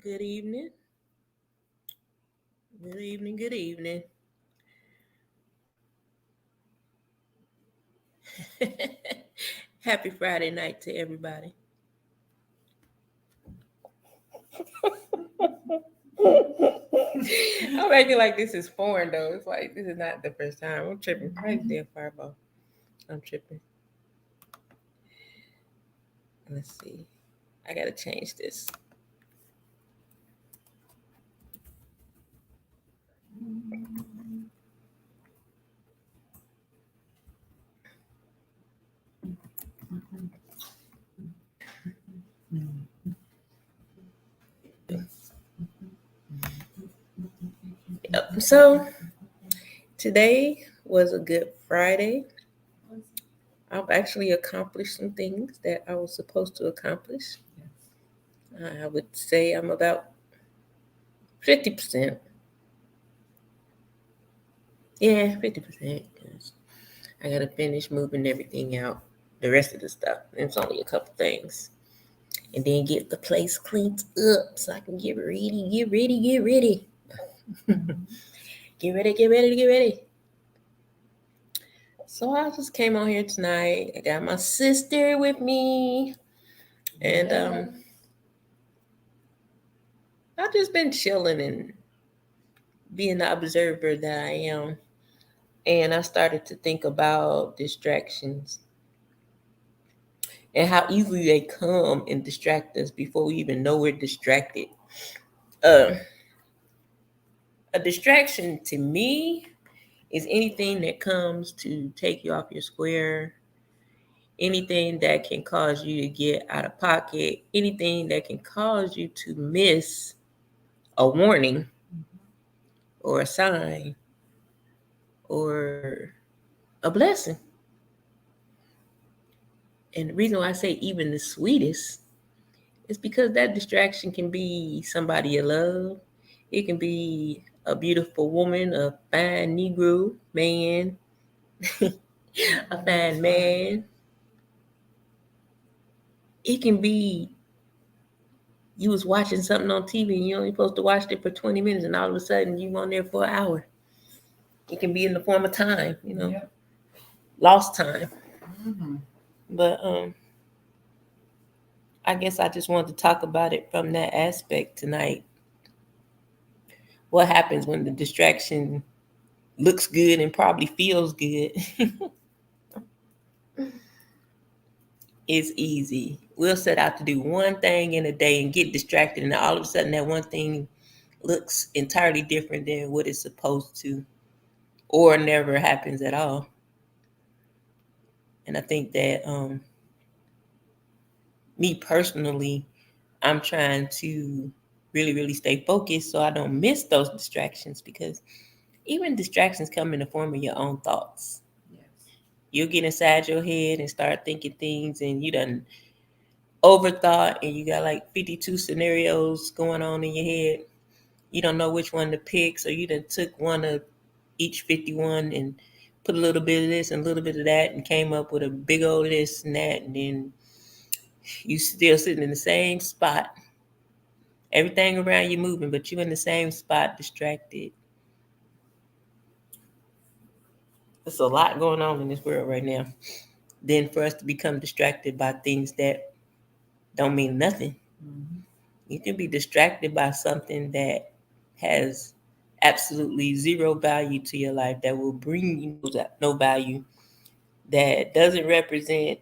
Good evening. Good evening. Good evening. Happy Friday night to everybody. I'm acting like this is foreign though. It's like this is not the first time. I'm tripping. Crazy damn fireball. I'm tripping. Let's see. I gotta change this. Yep. So today was a good Friday. I've actually accomplished some things that I was supposed to accomplish. I would say I'm about 50%. Yeah, 50%. Because I gotta finish moving everything out, the rest of the stuff. It's only a couple things, and then get the place cleaned up so I can get ready, get ready, get ready, get ready, get ready, get ready. So I just came on here tonight. I got my sister with me, and I've just been chilling and being the observer that I am. And I started to think about distractions and how easily they come and distract us before we even know we're distracted. Uh, a distraction to me is anything that comes to take you off your square, anything that can cause you to get out of pocket, anything that can cause you to miss a warning or a sign or a blessing. And the reason why I say even the sweetest is because that distraction can be somebody you love. It can be a beautiful woman, a fine Negro man, a fine man. It can be you was watching something on TV and you only supposed to watch it for 20 minutes and all of a sudden you on there for an hour. It can be in the form of time, yep. Lost time. Mm-hmm. But I guess I just wanted to talk about it from that aspect tonight. What happens when the distraction looks good and probably feels good? It's easy. We'll set out to do one thing in a day and get distracted, and all of a sudden that one thing looks entirely different than what it's supposed to, or never happens at all. And I think that me personally, I'm trying to really, really stay focused so I don't miss those distractions, because even distractions come in the form of your own thoughts. Yes. You'll get inside your head and start thinking things, and you done overthought, and you got like 52 scenarios going on in your head. You don't know which one to pick, so you done took one of each 51 and put a little bit of this and a little bit of that and came up with a big old this and that, and then you still sitting in the same spot. Everything around you moving, but you in the same spot, distracted. There's a lot going on in this world right now. Then for us to become distracted by things that don't mean nothing. Mm-hmm. You can be distracted by something that has absolutely zero value to your life, that will bring you no value, that doesn't represent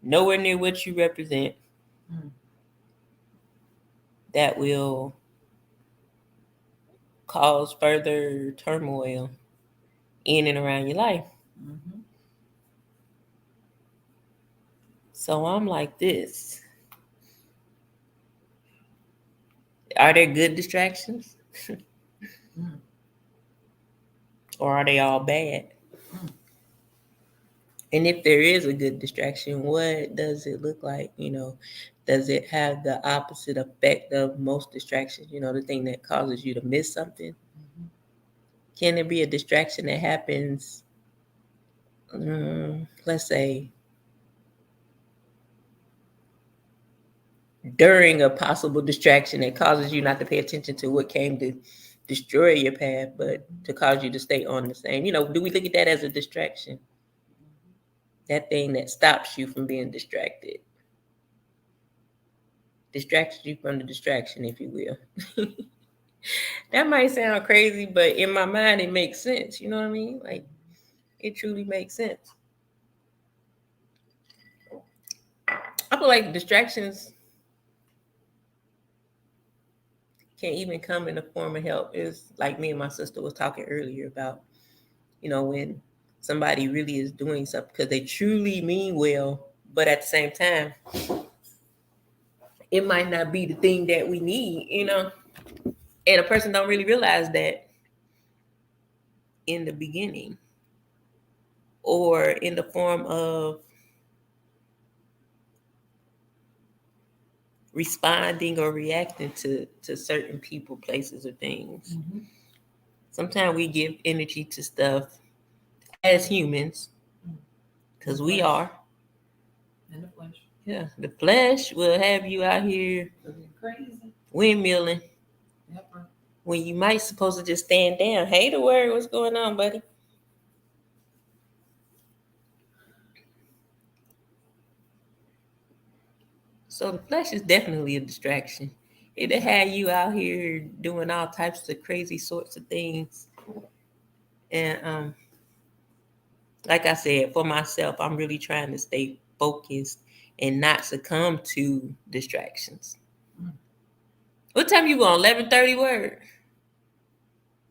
nowhere near what you represent, that will cause further turmoil in and around your life. Mm-hmm. So I'm like this. Are there good distractions? Or are they all bad? And if there is a good distraction, what does it look like? Does it have the opposite effect of most distractions? The thing that causes you to miss something? Mm-hmm. Can there be a distraction that happens, let's say, during a possible distraction that causes you not to pay attention to what came to destroy your path, but to cause you to stay on the same. Do we look at that as a distraction? That thing that stops you from being distracted. Distracts you from the distraction, if you will. That might sound crazy, but in my mind, it makes sense. You know what I mean? Like, it truly makes sense. I feel like distractions can even come in the form of help. It's like me and my sister was talking earlier about, when somebody really is doing something because they truly mean well, but at the same time, it might not be the thing that we need, and a person don't really realize that in the beginning, or in the form of responding or reacting to certain people, places, or things. Mm-hmm. Sometimes we give energy to stuff as humans, because we are. In the flesh. Yeah, the flesh will have you out here crazy, windmilling. Yep. When you might supposed to just stand down. Hey, the word, what's going on, buddy? So the flesh is definitely a distraction. It'll have you out here doing all types of crazy sorts of things. And like I said, for myself, I'm really trying to stay focused and not succumb to distractions. What time you on? 11:30 word?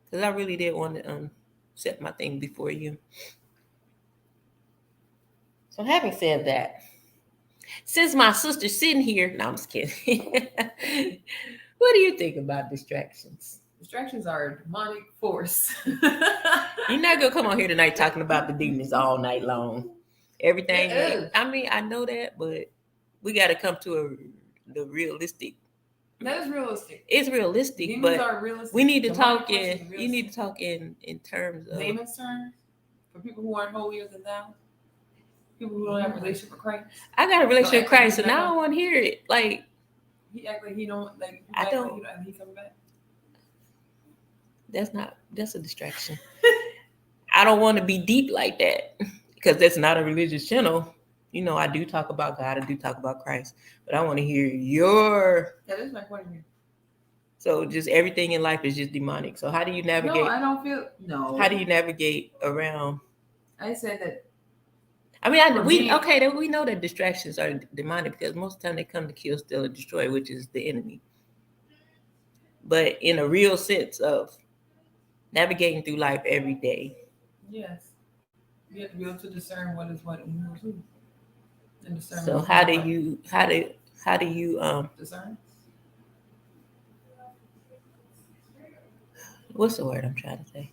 Because I really did want to set my thing before you. So having said that, since my sister's sitting here, no, I'm just kidding. What do you think about distractions? Distractions are a demonic force. You're not gonna come on here tonight talking about the demons all night long. Everything. I mean, I know that, but we got to come to the realistic. That is realistic. It's realistic, demons but are realistic. We need to talk in. You need to talk in terms of layman's terms for people who aren't holier than thou. People who don't have a relationship with Christ. I got a relationship with Christ, and I don't want to hear it. Like, he act like he don't like. I don't. Like he coming back. That's a distraction. I don't want to be deep like that because that's not a religious channel. I do talk about God. I do talk about Christ, but I want to hear your. That is my point of view. So just everything in life is just demonic. So how do you navigate? No, I don't feel no. How do you navigate around? I said that. I mean, we know that distractions are demonic because most of the time they come to kill, steal, or destroy, which is the enemy. But in a real sense of navigating through life every day. Yes. You have to be able to discern what is what and who is who. And discern. So how do you discern? What's the word I'm trying to say?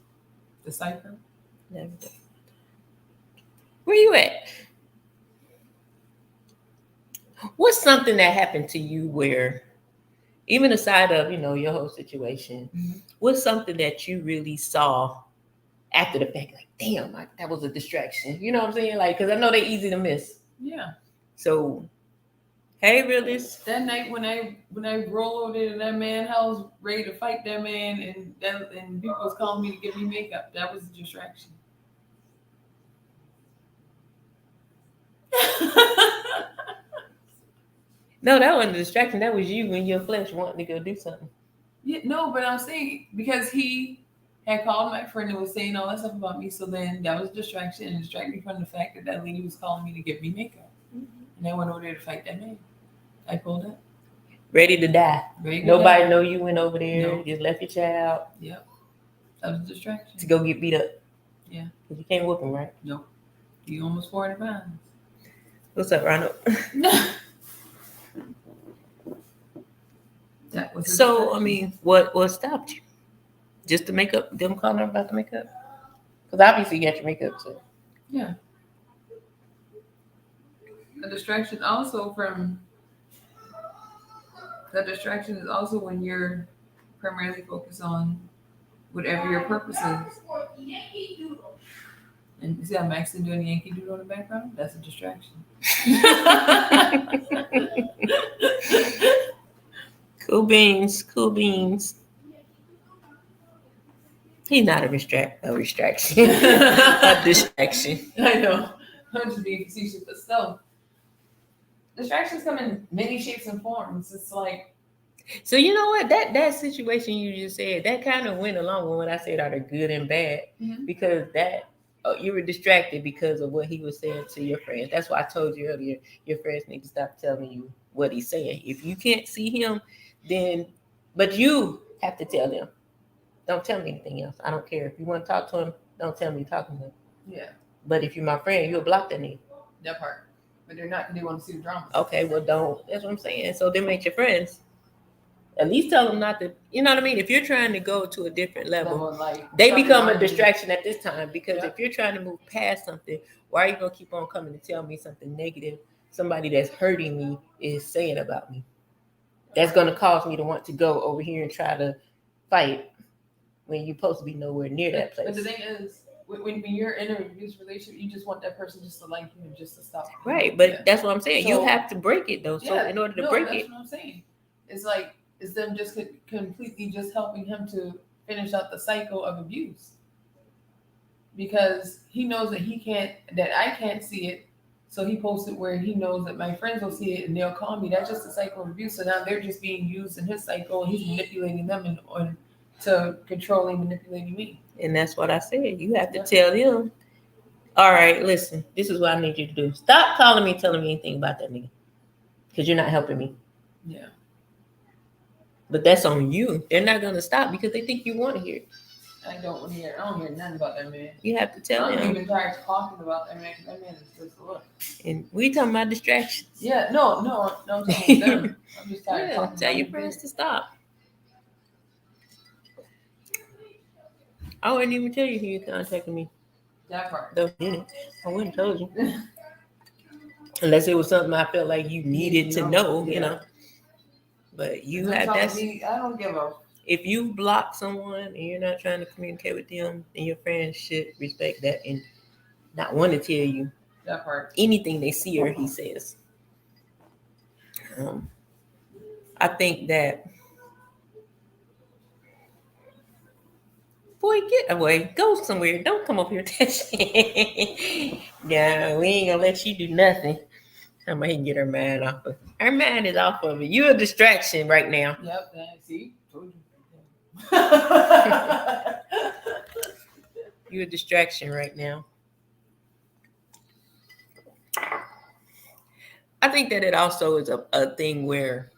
Decipher. Where you at? What's something that happened to you where, even aside of your whole situation, what's something that you really saw after the fact, like, damn, that was a distraction. You know what I'm saying? Like, because I know they're easy to miss. Yeah. So, hey, realist. That night when I rolled over to that man's house, ready to fight that man, and people was calling me to give me makeup, that was a distraction. No, that wasn't a distraction. That was you and your flesh wanting to go do something. Yeah, no, but I'm saying because he had called my friend and was saying all that stuff about me, so then that was a distraction and distracted me from the fact that that lady was calling me to give me makeup. And I went over there to fight that man. I pulled up. Ready to die. Nobody know you went over there. No. Just left your child. Yep. That was a distraction. To go get beat up. Yeah. Because you can't whoop him, right? Nope. You almost 40 pounds. What's up, Ronald? That was so, I mean, what stopped you? Just the makeup? Them calling about the makeup? Because obviously you got your makeup, so. Yeah. A distraction also from... That distraction is also when you're primarily focused on whatever your purpose is. And you see how Maxon doing Yankee Doodle in the background? That's a distraction. Cool beans, cool beans. He's not a restriction, a distraction. I know. I'm just being facetious, but still, distractions come in many shapes and forms. It's like, So you know what? That situation you just said, that kind of went along with what I said, are the good and bad, because that you were distracted because of what he was saying to your friends. That's why I told you earlier, your friends need to stop telling you what he's saying. If you can't see him, then, but you have to tell them. Don't tell me anything else. I don't care. If you want to talk to him, don't tell me you're talking to him. Yeah. But if you're my friend, you'll block that nigga. That part. But they're not. They want to see the drama. Okay, well, don't. That's what I'm saying. So them ain't your friends. At least tell them not to. You know what I mean? If you're trying to go to a different level, like, they become a distraction at this time. Because if you're trying to move past something, why are you gonna keep on coming to tell me something negative? Somebody that's hurting me is saying about me. That's gonna cause me to want to go over here and try to fight when you're supposed to be nowhere near that place. But the thing is, when you're in a abusive relationship, you just want that person just to like you and just to stop. Right, but that's what I'm saying. So, you have to break it though. So in order to break that's what I'm saying. It's like, it's them just completely just helping him to finish out the cycle of abuse. Because he knows that I can't see it. So he posts it where he knows that my friends will see it and they'll call me. That's just a cycle of abuse. So now they're just being used in his cycle and he's manipulating them to controlling, manipulating me. And that's what I said. You have to tell them, all right, listen, this is what I need you to do. Stop calling me, telling me anything about that nigga. Because you're not helping me. Yeah. But that's on you. They're not going to stop because they think you want to hear it. I don't hear nothing about that man. You have to tell him. I'm even tired of talking about that man. That man is just look. And we talking about distractions. Yeah, no, I'm talking about them. I'm just tired of talking. Tell your friends to stop. I wouldn't even tell you who you contacted me. That part. Though, I wouldn't tell you. Unless it was something I felt like you needed to know, you know. But you have that. I don't give a. If you block someone and you're not trying to communicate with them, then your friends should respect that and not want to tell you that part. Anything they see or he says. I think that, boy, get away. Go somewhere. Don't come up here touching. Yeah, we ain't gonna let you do nothing. Somebody can get her mind off of it. Her mind is off of it. You're a distraction right now. Yep, see? Told you. You're a distraction right now. I think that it also is a thing where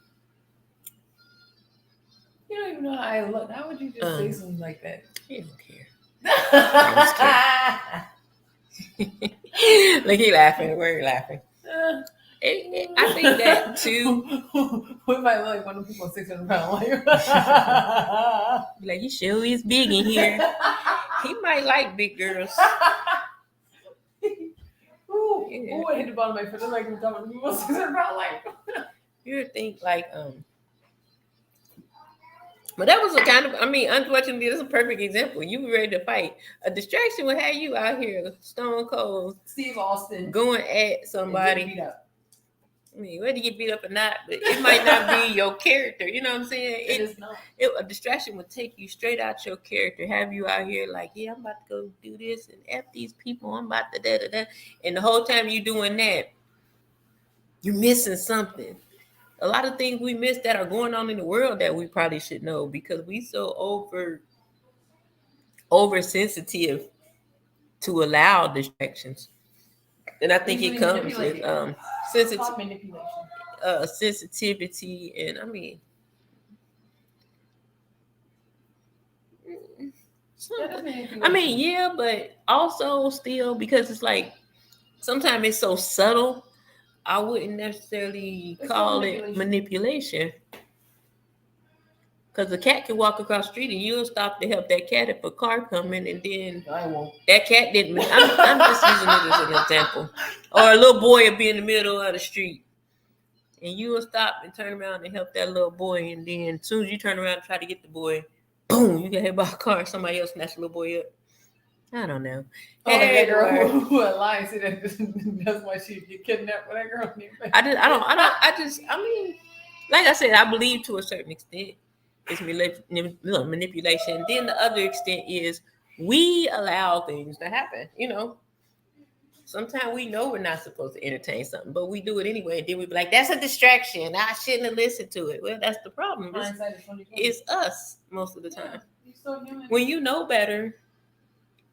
you don't even know how I look. How would you just say something like that? You don't care. Look, he laughing. Where are you laughing? I think that too. We might look like one of the people 600 pounds. Like, you sure is big in here. He might like big girls. Ooh, I hit the bottom of my foot. I'm like, people 600 pounds. Like, you would think like but that was a kind of, unfortunately, that's a perfect example. You were ready to fight. A distraction would have you out here, stone cold, Steve Austin, going at somebody. Whether you get beat up or not, but it might not be your character. You know what I'm saying? It is not. A distraction would take you straight out your character, have you out here like, yeah, I'm about to go do this and F these people. I'm about to da. And the whole time you doing that, you're missing something. A lot of things we miss that are going on in the world that we probably should know because we so oversensitive to allow distractions. And I think it comes with sensitivity and yeah, but also still because it's like sometimes it's so subtle. I wouldn't necessarily call it manipulation. Because the cat can walk across the street and you'll stop to help that cat if a car coming, and then I won't. That cat didn't. I'm just using it as an example. Or a little boy will be in the middle of the street and you will stop and turn around and help that little boy, and then as soon as you turn around and try to get the boy, boom, you get hit by a car. Somebody else snatch the little boy up. I don't know. Oh, like Hey, that girl boy. who lied said that that's why she get kidnapped with that girl. I mean, like I said, I believe to a certain extent it's manipulation. Then the other extent is we allow things to happen. Sometimes we know we're not supposed to entertain something, but we do it anyway. And then we be like, that's a distraction. I shouldn't have listened to it. Well, that's the problem. It's us most of the time. You're so human. When you know better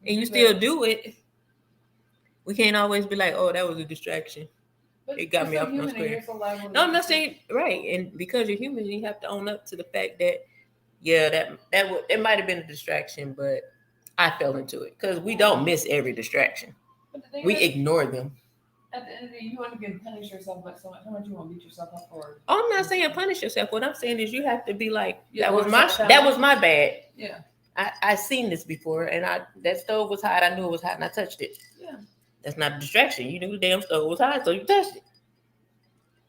and you still do it, we can't always be like, oh, that was a distraction. But It got me off my square. No, I'm not saying right, and because you're human, you have to own up to the fact that it might have been a distraction, but I fell into it because we don't miss every distraction. We ignore them. At the end of the day, you want to punish yourself, but so much. How much you want to beat yourself up for? Oh, I'm not saying punish yourself. What I'm saying is you have to be like, that was my bad. Yeah. I seen this before, and that stove was hot. I knew it was hot, and I touched it. Yeah. That's not a distraction. You knew the damn stove was hot, so you touched it.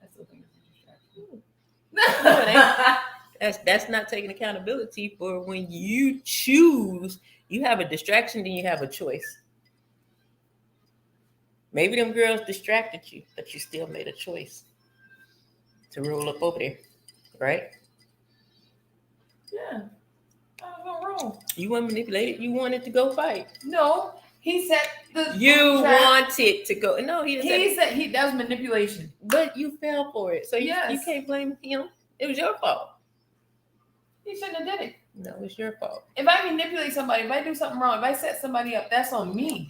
I still think it's a distraction. That's not taking accountability for when you choose. You have a distraction, then you have a choice. Maybe them girls distracted you, but you still made a choice to roll up over there, right? Yeah. I was wrong. You weren't manipulated. You wanted to go fight. No, he said you wanted to go. No, he said that was manipulation. But you fell for it, so you can't blame him. It was your fault. He shouldn't have did it. No, it's your fault. If I manipulate somebody, if I do something wrong, if I set somebody up, that's on me.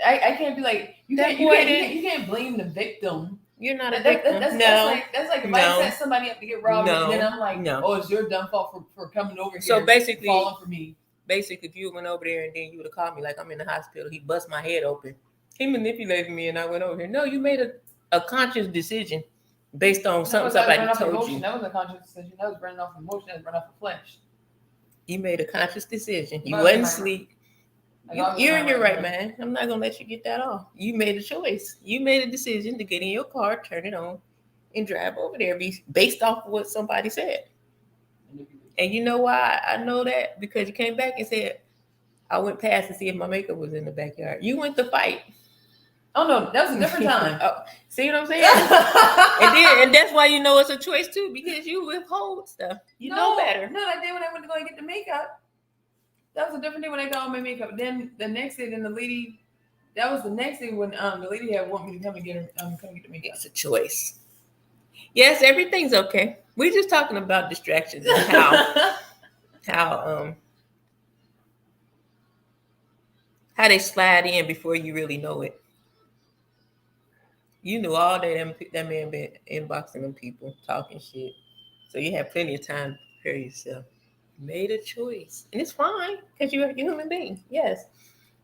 I can't be like you can't blame the victim. You're not a victim. That's like if I set somebody up to get robbed, then I'm like, oh, it's your dumb fault for coming over here. So basically, falling for me. Basically, if you went over there and then you would have called me like I'm in the hospital, he bust my head open. He manipulated me and I went over here. No, you made a conscious decision based on something somebody told you. That was a conscious decision. That was running off emotion. That was running off of flesh. You made a conscious decision. You wasn't asleep. You're in your right, man. I'm not gonna let you get that off. You made a choice. You made a decision to get in your car, turn it on, and drive over there based off of what somebody said. And you know why I know that? Because you came back and said, I went past to see if my makeup was in the backyard. You went to fight. Oh no, that was a different time. See what I'm saying? and that's why you know it's a choice too, because you withhold stuff. You know better. No, that day when I went to go and get the makeup. That was a different day when I got all my makeup. Then the next day, the lady. That was the next day when the lady had want me to come and get her, come get the makeup. It's a choice. Yes, everything's okay. We're just talking about distractions and how they slide in before you really know it. You knew all day that man been inboxing them people, talking shit. So you have plenty of time to prepare yourself. Made a choice, and it's fine because you're a human being. Yes,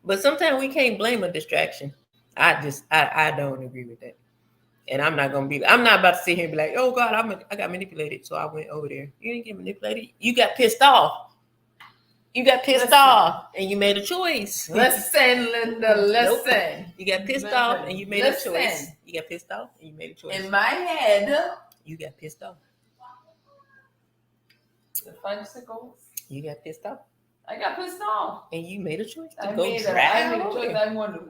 but sometimes we can't blame a distraction. I don't agree with that, and I'm not about to sit here and be like, oh God, I got manipulated, so I went over there. You didn't get manipulated. You got pissed off. And you made a choice. Listen, Linda, listen. Nope. You got pissed off and you made a choice. You got pissed off and you made a choice. In my head, you got pissed off. The fudgesicles. You got pissed off. I got pissed off. And you made a choice to I made a choice. I wanted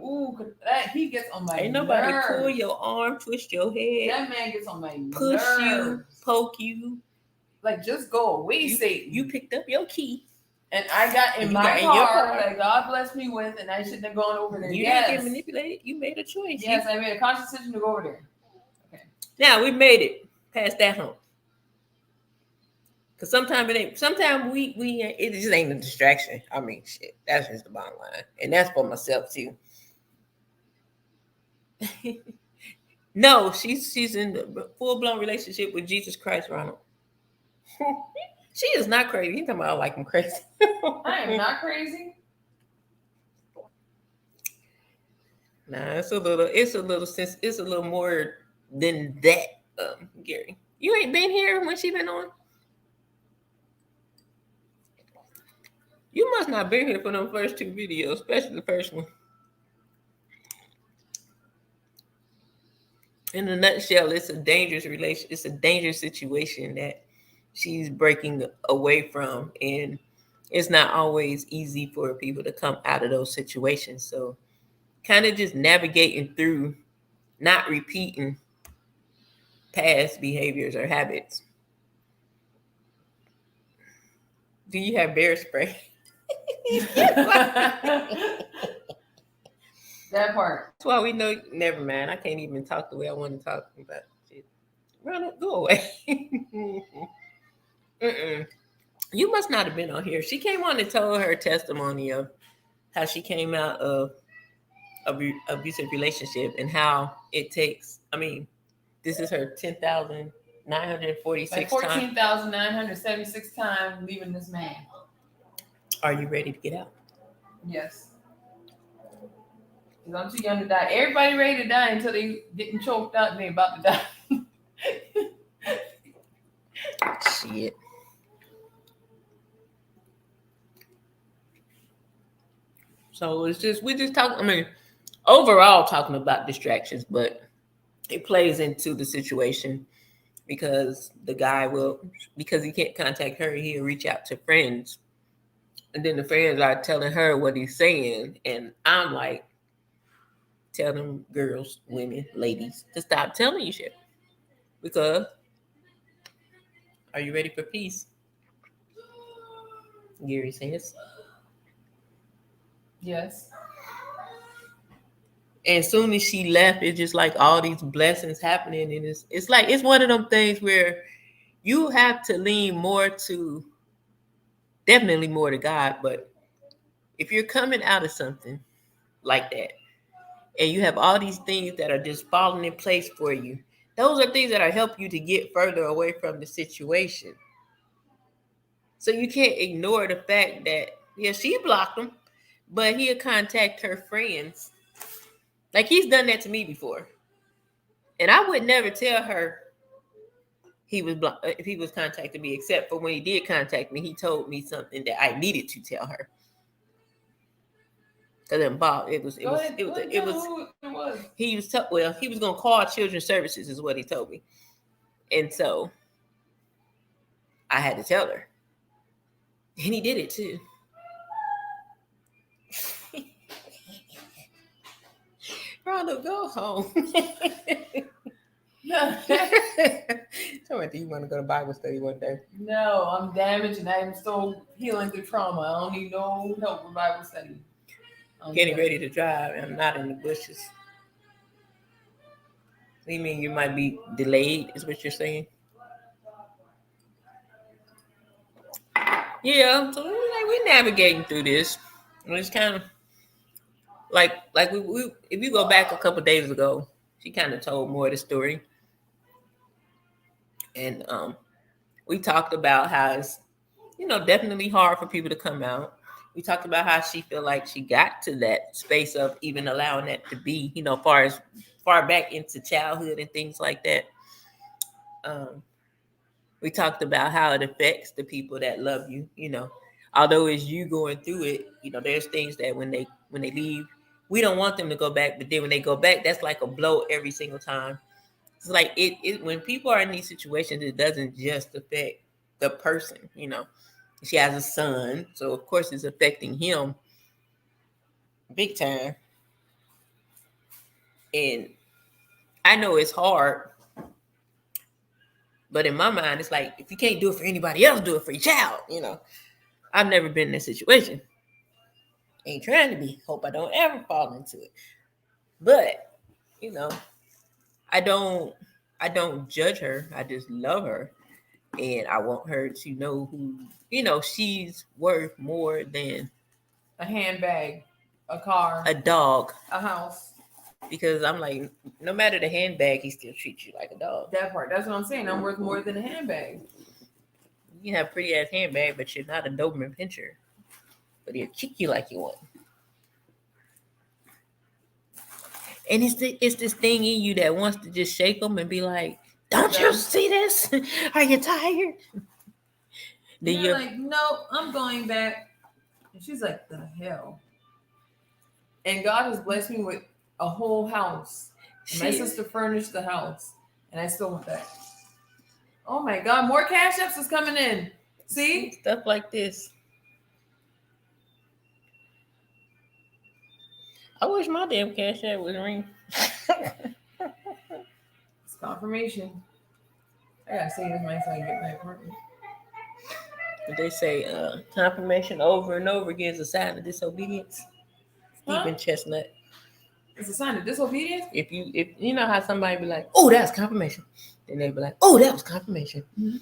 he gets on my Ain't nobody nerves. Pull your arm, twist your head. That man gets on my push nerves. You, poke you. Like, just go away, Satan. You picked up your key. And I got in my car that God blessed me with, and I shouldn't have gone over there. You didn't get manipulated. You made a choice. Yes, I made a conscious decision to go over there. Okay. Now we made it past that hump. Cause sometimes it just ain't a distraction. I mean, shit. That's just the bottom line, and that's for myself too. No, she's in the full-blown relationship with Jesus Christ, Ronald. She is not crazy. He's talking about I like him crazy. I am not crazy. Nah, it's a little more than that, Gary. You ain't been here when she been on? You must not been here for them first 2 videos, especially the first one. In a nutshell, it's a dangerous situation that she's breaking away from, and it's not always easy for people to come out of those situations. So kind of just navigating through not repeating past behaviors or habits. Do you have bear spray? That part. That's why we know. Never mind. I can't even talk the way I want to talk about shit. Ronald, go away. Mm-mm. You must not have been on here. She came on and told her testimony of how she came out of abusive relationship and how it takes. I mean, this is her 10,946 like 14,976 times leaving this man. Are you ready to get out? Yes. Because I'm too young to die. Everybody ready to die until they getting choked out and they about to die. Shit. So it's just we're just talking. I mean, overall talking about distractions, but it plays into the situation because the guy will, because he can't contact her, he'll reach out to friends, and then the friends are telling her what he's saying, and I'm like, tell them girls, women, ladies to stop telling you shit because are you ready for peace? Gary says. Yes. And as soon as she left, it's just like all these blessings happening, and it's like it's one of them things where you have to lean more to, definitely more to God. But if you're coming out of something like that, and you have all these things that are just falling in place for you, those are things that are help you to get further away from the situation. So you can't ignore the fact that yeah, she blocked him, but he'll contact her friends. Like he's done that to me before. And I would never tell her he was if he was contacting me, except for when he did contact me, he told me something that I needed to tell her. Because he was well, he was gonna call Children's Services is what he told me. And so I had to tell her. And he did it too. Ronald, go home. So, do you want to go to Bible study one day? No, I'm damaged and I'm still healing through trauma. I don't need no help with Bible study. Getting ready to drive. I'm not in the bushes. So you mean you might be delayed, is what you're saying? Yeah, so we're navigating through this. And it's kind of like we if you go back a couple days ago, she kind of told more of the story, and we talked about how it's definitely hard for people to come out. We talked about how she feel like she got to that space of even allowing that to be, far back into childhood and things like that. We talked about how it affects the people that love you. Although it's you going through it, there's things that when they leave, we don't want them to go back. But then when they go back, that's like a blow every single time. It's like it when people are in these situations, it doesn't just affect the person. She has a son, so of course it's affecting him big time. And I know it's hard, but in my mind, it's like if you can't do it for anybody else, do it for your child. I've never been in that situation. Ain't trying to be. Hope I don't ever fall into it. But you know, I don't. I don't judge her. I just love her, and I want her to know who. She's worth more than a handbag, a car, a dog, a house. Because I'm like, no matter the handbag, he still treats you like a dog. That part. That's what I'm saying. I'm worth more than a handbag. You have a pretty ass handbag, but you're not a Doberman Pinscher. But he'll kick you like you want. And it's this thing in you that wants to just shake them and be like, "Don't you see this? Are you tired?" Then you're like, "No, I'm going back." And she's like, "The hell." And God has blessed me with a whole house. My sister furnished the house, and I still went back. Oh my God, more cash apps is coming in. See? Stuff like this. I wish my damn cash app was ring. It's confirmation. I gotta save this money so I can get my apartment. But they say confirmation over and over again is a sign of disobedience. Huh? Stephen Chestnut. It's a sign of disobedience. If you know how somebody be like, oh, that's confirmation, then they be like, oh, that was confirmation. Mm-hmm.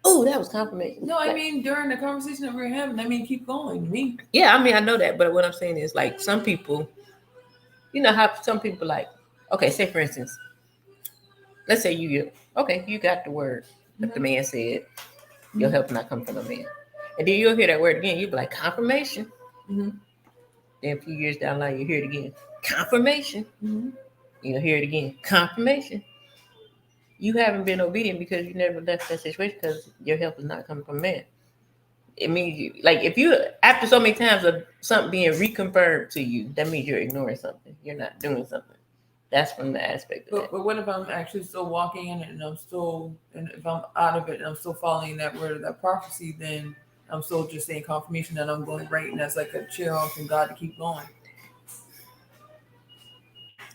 Oh, that was confirmation. No, I mean during the conversation that we were having, I mean keep going. Me. Yeah, I mean I know that, but what I'm saying is like some people, you know how some people like, okay, say for instance, let's say you got the word that the man said, your help not come from the man, and then you'll hear that word again, you'll be like confirmation. Mm-hmm. Then a few years down the line, you hear it again, confirmation. Mm-hmm. You'll hear it again, confirmation. You haven't been obedient because you never left that situation because your help is not coming from man. It means you like if you after so many times of something being reconfirmed to you, that means you're ignoring something. You're not doing something. That's from the aspect of that. But what if I'm actually still walking in it and and if I'm out of it and I'm still following that word of that prophecy, then I'm still just saying confirmation that I'm going right, and that's like a cheer on from God to keep going.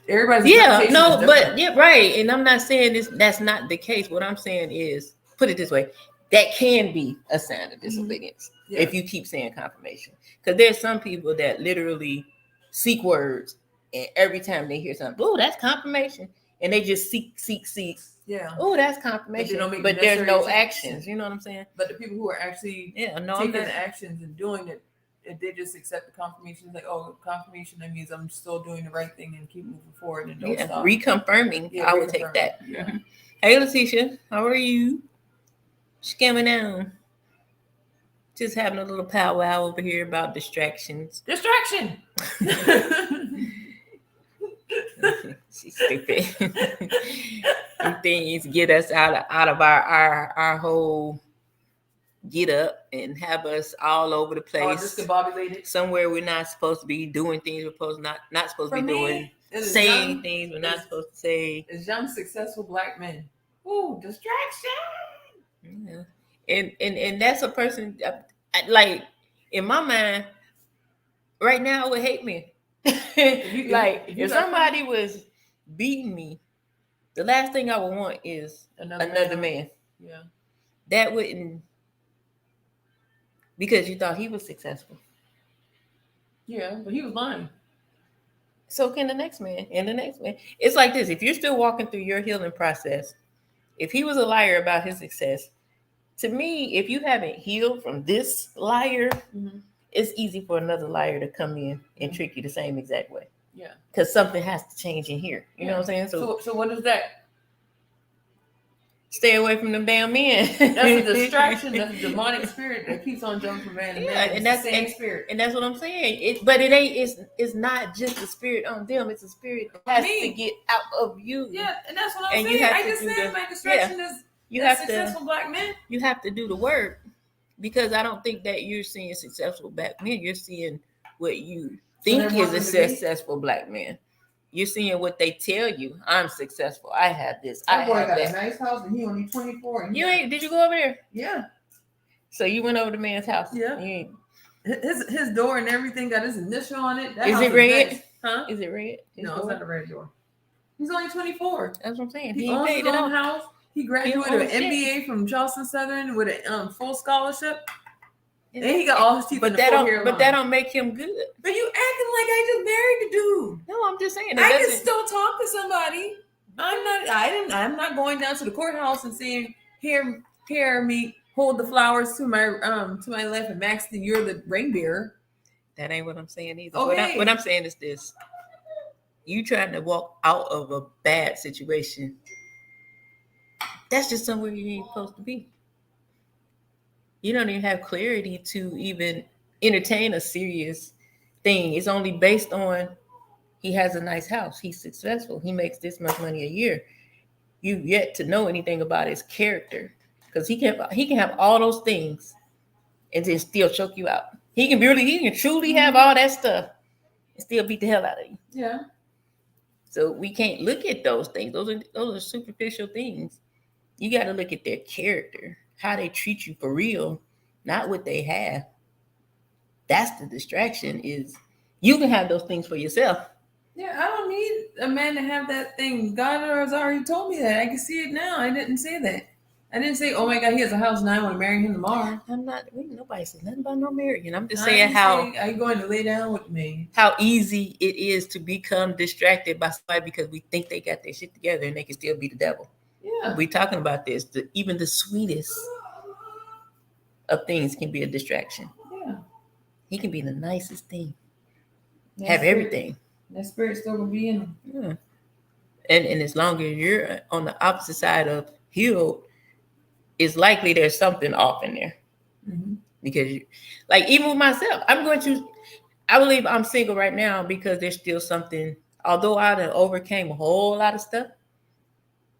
Everybody's but yeah, right. And I'm not saying that's not the case. What I'm saying is, put it this way, that can be a sign of disobedience if you keep saying confirmation. Because there's some people that literally seek words, and every time they hear something, oh, that's confirmation, and they just seek. Yeah. Oh, that's confirmation. But there's no actions. You know what I'm saying? But the people who are actually taking the actions and doing it, if they just accept the confirmation, it's like, oh, confirmation, that means I'm still doing the right thing and keep moving forward and don't stop. Reconfirming. I would take that. Yeah. Hey, Letitia, how are you? Scamming down. Just having a little powwow over here about distractions. Distraction! She's stupid. Things get us out of our whole get up and have us all over the place. Discombobulated. Somewhere we're not supposed to be doing things we're not supposed to be doing. Saying things we're not supposed to say. As young, successful black men. Ooh, distraction. Yeah. And that's a person like in my mind right now would hate me. If somebody was beating me, the last thing I would want is another man. Yeah. That wouldn't, because you thought he was successful. Yeah, but he was lying. So can the next man and the next man. It's like this. If you're still walking through your healing process, if he was a liar about his success, to me, if you haven't healed from this liar, it's easy for another liar to come in and trick you the same exact way. Yeah. Because something has to change in here. You know what I'm saying? So what is that? Stay away from them damn men. That's a distraction. That's a demonic spirit that keeps on jumping from man to man. And that's the same spirit. And that's what I'm saying. But it ain't. It's not just a spirit on them. It's a spirit that has to get out of you. Yeah, and that's what I'm saying. I just said my distraction is successful black men. You have to do the work, because I don't think that you're seeing successful black men. You're seeing what you think is a successful black man. You're seeing what they tell you. I'm successful. I have this. That boy got a nice house, and he only 24. You ain't? Did you go over there? Yeah. So you went over to the man's house? Yeah. His door and everything got his initial on it. Is it red? Nice. Huh? Is it red? No, it's not a red door. He's only 24. That's what I'm saying. He owns his own house. He graduated with an MBA from Charleston Southern with a full scholarship. And he got all his teeth in the hair. But that don't make him good. But you acting like I just married the dude. No, I'm just saying. I can still talk to somebody. I'm not going down to the courthouse and saying, hear me hold the flowers to my left, and Maxton, you're the ring bearer. That ain't what I'm saying either. Okay. What I'm saying is this: you trying to walk out of a bad situation. That's just somewhere you ain't supposed to be. You don't even have clarity to even entertain a serious thing. It's only based on he has a nice house. He's successful. He makes this much money a year. You've yet to know anything about his character, because he can have all those things and then still choke you out. He can truly have all that stuff and still beat the hell out of you. Yeah. So we can't look at those things. Those are superficial things. You got to look at their character, how they treat you for real, not what they have. That's the distraction, is You can have those things for yourself. Yeah, I don't need a man to have that thing. God has already told me that. I can see it now. I didn't say that. I didn't say, "Oh my God, he has a house and I want to marry him tomorrow." I'm not. Nobody says nothing about no marrying. I'm just I saying ain't how saying, "Are you going to lay down with me?" how easy it is to become distracted by somebody because we think they got their shit together and they can still be the devil. Yeah. We talking about this. Even the sweetest of things can be a distraction. Yeah. He can be the nicest thing, That have spirit, everything. that spirit still gonna be in him. Yeah. And as long as you're on the opposite side of healed, it's likely there's something off in there. Mm-hmm. Because, like, even with myself, I believe I'm single right now because there's still something, although I done overcame a whole lot of stuff,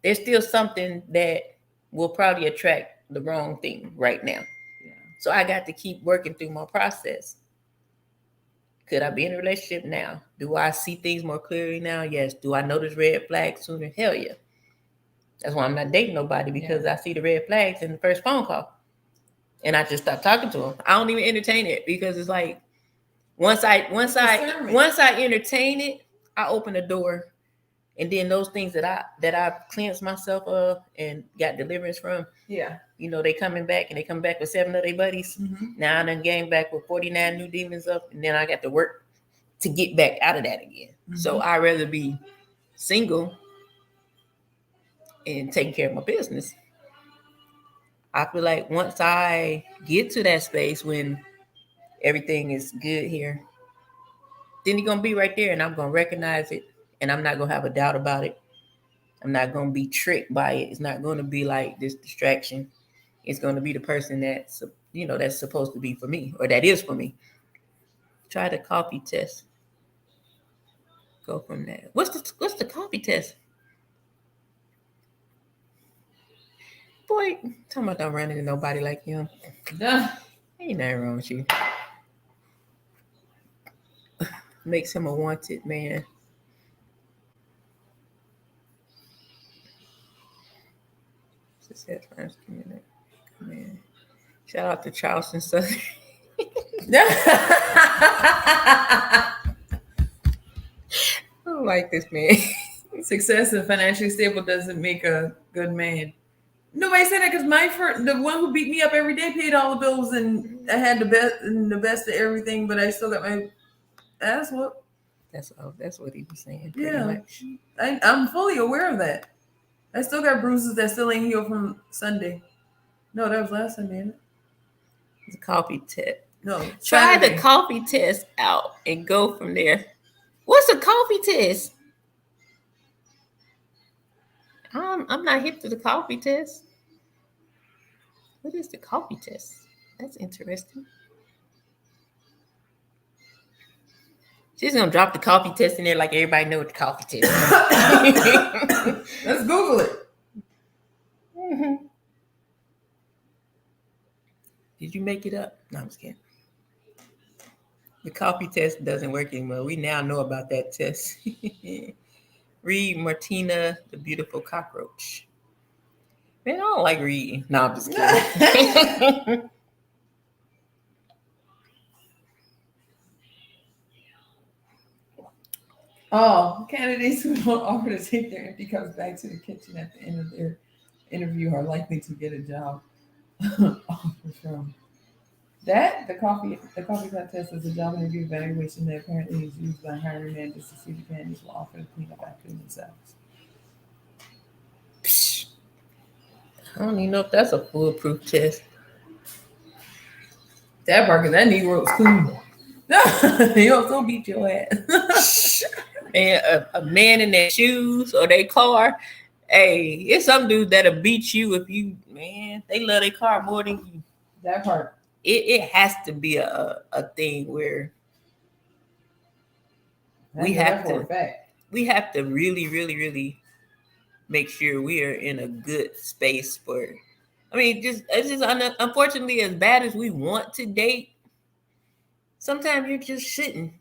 there's still something that will probably attract the wrong thing right now. Yeah. So I got to keep working through my process. Could I be in a relationship now? Do I see things more clearly now? Yes. Do I notice red flags sooner? Hell yeah. That's why I'm not dating nobody because I see the red flags in the first phone call. And I just stop talking to them. I don't even entertain it because it's like once I entertain it, I open the door, and then those things that I cleansed myself of and got deliverance from. Yeah. You know, they coming back and they come back with 7 of their buddies. Mm-hmm. Now I done gained back with 49 new demons up, and then I got to work to get back out of that again. Mm-hmm. So I'd rather be single and taking care of my business. I feel like once I get to that space when everything is good here, then you're gonna be right there and I'm gonna recognize it and I'm not gonna have a doubt about it. I'm not gonna be tricked by it. It's not gonna be like this distraction. It's gonna be the person that's that's supposed to be for me or that is for me. Try the coffee test. Go from there. What's the coffee test? Boy, talking about don't run into nobody like him. Duh. Ain't nothing wrong with you. Makes him a wanted man. Success first community. Man. Shout out to Charleston Southern. I don't like this man. Success and financially stable doesn't make a good man. Nobody said that because the one who beat me up every day paid all the bills and I had the best of everything, but I still got my ass whooped. That's what he was saying. Yeah, much. I'm fully aware of that. I still got bruises that still ain't healed from Sunday. No, that was last Sunday, isn't it? The coffee test. No, try Saturday. The coffee test out and go from there. What's a coffee test? I'm not hip to the coffee test. What is the coffee test? That's interesting. She's gonna drop the coffee test in there like everybody knows what the coffee test is. Let's Google it. Mm-hmm. Did you make it up? No, I'm just kidding. The coffee test doesn't work anymore. We now know about that test. Read Martina, the beautiful cockroach. Man, I don't like reading. No, I'm just kidding. Oh, candidates who don't offer to take their empty cups back to the kitchen at the end of their interview are likely to get a job offer from. The coffee cup test is a job interview evaluation that apparently is used by hiring managers to see if the candidates will offer to clean up after themselves. I don't even know if that's a foolproof test. That part, because that Negro's clean. He'll still beat your ass. Man, a man in their shoes or their car, hey, it's some dudes that'll beat you if you, man, they love their car more than you. That part. It has to be a thing where we have to really, really, really make sure we are in a good space for. I mean, it's just unfortunately as bad as we want to date. Sometimes you're just sitting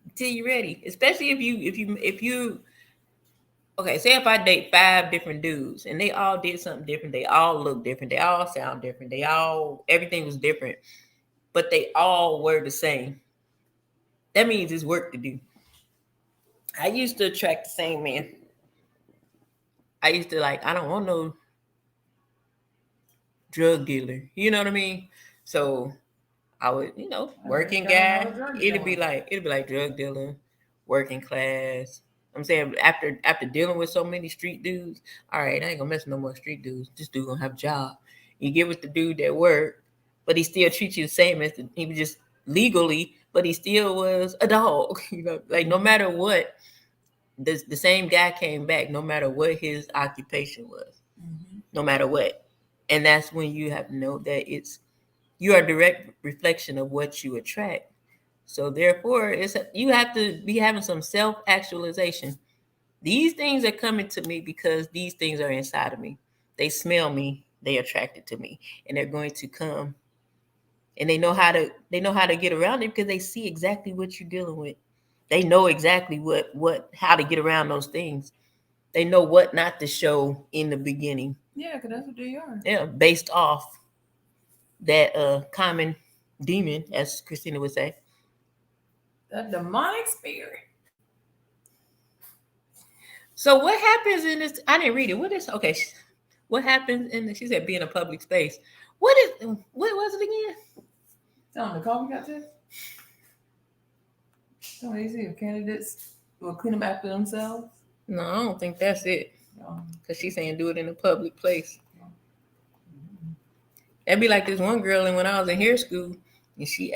until you're ready. Especially if you. Okay, say if I date 5 different dudes and they all did something different, they all look different, they all sound different, everything was different. but they all were the same. That means it's work to do. I used to attract the same man. I used to like, I don't want no drug dealer. You know what I mean? So I would, working guy. It'd be like drug dealer, working class. I'm saying after dealing with so many street dudes, all right, I ain't gonna mess with no more street dudes. This dude gonna have a job. You get with the dude that work, but he still treats you the same as he was just legally, but he still was a dog. Like no matter what, the same guy came back. No matter what his occupation was, no matter what, and that's when you have to know that you are a direct reflection of what you attract. So therefore, you have to be having some self-actualization. These things are coming to me because these things are inside of me. They smell me, they attracted to me, and they're going to come. And they know how to get around it because they see exactly what you're dealing with. They know exactly how to get around those things. They know what not to show in the beginning. Yeah, because that's what they are. Yeah, based off that common demon, as Christina would say. That demonic spirit. So what happens in this? I didn't read it. What is okay? What happens in she said be in a public space. What was it again? Tell them the coffee got test. So easy. If candidates will clean them after themselves. No, I don't think that's it. Because she's saying do it in a public place. That'd be like this one girl, and when I was in hair school, and she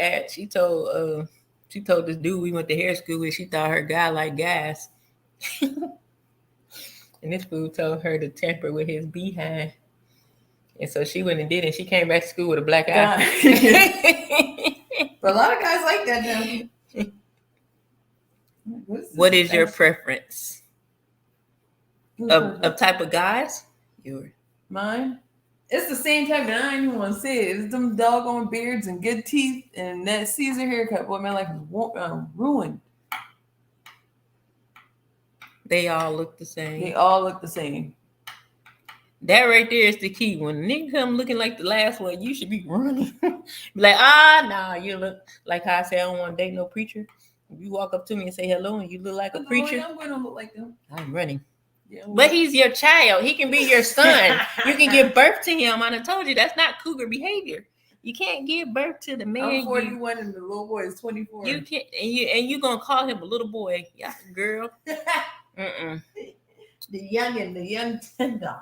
told this dude we went to hair school with, she thought her guy liked guys. And this fool told her to tamper with his behind. And so she went and did it. She came back to school with a black eye. But a lot of guys like that now. What is your preference? Of type of guys? Mine? It's the same type that I ain't even want to say it. It's them doggone beards and good teeth and that Caesar haircut. Boy, my life is ruined. They all look the same. That right there is the key. When a nigga come looking like the last one, you should be running. Be like, nah, you look like how I say I don't want to date no preacher. If you walk up to me and say hello and you look like a preacher, I'm going to look like them. I'm running. Yeah, but he's your child. He can be your son. You can give birth to him. I done told you that's not cougar behavior. You can't give birth to the man. I'm 41 and the little boy is 24. You can't, and you gonna call him a little boy? Yeah, girl. The young tender.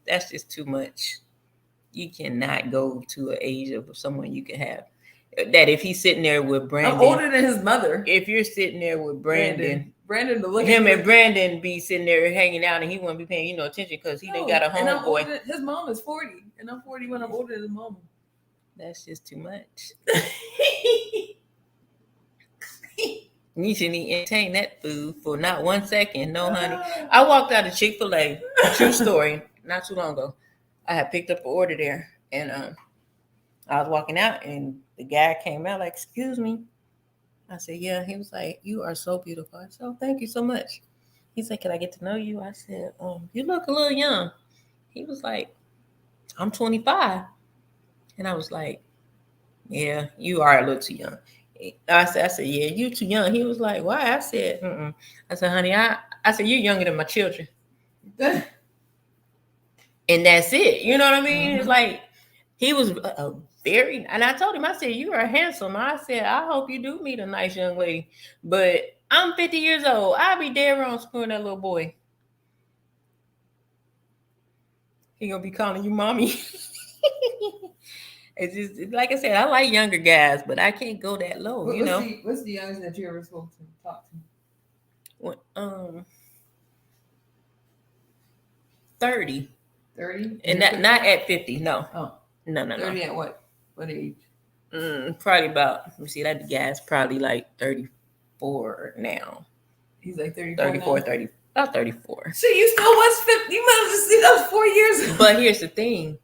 That's just too much. You cannot go to an age of someone you can have. That if he's sitting there with Brandon, I'm older than his mother. If you're sitting there with Brandon to look him and Brandon be sitting there hanging out, and he won't be paying attention because he done got a homeboy. His mom is 40, and I'm 41. I'm older than his mom. That's just too much. You shouldn't entertain that food for not 1 second. No, honey. I walked out of Chick-fil-A. True story. Not too long ago. I had picked up an order there, and I was walking out, and the guy came out like, "Excuse me." I said, "Yeah." He was like, "You are so beautiful." I said, "Oh, thank you so much." He said, "Can I get to know you?" I said, "You look a little young." He was like, "I'm 25." And I was like, "Yeah, you are a little too young." I said, "Yeah, you too young." He was like, "Why?" I said, I said, "Honey, I said, you're younger than my children." And that's it. You know what I mean? It's like, he was very, and I told him, I said, "You are handsome." I said, "I hope you do meet a nice young lady. But I'm 50 years old. I'll be dead wrong screwing that little boy. He gonna be calling you mommy." It's just, like I said, I like younger guys, but I can't go that low, What's the youngest that you ever spoke to, talked to? 30. 30? And not at 50, no. Oh. No. 30 at what? What age? Probably about, let me see, that guy's probably like 34 now. He's like 34 34, now? 30, about 34. So you still was 50. You might have just seen those 4 years ago. But here's the thing.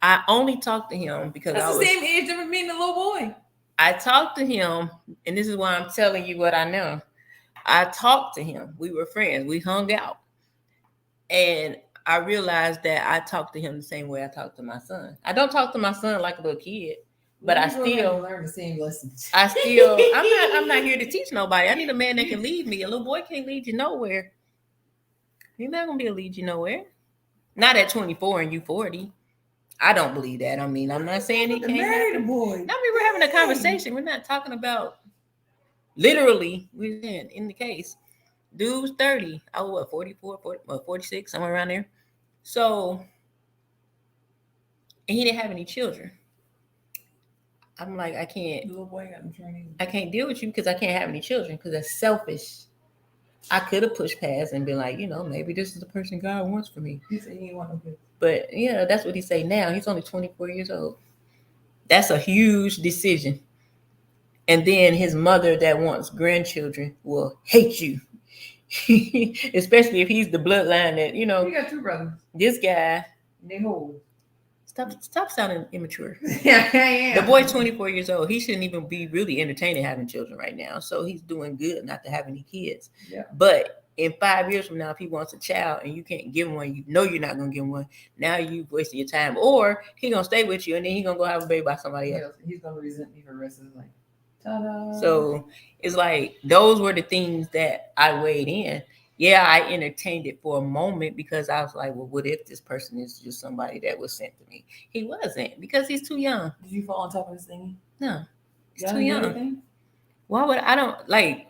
I only talked to him because that's the same age difference me and the little boy. I talked to him, and this is why I'm telling you what I know. I talked to him. We were friends. We hung out. And I realized that I talked to him the same way I talk to my son. I don't talk to my son like a little kid. But I still learn the same lessons. I'm not here to teach nobody. I need a man that can lead me. A little boy can't lead you nowhere. He's not gonna be able to lead you nowhere. Not at 24 and you 40. I don't believe that. I mean, I'm not saying he can't marry the boy. I mean, we're having a conversation. We're not talking about literally. We're saying in the case, dude's 30. I was what 44, 40, 46, somewhere around there. So, and he didn't have any children. I'm like, I can't. The little boy got training. I can't deal with you because I can't have any children because that's selfish. I could have pushed past and been like, maybe this is the person God wants for me. He said he didn't want no kids. But yeah, that's what he say now. He's only 24 years old. That's a huge decision. And then his mother that wants grandchildren will hate you. Especially if he's the bloodline that, He got two brothers. This guy. They hold. Stop sounding immature. Yeah, I am. The boy's 24 years old. He shouldn't even be really entertaining having children right now. So he's doing good not to have any kids. Yeah. But in 5 years from now, if he wants a child and you can't give him one, you know you're not going to give him one. Now you've wasted your time. Or he's going to stay with you and then he's going to go have a baby by somebody else. He's going to resent me for the rest of his life. Ta-da. So it's like those were the things that I weighed in. Yeah, I entertained it for a moment because I was like, well, what if this person is just somebody that was sent to me? He wasn't because he's too young. Did you fall on top of this thing? No, he's too young. Why would I don't like?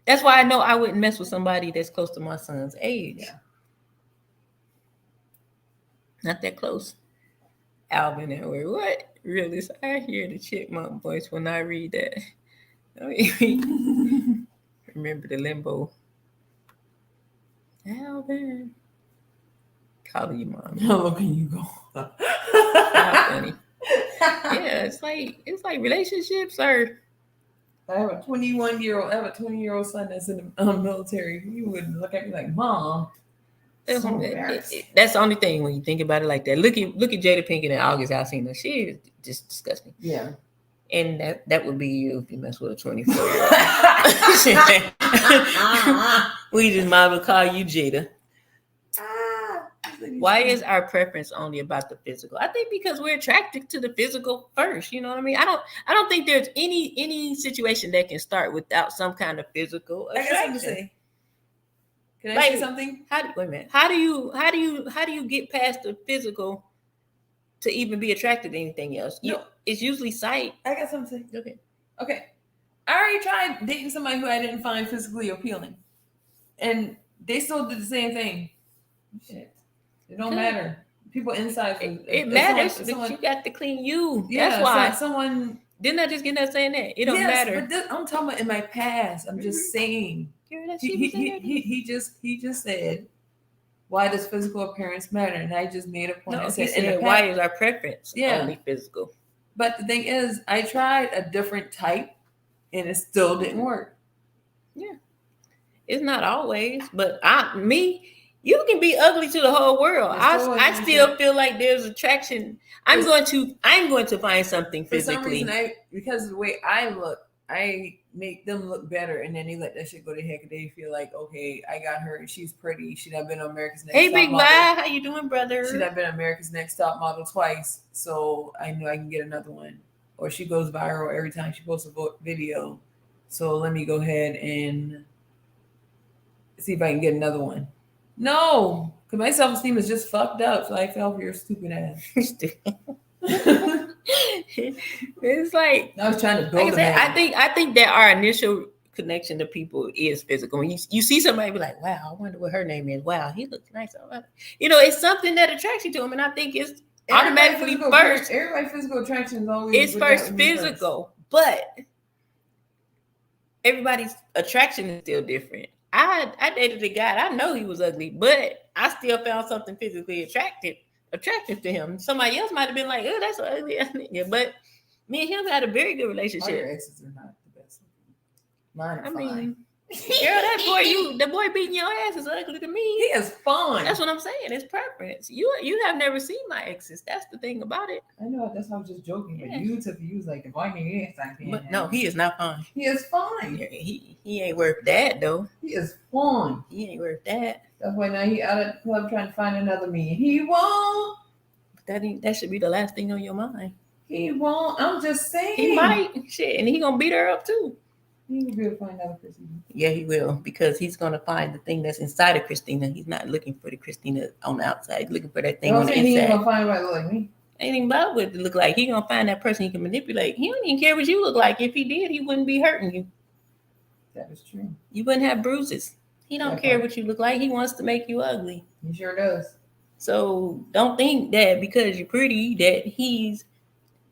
That's why I know I wouldn't mess with somebody that's close to my son's age. Yeah. Not that close. Alvin and where what? Really? I hear the chipmunk voice when I read that. Remember the limbo. Alvin. Calling you mom. How low can you go? Not funny. Yeah, it's like relationships are. I have a 20-year-old son that's in the military. You would look at me like, Mom. That's the only thing when you think about it like that. Look at Jada Pinkett and August Alsina. She is just disgusting. Yeah. And that would be you if you mess with a 24-year-old. We just might as well call you Jada. Why is our preference only about the physical? I think because we're attracted to the physical first. You know what I mean? I don't think there's any situation that can start without some kind of physical attraction. I got something to say. Can I say something? Wait a minute. How do you get past the physical to even be attracted to anything else? No. It's usually sight. I got something to say. Okay. I already tried dating somebody who I didn't find physically appealing. And they still did the same thing. Shit. It don't matter. People inside. It matters, but you got to clean you. Yeah, that's why. Someone. Didn't I just get that saying that? It don't matter. But I'm talking about in my past. I'm just saying. He just said, why does physical appearance matter? And I just made a point. No, I said, why is our preference only physical? But the thing is, I tried a different type and it still didn't work. Yeah. It's not always, but you can be ugly to the whole world. I still feel like there's attraction. I'm going to find something physically. For some reason, because of the way I look, I make them look better, and then they let that shit go to heck, and they feel like, okay, I got her, and she's pretty. She done been on America's Next Top Model. Hey, Big Bye, how you doing, brother? She done been on America's Next Top Model twice, so I know I can get another one. Or she goes viral every time she posts a video, so let me go ahead and see if I can get another one. No, because my self-esteem is just fucked up, so I fell for your stupid ass. It's like I was trying to build. I think that our initial connection to people is physical. When you see somebody, be like, "Wow, I wonder what her name is. Wow, he looks nice." It's something that attracts you to him, and I think it's automatically first. Everybody's physical attraction is always first physical, but everybody's attraction is still different. I dated a guy. I know he was ugly, but I still found something physically attractive to him. Somebody else might have been like, "Oh, that's so ugly." Yeah, but me and him had a very good relationship. All your exes are not the best. Mine are fine. Girl, the boy beating your ass is ugly to me. He is fun. That's what I'm saying. It's preference. You have never seen my exes. That's the thing about it. I know. That's why I was just joking. But you took the use like, if I can ex, I can. But no, he is not fun. He is fine. Yeah, he ain't worth that though. He is fun. He ain't worth that. That's why now he out of the club trying to find another me. He won't. That should be the last thing on your mind. He won't. I'm just saying. He might. Shit, and he gonna beat her up too. He will be able to find out Christina. Yeah, he will, because he's gonna find the thing that's inside of Christina. He's not looking for the Christina on the outside. He's looking for that thing on the inside. He ain't gonna find anybody like me. Ain't even about what it look like. He gonna find that person he can manipulate. He don't even care what you look like. If he did, he wouldn't be hurting you. That is true. You wouldn't have bruises. He don't care what you look like. He wants to make you ugly. He sure does. So don't think that because you're pretty that he's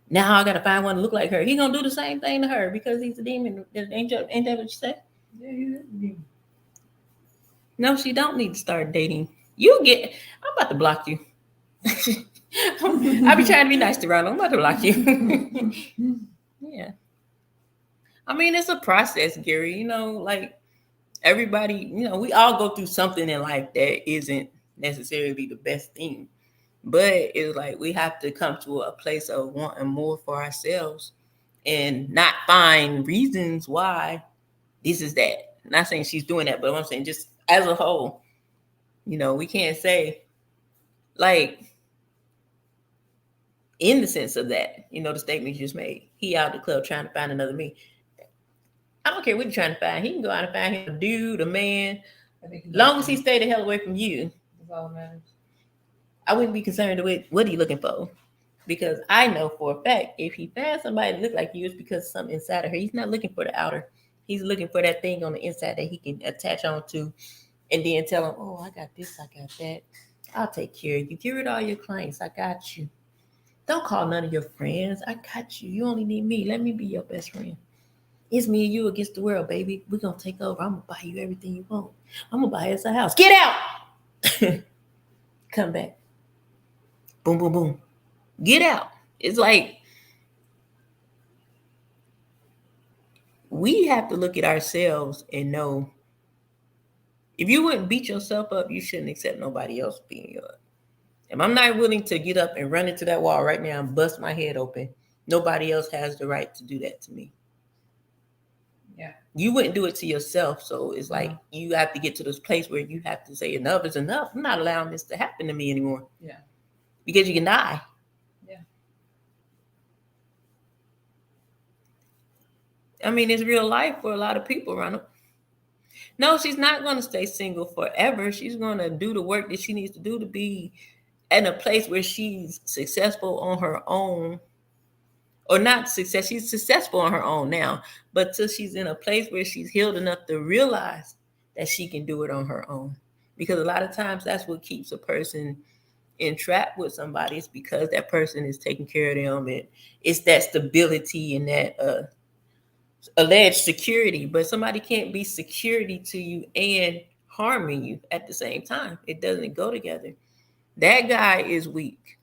now I gotta find one to look like her. He gonna do the same thing to her because he's a demon. Ain't that what you said? Yeah, he's a demon. No, she don't need to start dating. I'm about to block you. I be trying to be nice to Ronald. I'm about to block you. Yeah. I mean, it's a process, Gary. You know, like everybody, you know, we all go through something in life that isn't necessarily the best thing. But it's like we have to come to a place of wanting more for ourselves and not find reasons why this is that. I'm not saying she's doing that, but I'm saying just as a whole, you know, we can't say like in the sense of that, you know, the statement you just made. He out the club trying to find another me. I don't care what he's trying to find. He can go out and find him a dude, a man. Long as he stay the hell away from you. That's all that matters. I wouldn't be concerned with what he's looking for. Because I know for a fact, if he finds somebody that look like you, it's because something inside of her. He's not looking for the outer. He's looking for that thing on the inside that he can attach on to and then tell him, oh, I got this, I got that. I'll take care of you. Get rid of all your clients. I got you. Don't call none of your friends. I got you. You only need me. Let me be your best friend. It's me and you against the world, baby. We're going to take over. I'm going to buy you everything you want. I'm going to buy us a house. Get out. Come back. Boom, boom, boom. Get out. It's like we have to look at ourselves and know if you wouldn't beat yourself up, you shouldn't accept nobody else beating you up. If I'm not willing to get up and run into that wall right now and bust my head open, nobody else has the right to do that to me. Yeah. You wouldn't do it to yourself. So it's like you have to get to this place where you have to say enough is enough. I'm not allowing this to happen to me anymore. Yeah. Because you can die. Yeah. I mean, it's real life for a lot of people, Ronald. No, she's not going to stay single forever. She's going to do the work that she needs to do to be in a place where she's successful on her own. Or not success. She's successful on her own now. But till she's in a place where she's healed enough to realize that she can do it on her own. Because a lot of times that's what keeps a person entrapped with somebody. It's because that person is taking care of them. And it's that stability and that alleged security, but somebody can't be security to you and harming you at the same time. It doesn't go together. That guy is weak.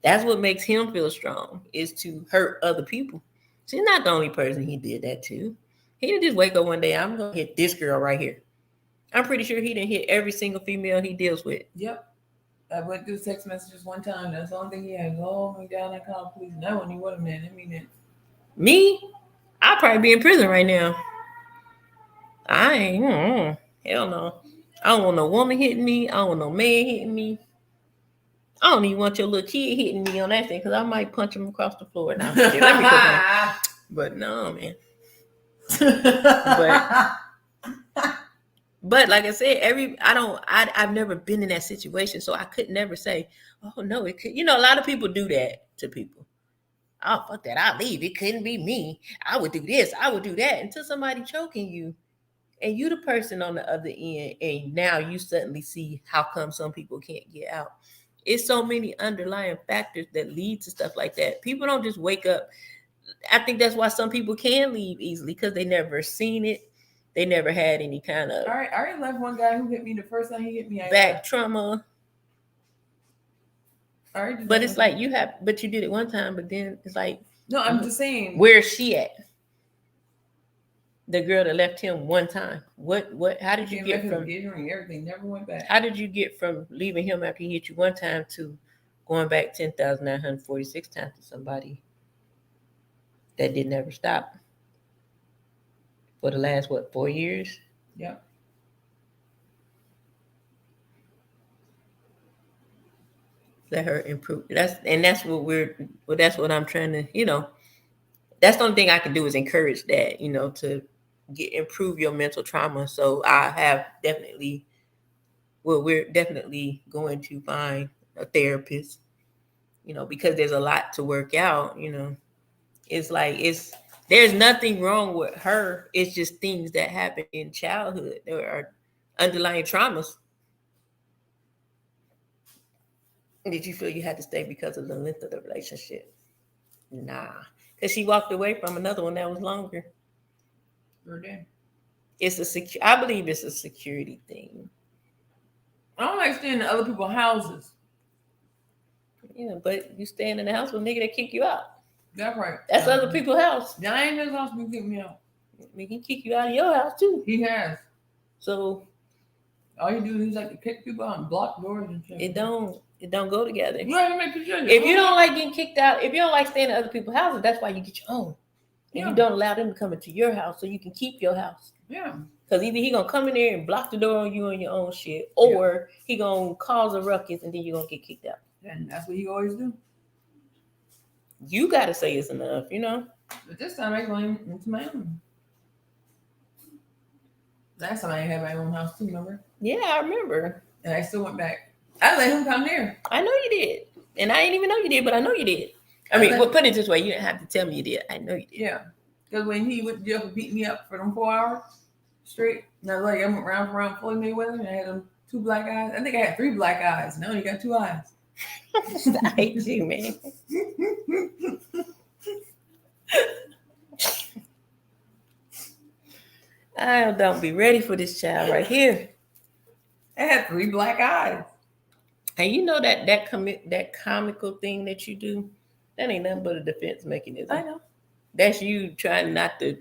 That's what makes him feel strong, is to hurt other people. She's not the only person he did that to. He didn't just wake up one day, I'm going to hit this girl right here. I'm pretty sure he didn't hit every single female he deals with. Yep. I went through text messages one time. That's the only thing he had. Oh my God, I called police. And that one, he would have been. I mean, it. Me? I'll probably be in prison right now. I ain't, hell no. I don't want no woman hitting me. I don't want no man hitting me. I don't even want your little kid hitting me on that thing because I might punch him across the floor. Now, let me quit that. But no, man. But like I said, I've never been in that situation, so I could never say, oh no, it could. You know, a lot of people do that to people. Oh, fuck that, I'll leave. It couldn't be me. I would do this, I would do that until somebody choking you. And you the person on the other end, and now you suddenly see how come some people can't get out. It's so many underlying factors that lead to stuff like that. People don't just wake up. I think that's why some people can leave easily because they never seen it. They never had any kind of. All right, I already left one guy who hit me the first time he hit me. Back trauma. All right, but it's like but you did it one time, but then it's like. No, I'm just saying. Where's she at? The girl that left him one time. What? How did you get from everything? Never went back. How did you get from leaving him after he hit you one time to going back 10,946 times to somebody that did never stop for the last 4 years? Yep. let her improve. That's what I'm trying to, that's the only thing I can do is encourage that, to improve your mental trauma. So we're definitely going to find a therapist, because there's a lot to work out, it's like there's nothing wrong with her. It's just things that happen in childhood. There are underlying traumas. Did you feel you had to stay because of the length of the relationship? Nah, because she walked away from another one that was longer. Okay. I believe it's a security thing. I don't like staying in other people's houses. But you staying in the house with a nigga that kick you out. That's right. That's other people's house. I ain't his house when he kick me out. He can kick you out of your house too. He has. So all you do is like to kick people out and block doors and shit. It don't go together. You have to make sure. If you don't like getting kicked out, if you don't like staying in other people's houses, that's why you get your own. And you don't allow them to come into your house so you can keep your house. Yeah. Because either he gonna come in there and block the door on you and your own shit, or he gonna cause a ruckus and then you're gonna get kicked out. And that's what he always do. You gotta say it's enough, But this time I go into my own. Last time I had my own house too, remember? Yeah, I remember. And I still went back. I let him come here. I know you did. And I didn't even know you did, but I know you did. Put it this way, you didn't have to tell me you did. I know you did. Yeah. Because when he went to jail for beating me up for them 4 hours straight, and I went round for round Floyd Mayweather, and I had them 2 black eyes. I think I had 3 black eyes. Now I only got 2 eyes. I hate you, man. I don't be ready for this child right here. I had 3 black eyes. And you know that comical thing that you do, that ain't nothing but a defense mechanism. I know. That's you trying not to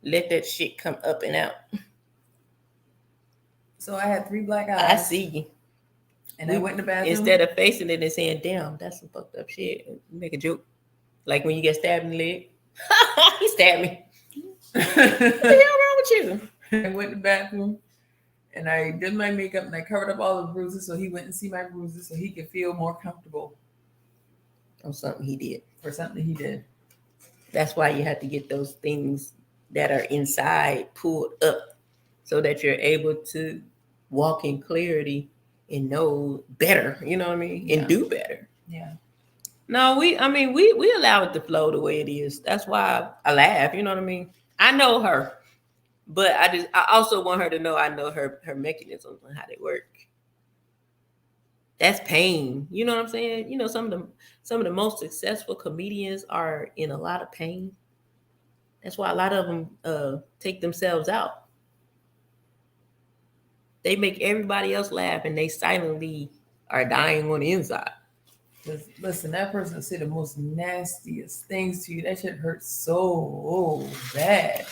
let that shit come up and out. So I had 3 black eyes. I see you. And I went in the bathroom. Instead of facing it and saying, damn, that's some fucked up shit. Make a joke. Like when you get stabbed in the leg. He stabbed me. What the hell wrong with you? I went in the bathroom and I did my makeup and I covered up all the bruises so he went and see my bruises so he could feel more comfortable. On something he did. For something he did. That's why you have to get those things that are inside pulled up so that you're able to walk in clarity and know better, you know what I mean? And do better. Yeah. No, we allow it to flow the way it is. That's why I laugh, you know what I mean? I know her, but I also want her to know I know her mechanisms and how they work. That's pain. You know what I'm saying? Some of the most successful comedians are in a lot of pain. That's why a lot of them take themselves out. They make everybody else laugh and they silently are dying on the inside. Listen, that person said the most nastiest things to you. That shit hurts so bad.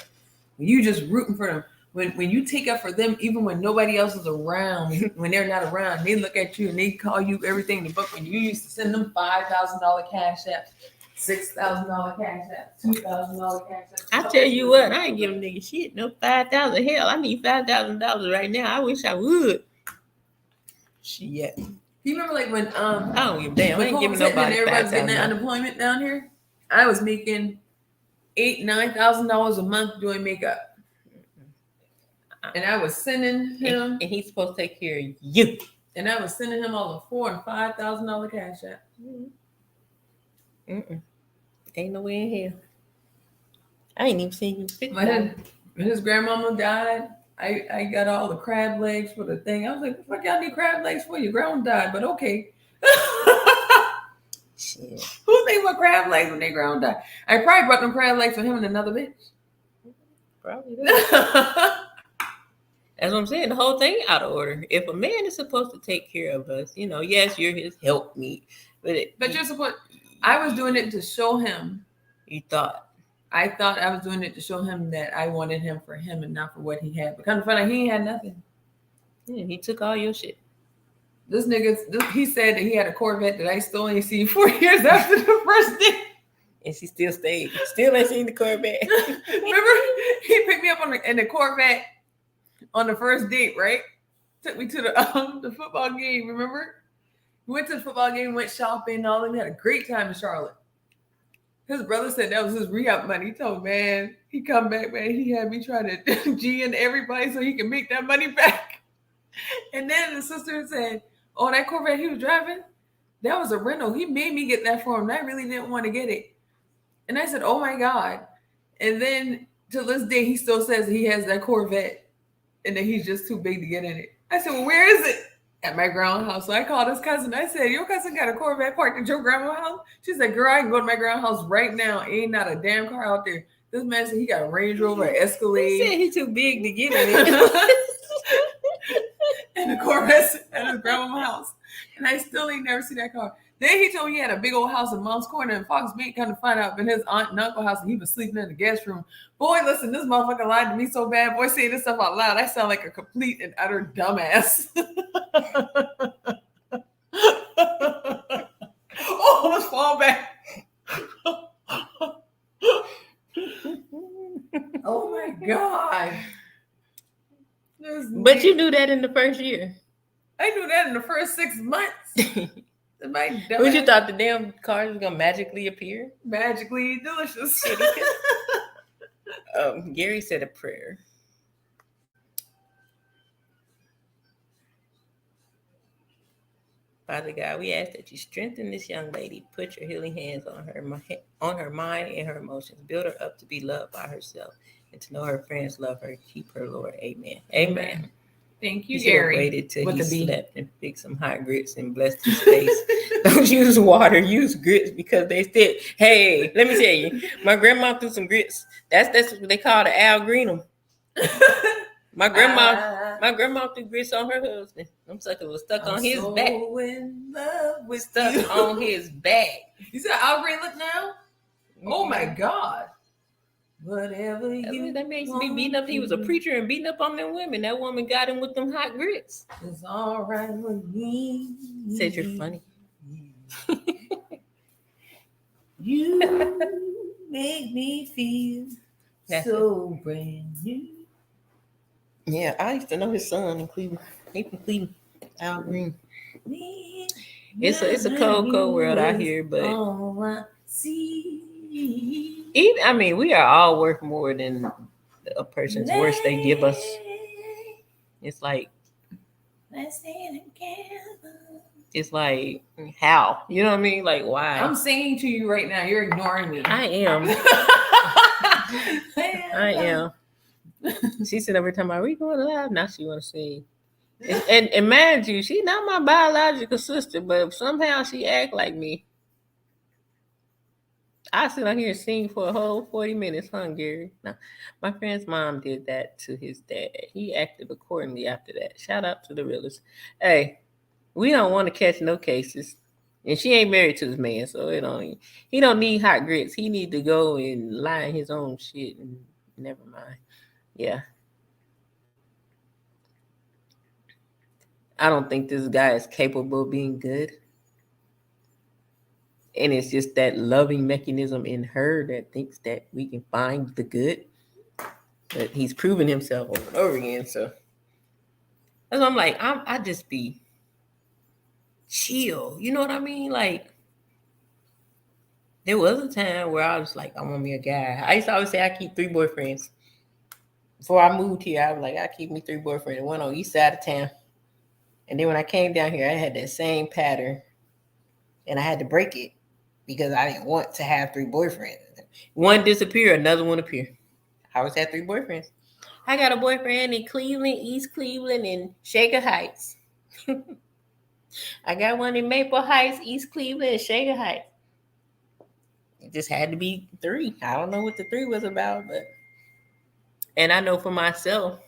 When you just rooting for them. When you take up for them, even when nobody else is around, when they're not around, they look at you and they call you everything in the book. When you used to send them $5,000 cash apps, $6,000 cash apps, $2,000 cash apps. I tell you what, I ain't giving nigga shit. No $5,000. Hell, I need $5,000 right now. I wish I would. Shit. You remember like when I don't give a damn. I ain't giving nobody everybody's getting that unemployment down here? I was making $8,000-$9,000 a month doing makeup. And I was sending him, and he's supposed to take care of you. And I was sending him all the $4,000 and $5,000 cash app. Ain't no way in hell. I ain't even seen you $50. When his grandmama died, I got all the crab legs for the thing. I was like, what y'all need crab legs for? Your grandma died, but okay. Shit. Who made my crab legs when their grandma died? I probably brought them crab legs for him and another bitch. Probably. That's what I'm saying. The whole thing out of order. If a man is supposed to take care of us, yes, you're his helpmeet. But you're supposed. I was doing it to show him. You thought. I thought I was doing it to show him that I wanted him for him and not for what he had. But kind of funny, he ain't had nothing. Yeah, he took all your shit. This nigga, he said that he had a Corvette that I stole and see 4 years after the first day. And she still stayed. Still ain't seen the Corvette. Remember, he picked me up in the Corvette on the first date, right? Took me to the football game, remember? We went to the football game, went shopping, all that. We had a great time in Charlotte. His brother said that was his re-up money. He told me, man, he come back, man. He had me try to G in everybody so he can make that money back. And then the sister said, oh, that Corvette he was driving, that was a rental. He made me get that for him. I really didn't want to get it. And I said, oh my God. And then to this day, he still says he has that Corvette and that he's just too big to get in it. I said, well, where is it? At my grandma's house. So I called his cousin. I said, your cousin got a Corvette parked at your grandma's house? She said, girl, I can go to my grandma's house right now. Ain't not a damn car out there. This man said he got a Range Rover, Escalade. He said he's too big to get in it. And the Corvette at his grandma's house. And I still ain't never seen that car. Then he told me he had a big old house in Mom's Corner in Fox Beach. Kind of find out in his aunt and uncle house, and he was sleeping in the guest room. Boy, listen, this motherfucker lied to me so bad. Boy, saying this stuff out loud, I sound like a complete and utter dumbass. Oh, let's fall back. Oh my God. But you knew that in the first year. I knew that in the first 6 months. What you thought the damn cars was gonna magically appear? Magically delicious. Gary said a prayer. Father God, we ask that you strengthen this young lady. Put your healing hands on her mind and her emotions. Build her up to be loved by herself and to know her friends love her. Keep her, Lord. Amen. Amen. Thank you, Gary. Waited till he slept and picked some hot grits and blessed his face. Don't use water, use grits because they said, hey, let me tell you, my grandma threw some grits. That's what they call the Al Greenham. My grandma threw grits on her husband. Them suckers was stuck on his back. In love with stuck you. On his back. You said Al Green look now? Mm-hmm. Oh my God. Whatever you that makes me beating up. He was a preacher and beating up on them women. That woman got him with them hot grits. It's all right with me. Said you're funny. You make me feel so brand new. Yeah, I used to know his son in Cleveland. He's from Cleveland. Al Green. It's a cold world out here, but all I see. I mean, we are all worth more than a person's worst they give us. It's like, it's like, how? You know what I mean? Like, why? I'm singing to you right now. You're ignoring me. I am. I am. She said every time, are we going live? Now she want to sing. And mind you, she's not my biological sister, but somehow she act like me. I sit on here and sing for a whole 40 minutes, huh, Gary? Now, my friend's mom did that to his dad. He acted accordingly after that. Shout out to the realist. Hey, we don't want to catch no cases. And she ain't married to this man, so he don't need hot grits. He need to go and lie in his own shit and never mind. Yeah. I don't think this guy is capable of being good. And it's just that loving mechanism in her that thinks that we can find the good. But he's proven himself over and over again. So that's why I'm like, I just be chill. You know what I mean? Like, there was a time where I was like, I want me a guy. I used to always say I keep 3 boyfriends. Before I moved here, I was like, I keep me 3 boyfriends. One on each side of town. And then when I came down here, I had that same pattern. And I had to break it. Because I didn't want to have 3 boyfriends. One disappear, another one appear. I always had 3 boyfriends. I got a boyfriend in Cleveland, East Cleveland, and Shaker Heights. I got one in Maple Heights, East Cleveland, and Shaker Heights. It just had to be 3. I don't know what the 3 was about, but and I know for myself,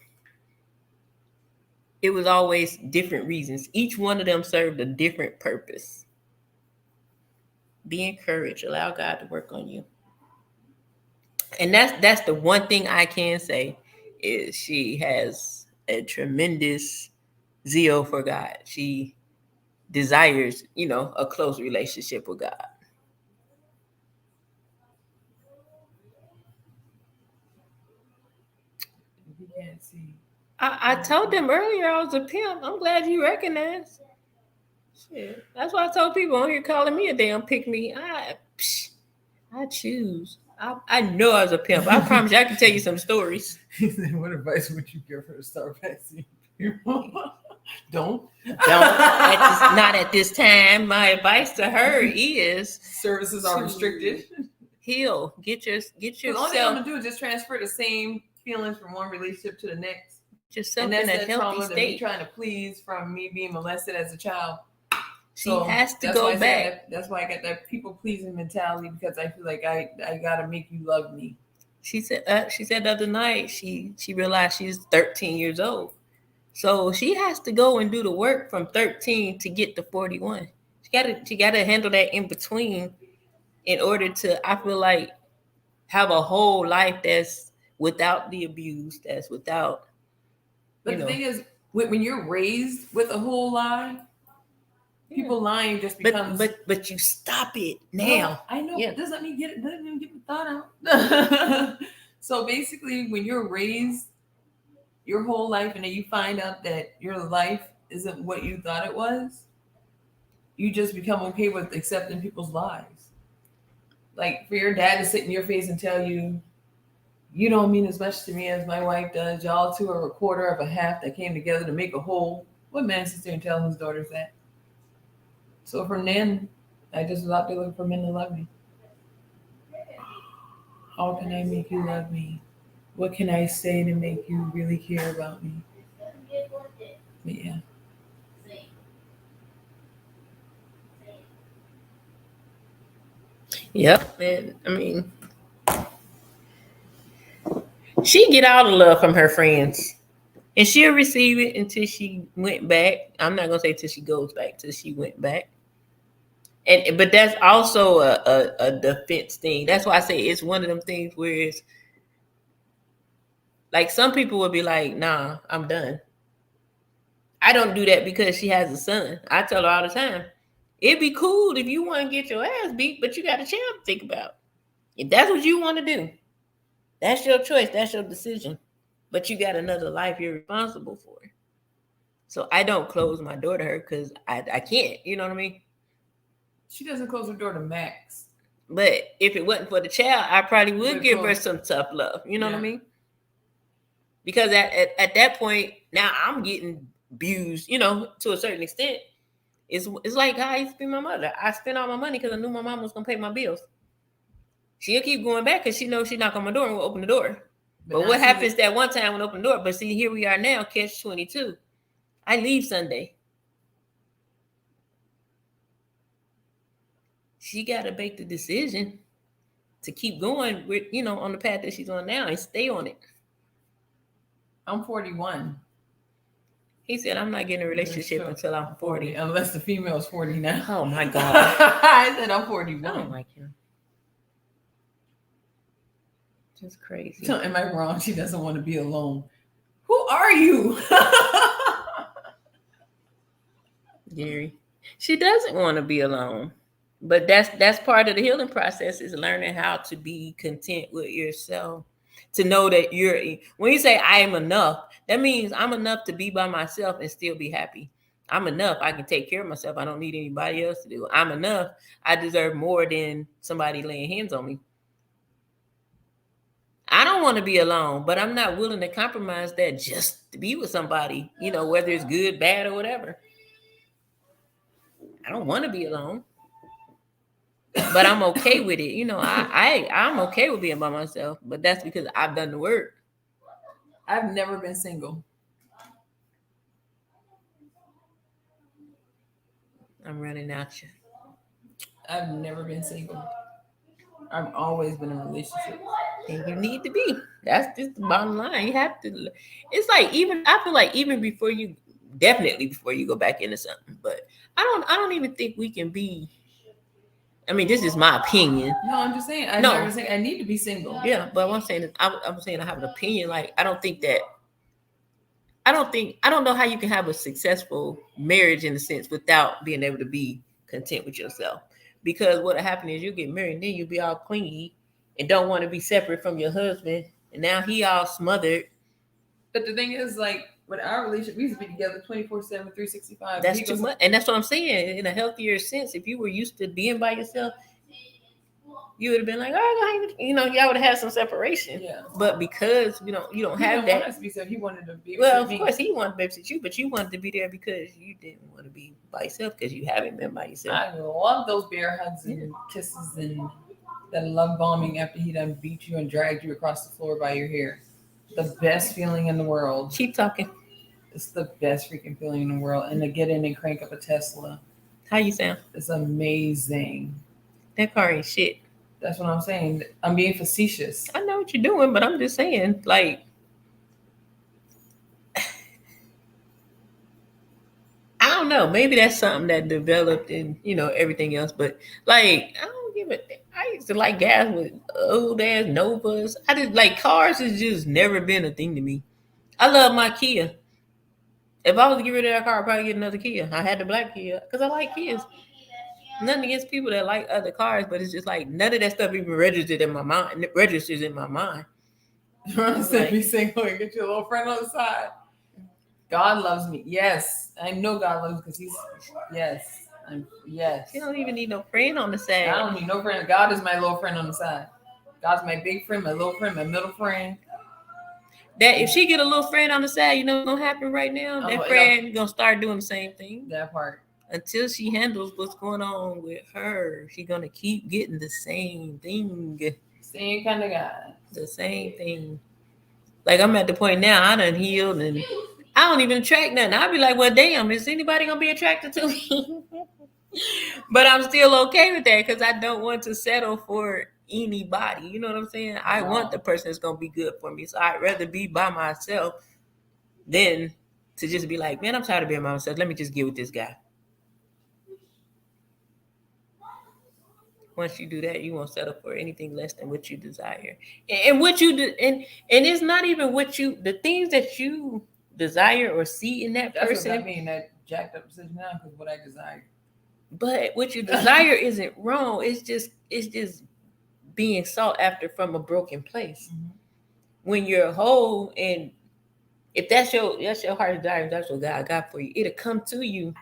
it was always different reasons. Each one of them served a different purpose. Be encouraged. Allow God to work on you. And that's the one thing I can say is she has a tremendous zeal for God. She desires, a close relationship with God. You can't see. I told them earlier I was a pimp. I'm glad you recognize. Shit. That's why I told people on here calling me a damn pick me. I choose. I know I was a pimp. I promise you, I can tell you some stories. He said, "What advice would you give her to start vaccine people?" Don't. Not at this time. My advice to her is services are restricted. Heal. Get yourself. All they want to do is just transfer the same feelings from one relationship to the next. Yourself and that's in a that healthy trauma state. that me trying to please from me being molested as a child. She has to go back. That's why I got that people pleasing mentality, because I feel like I gotta make you love me. She said the other night she realized she's 13 years old. So she has to go and do the work from 13 to get to 41. She gotta handle that in between in order to, I feel like, have a whole life that's without the abuse, that's without. But the thing is, when you're raised with a whole lie, people lying just becomes. But you stop it now. No, I know. Yeah. Doesn't mean doesn't even get the thought out. So basically, when you're raised your whole life and then you find out that your life isn't what you thought it was, you just become okay with accepting people's lies. Like for your dad to sit in your face and tell you, "You don't mean as much to me as my wife does. Y'all two are a quarter of a half that came together to make a whole." What man sits there and tells his daughters that? So from then, I just was out there looking for men to love me. How can I make you love me? What can I say to make you really care about me? But yeah. Yep. And I mean, she get all the love from her friends. And she'll receive it until she went back. I'm not gonna say till she goes back, till she went back. But that's also a defense thing. That's why I say it's one of them things where it's like some people will be like, "Nah, I'm done." I don't do that because she has a son. I tell her all the time, it'd be cool if you want to get your ass beat, but you got a child to think about. If that's what you want to do, that's your choice. That's your decision. But you got another life you're responsible for. So I don't close my door to her because I can't. You know what I mean? She doesn't close her door to Max. But if it wasn't for the child, I probably would give her some tough love. You know what I mean? Because at that point, now I'm getting abused, to a certain extent. It's like how I used to be my mother. I spent all my money because I knew my mom was going to pay my bills. She'll keep going back because she knows she knock on my door and will open the door. But what happens that one time when I open the door? But see, here we are now, catch 22. I leave Sunday. She got to make the decision to keep going with, on the path that she's on now and stay on it. I'm 41. He said, I'm not getting a relationship until I'm 40. Unless the female is 40 now. Oh, my God. I said I'm 41. I don't like him. Just crazy. So, am I wrong? She doesn't want to be alone. Who are you? Gary. She doesn't want to be alone. But that's part of the healing process, is learning how to be content with yourself. To know that when you say I am enough, that means I'm enough to be by myself and still be happy. I'm enough. I can take care of myself. I don't need anybody else to do it. I'm enough. I deserve more than somebody laying hands on me. I don't want to be alone, but I'm not willing to compromise that just to be with somebody, whether it's good, bad, or whatever. I don't want to be alone, but I'm okay with it. I'm okay with being by myself, but that's because I've done the work. I've never been single. I'm running at you. I've never been single. I've always been in a relationship. And you need to be. That's just the bottom line. You have to. It's like I feel like even before you go back into something. But I don't even think we can be. I mean, this is my opinion. No, I'm just saying. I never say I need to be single. Yeah, but what I'm saying is, I'm saying I have an opinion. Like I don't know how you can have a successful marriage in a sense without being able to be content with yourself. Because what'll happen is you get married and then you'll be all clingy and don't want to be separate from your husband. And now he all smothered. But the thing is, like, with our relationship, we used to be together 24/7, 365. That's too much, and that's what I'm saying. In a healthier sense, if you were used to being by yourself, you would have been like, "Oh, y'all would have had some separation." Yeah. But because you don't He have didn't that. want us to be so he wanted to be. Well, of me. course, he wanted to babysit you, but you wanted to be there because you didn't want to be by yourself because you haven't been by yourself. I love those bear hugs and kisses and that love bombing after he done beat you and dragged you across the floor by your hair. The best feeling in the world. Keep talking. It's the best freaking feeling in the world. And to get in and crank up a Tesla. How you sound? It's amazing. That car ain't shit. That's what I'm saying. I'm being facetious. I know what you're doing, but I'm just saying, like, I don't know. Maybe that's something that developed in, everything else. But, like, I don't give a. I used to like guys with old ass Novas. I just, like, cars has just never been a thing to me. I love my Kia. If I was to get rid of that car, I'd probably get another Kia. I had the black Kia because I like Kias. Nothing against people that like other cars, but it's just like none of that stuff even registers in my mind. Like, be single and get your little friend on the side. God loves me. Yes, I know God loves me because He's yes. Yes. You don't even need no friend on the side. I don't need no friend. God is my little friend on the side. God's my big friend, my little friend, my middle friend. That if she get a little friend on the side, you know what's gonna happen right now? That friend gonna start doing the same thing. That part. Until she handles what's going on with her, she's gonna keep getting the same thing. Same kind of guy. The same thing. Like I'm at the point now, I done healed and I don't even attract nothing. I'll be like, well, damn, is anybody gonna be attracted to me? But I'm still okay with that because I don't want to settle for anybody. You know what I'm saying? I want the person that's gonna be good for me. So I'd rather be by myself than to just be like, man, I'm tired of being by myself. Let me just get with this guy. Once you do that, you won't settle for anything less than what you desire. And what you do, and it's not even what you, the things that you desire or see in that person. That's what I mean, that jacked up decision now because what I desire. But what you desire isn't wrong. It's just being sought after from a broken place. Mm-hmm. When you're whole, and if that's your heart's desire, that's what God got for you. It'll come to you.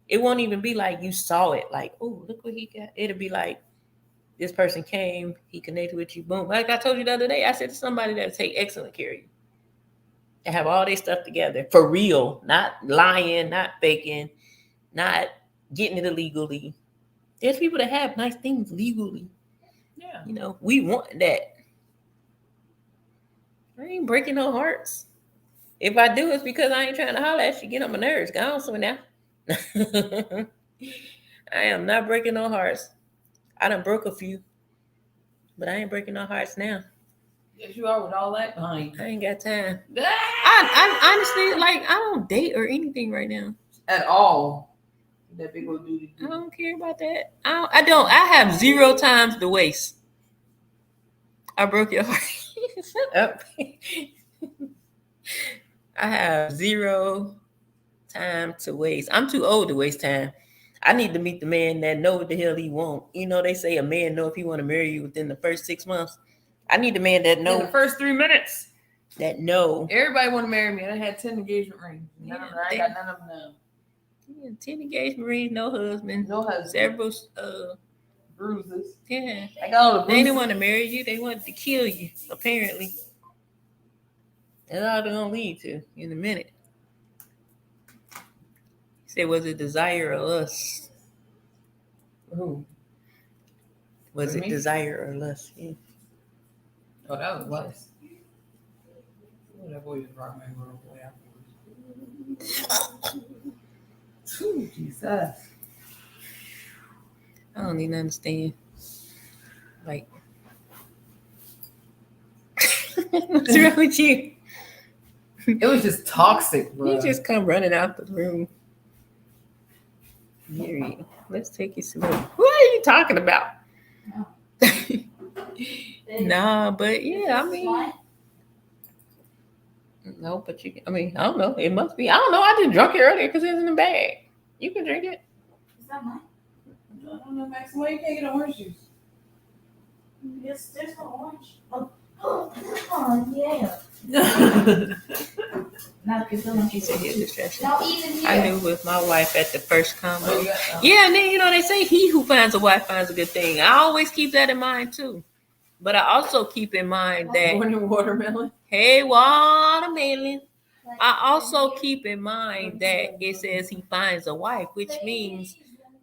It won't even be like you saw it, like, oh, look what he got. It'll be like this person came, he connected with you, boom. Like I told you the other day, I said to somebody that'll take excellent care of you. They have all their stuff together for real, not lying, not faking, not getting it illegally. There's people that have nice things legally. Yeah. We want that. I ain't breaking no hearts. If I do, it's because I ain't trying to holler at you, get on my nerves. Go on somewhere now. I am not breaking no hearts. I done broke a few, but I ain't breaking no hearts now. Yes, you are with all that behind. I ain't got time. I honestly, like, I don't date or anything right now. At all. That big old duty. I don't care about that. I have 0 times to waste. I broke your heart. Shut up. I have 0 time to waste. I'm too old to waste time. I need to meet the man that know what the hell he want. They say a man know if he want to marry you within the first 6 months. I need a man that know in the first 3 minutes. That know. Everybody want to marry me. I had 10 engagement rings. I got none of them now. Yeah, 10 engagement rings, no husband. No husband. Several bruises. Yeah. I got all the bruises. They didn't want to marry you. They wanted to kill you, apparently. That's all they're going to lead to in a minute. He said, was it desire or lust? Who? Was it desire or lust? Yeah. Oh, that was lust. Oh, that boy just brought my little boy afterwards. Ooh, Jesus. I don't even understand. Like, what's wrong with you? It was just toxic, bro. You just come running out the room. Mary, let's take you slow. What are you talking about? Nah, but yeah, I mean, no, but you. I mean, I don't know. It must be. I don't know. I just drunk it earlier because it's in the bag. You can drink it. Is that mine? I don't know, Max. Why you can't get orange juice? Yes, there's no orange. Oh, Oh, yeah. Not He said he a distraction. Not even here. I knew with my wife at the first combo. Yeah, and then they say he who finds a wife finds a good thing. I always keep that in mind too. But I also keep in mind that watermelon. Hey, watermelon. I also keep in mind that it says he finds a wife, which means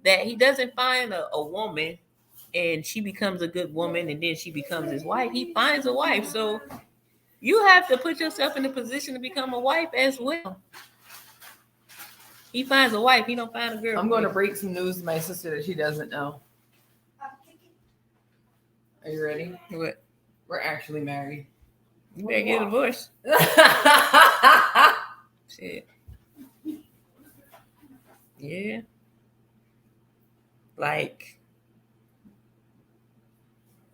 that he doesn't find a woman and she becomes a good woman and then she becomes his wife. He finds a wife. So you have to put yourself in a position to become a wife as well. He finds a wife. He don't find a girl. I'm going to break some news to my sister that she doesn't know. Are you ready? What? We're actually married. You better get a divorce. Shit. Yeah. Like,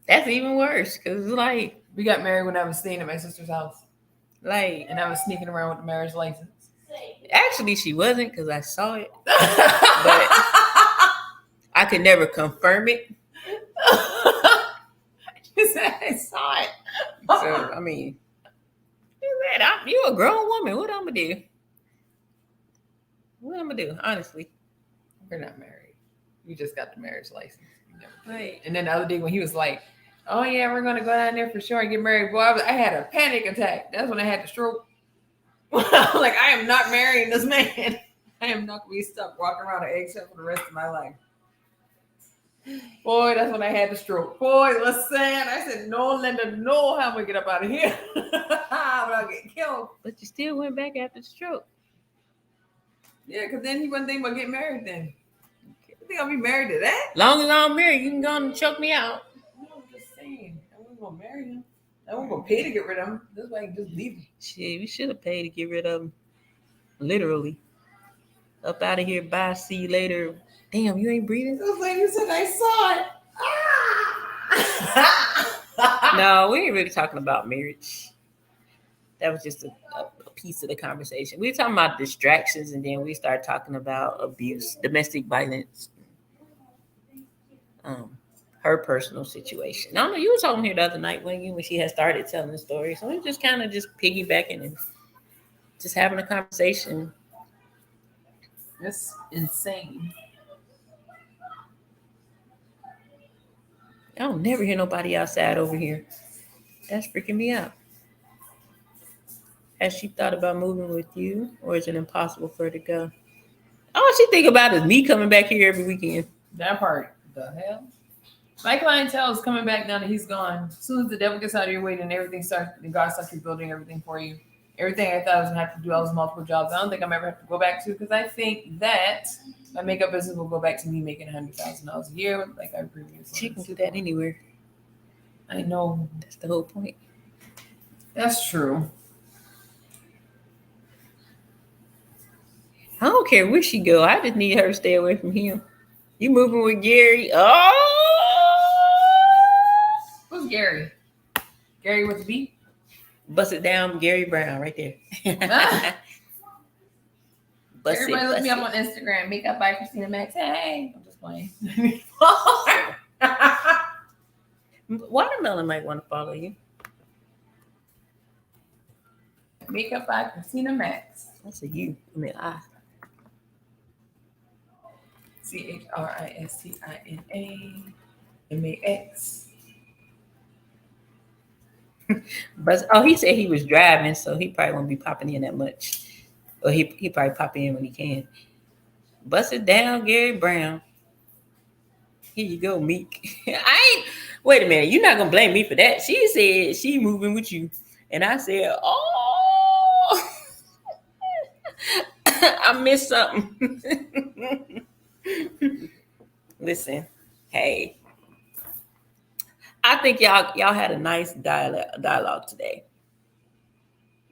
that's even worse because, like, we got married when I was staying at my sister's house. Like, and I was sneaking around with the marriage license. Actually, she wasn't because I saw it. But I could never confirm it. She said, I saw it. So, I mean, you a grown woman. What I'm going to do? What I'm going to do, honestly? We're not married. We just got the marriage license. Right. And then the other day when he was like, oh, yeah, we're going to go down there for sure and get married. Boy, I had a panic attack. That's when I had the stroke. I'm like, I am not marrying this man. I am not going to be stuck walking around an eggshell for the rest of my life. Boy, that's when I had the stroke. Boy, listen, I said, no, Linda, no, how am I going to get up out of here? I'll get killed. But you still went back after the stroke. Yeah, because then he wasn't thinking about getting married then. You think I'll be married to that? Long as I'm married, you can go and choke me out. No, I'm just saying. I wasn't going to marry him. I wasn't going to pay to get rid of him. That's why I can just leave him. Shit, we should have paid to get rid of him. Literally. Up out of here. Bye. See you later. Damn, you ain't breathing? It was like you said, I saw it. No, we ain't really talking about marriage. That was just a piece of the conversation. We were talking about distractions, and then we started talking about abuse, domestic violence, her personal situation. I don't know, you were talking here the other night when she had started telling the story. So we were just kind of just piggybacking and just having a conversation. That's insane. I don't never hear nobody outside over here. That's freaking me out. Has she thought about moving with you, or is it impossible for her to go? All she think about is me coming back here every weekend. That part. The hell? My clientele is coming back now that he's gone. As soon as the devil gets out of your way, then everything starts, and God starts rebuilding everything for you. Everything I thought I was going to have to do, all those multiple jobs, I don't think I'm ever have to go back to, because I think that my makeup business will go back to me making $100,000 a year, like I previously. She can do that anywhere. I know. That's the whole point. That's true. I don't care where she go. I just need her to stay away from him. You moving with Gary? Oh, who's Gary? Gary with the B? Bust it down, Gary Brown, right there. Everybody look me up on Instagram. Makeup by Christina Max. Hey, I'm just playing. Watermelon might want to follow you. Makeup by Christina Max. That's a you. I mean, I. CHRISTINAMAX. But he said he was driving, so he probably won't be popping in that much. Or he probably pop in when he can. Bust it down, Gary Brown. Here you go, Meek. Wait a minute, you're not gonna blame me for that. She said she moving with you. And I said, oh, I missed something. Listen, hey, I think y'all had a nice dialogue today.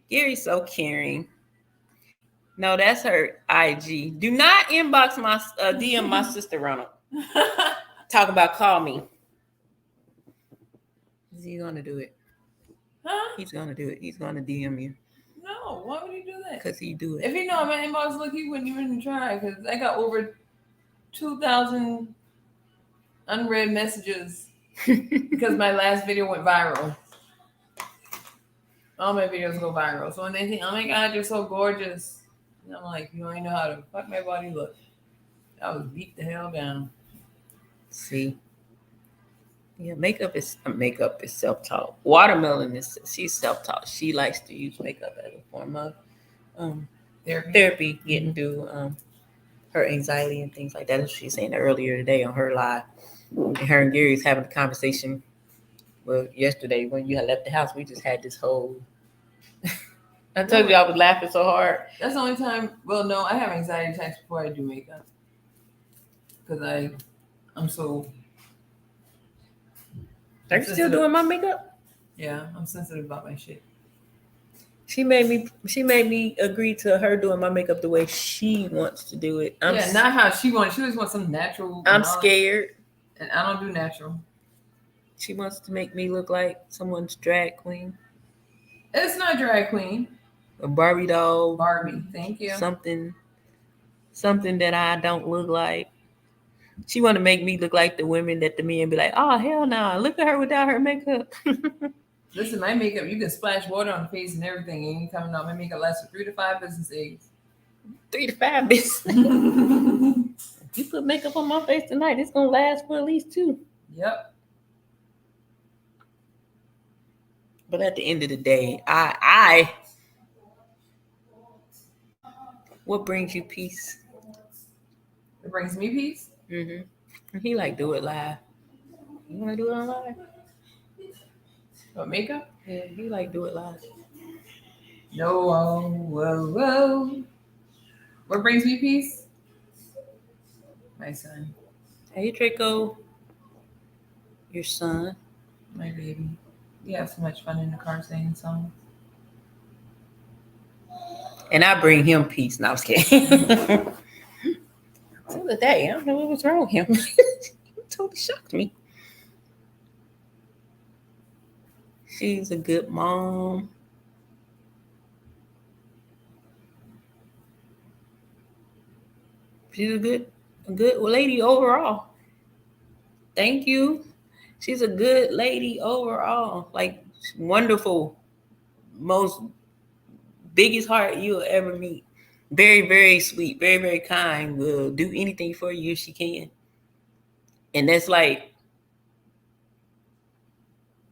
Gary's so caring. No, that's her IG. Do not inbox my DM my sister Ronald. Talk about call me. Is he gonna do it? Huh? He's gonna do it. He's gonna DM you. No, why would he do that? Because he do it. If he know my inbox, look, he wouldn't even try. Because I got over 2,000 unread messages because my last video went viral. All my videos go viral. So when they think, "Oh my God, you're so gorgeous," and I'm like, "You don't even know how to fuck my body look." I was beat the hell down. See, yeah, makeup is self-taught. Watermelon is she's self-taught. She likes to use makeup as a form of um, therapy, getting through her anxiety and things like that. As she was saying earlier today on her live, and her and Gary's having a conversation. Well, yesterday when you had left the house, we just had this whole. I told you I was laughing so hard. That's the only time. Well, no, I have anxiety attacks before I do makeup because I'm so. Are you still doing my makeup? Yeah, I'm sensitive about my shit. She made me agree to her doing my makeup the way she wants to do it. Not how she wants. She just wants some natural. I'm scared. And I don't do natural. She wants to make me look like someone's drag queen. It's not drag queen. A Barbie doll. Barbie, thank you. Something that I don't look like. She want to make me look like the women that the men be like, oh hell no, nah. Look at her without her makeup. Listen, my makeup, you can splash water on the face and everything, and you coming out. My makeup lasts for 3 to 5 business days. 3 to 5 business. If you put makeup on my face tonight, it's gonna last for at least 2. Yep. But at the end of the day, I what brings you peace? It brings me peace. He like do it live. You wanna do it on live? What, makeup? Yeah, he like do it live. No, whoa. What brings me peace? My son. Hey Draco, your son. My baby. We have so much fun in the car singing songs. And I bring him peace. No, I was kidding. The other day, I don't know what was wrong with him. It totally shocked me. She's a good mom. She's a good lady overall. Thank you. She's a good lady overall. Like wonderful, most biggest heart you'll ever meet. Very, very sweet, very, very kind. Will do anything for you if she can. And that's like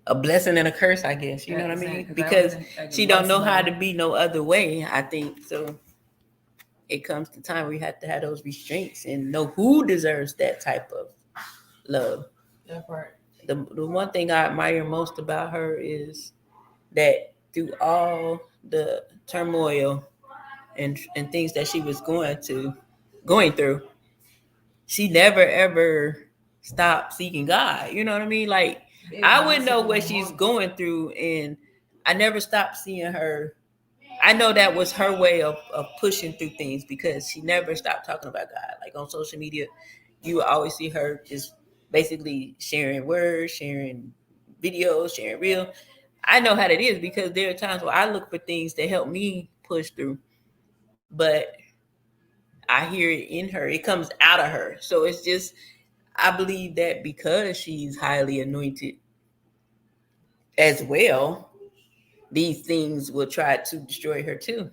a blessing and a curse, I guess. You know what I mean? Because she don't know how to be no other way, I think. So it comes to time where you have to have those restraints and know who deserves that type of love. That part. The one thing I admire most about her is that through all the turmoil and things that she was going through, she never ever stopped seeking God. You know what I mean? Like I wouldn't know what she's going through, and I never stopped seeing her. I know that was her way of pushing through things because she never stopped talking about God. Like on social media, you will always see her just basically sharing words, sharing videos, sharing real. I know how that is because there are times where I look for things that help me push through, but I hear it in her. It comes out of her. So it's just, I believe that because she's highly anointed as well, these things will try to destroy her too.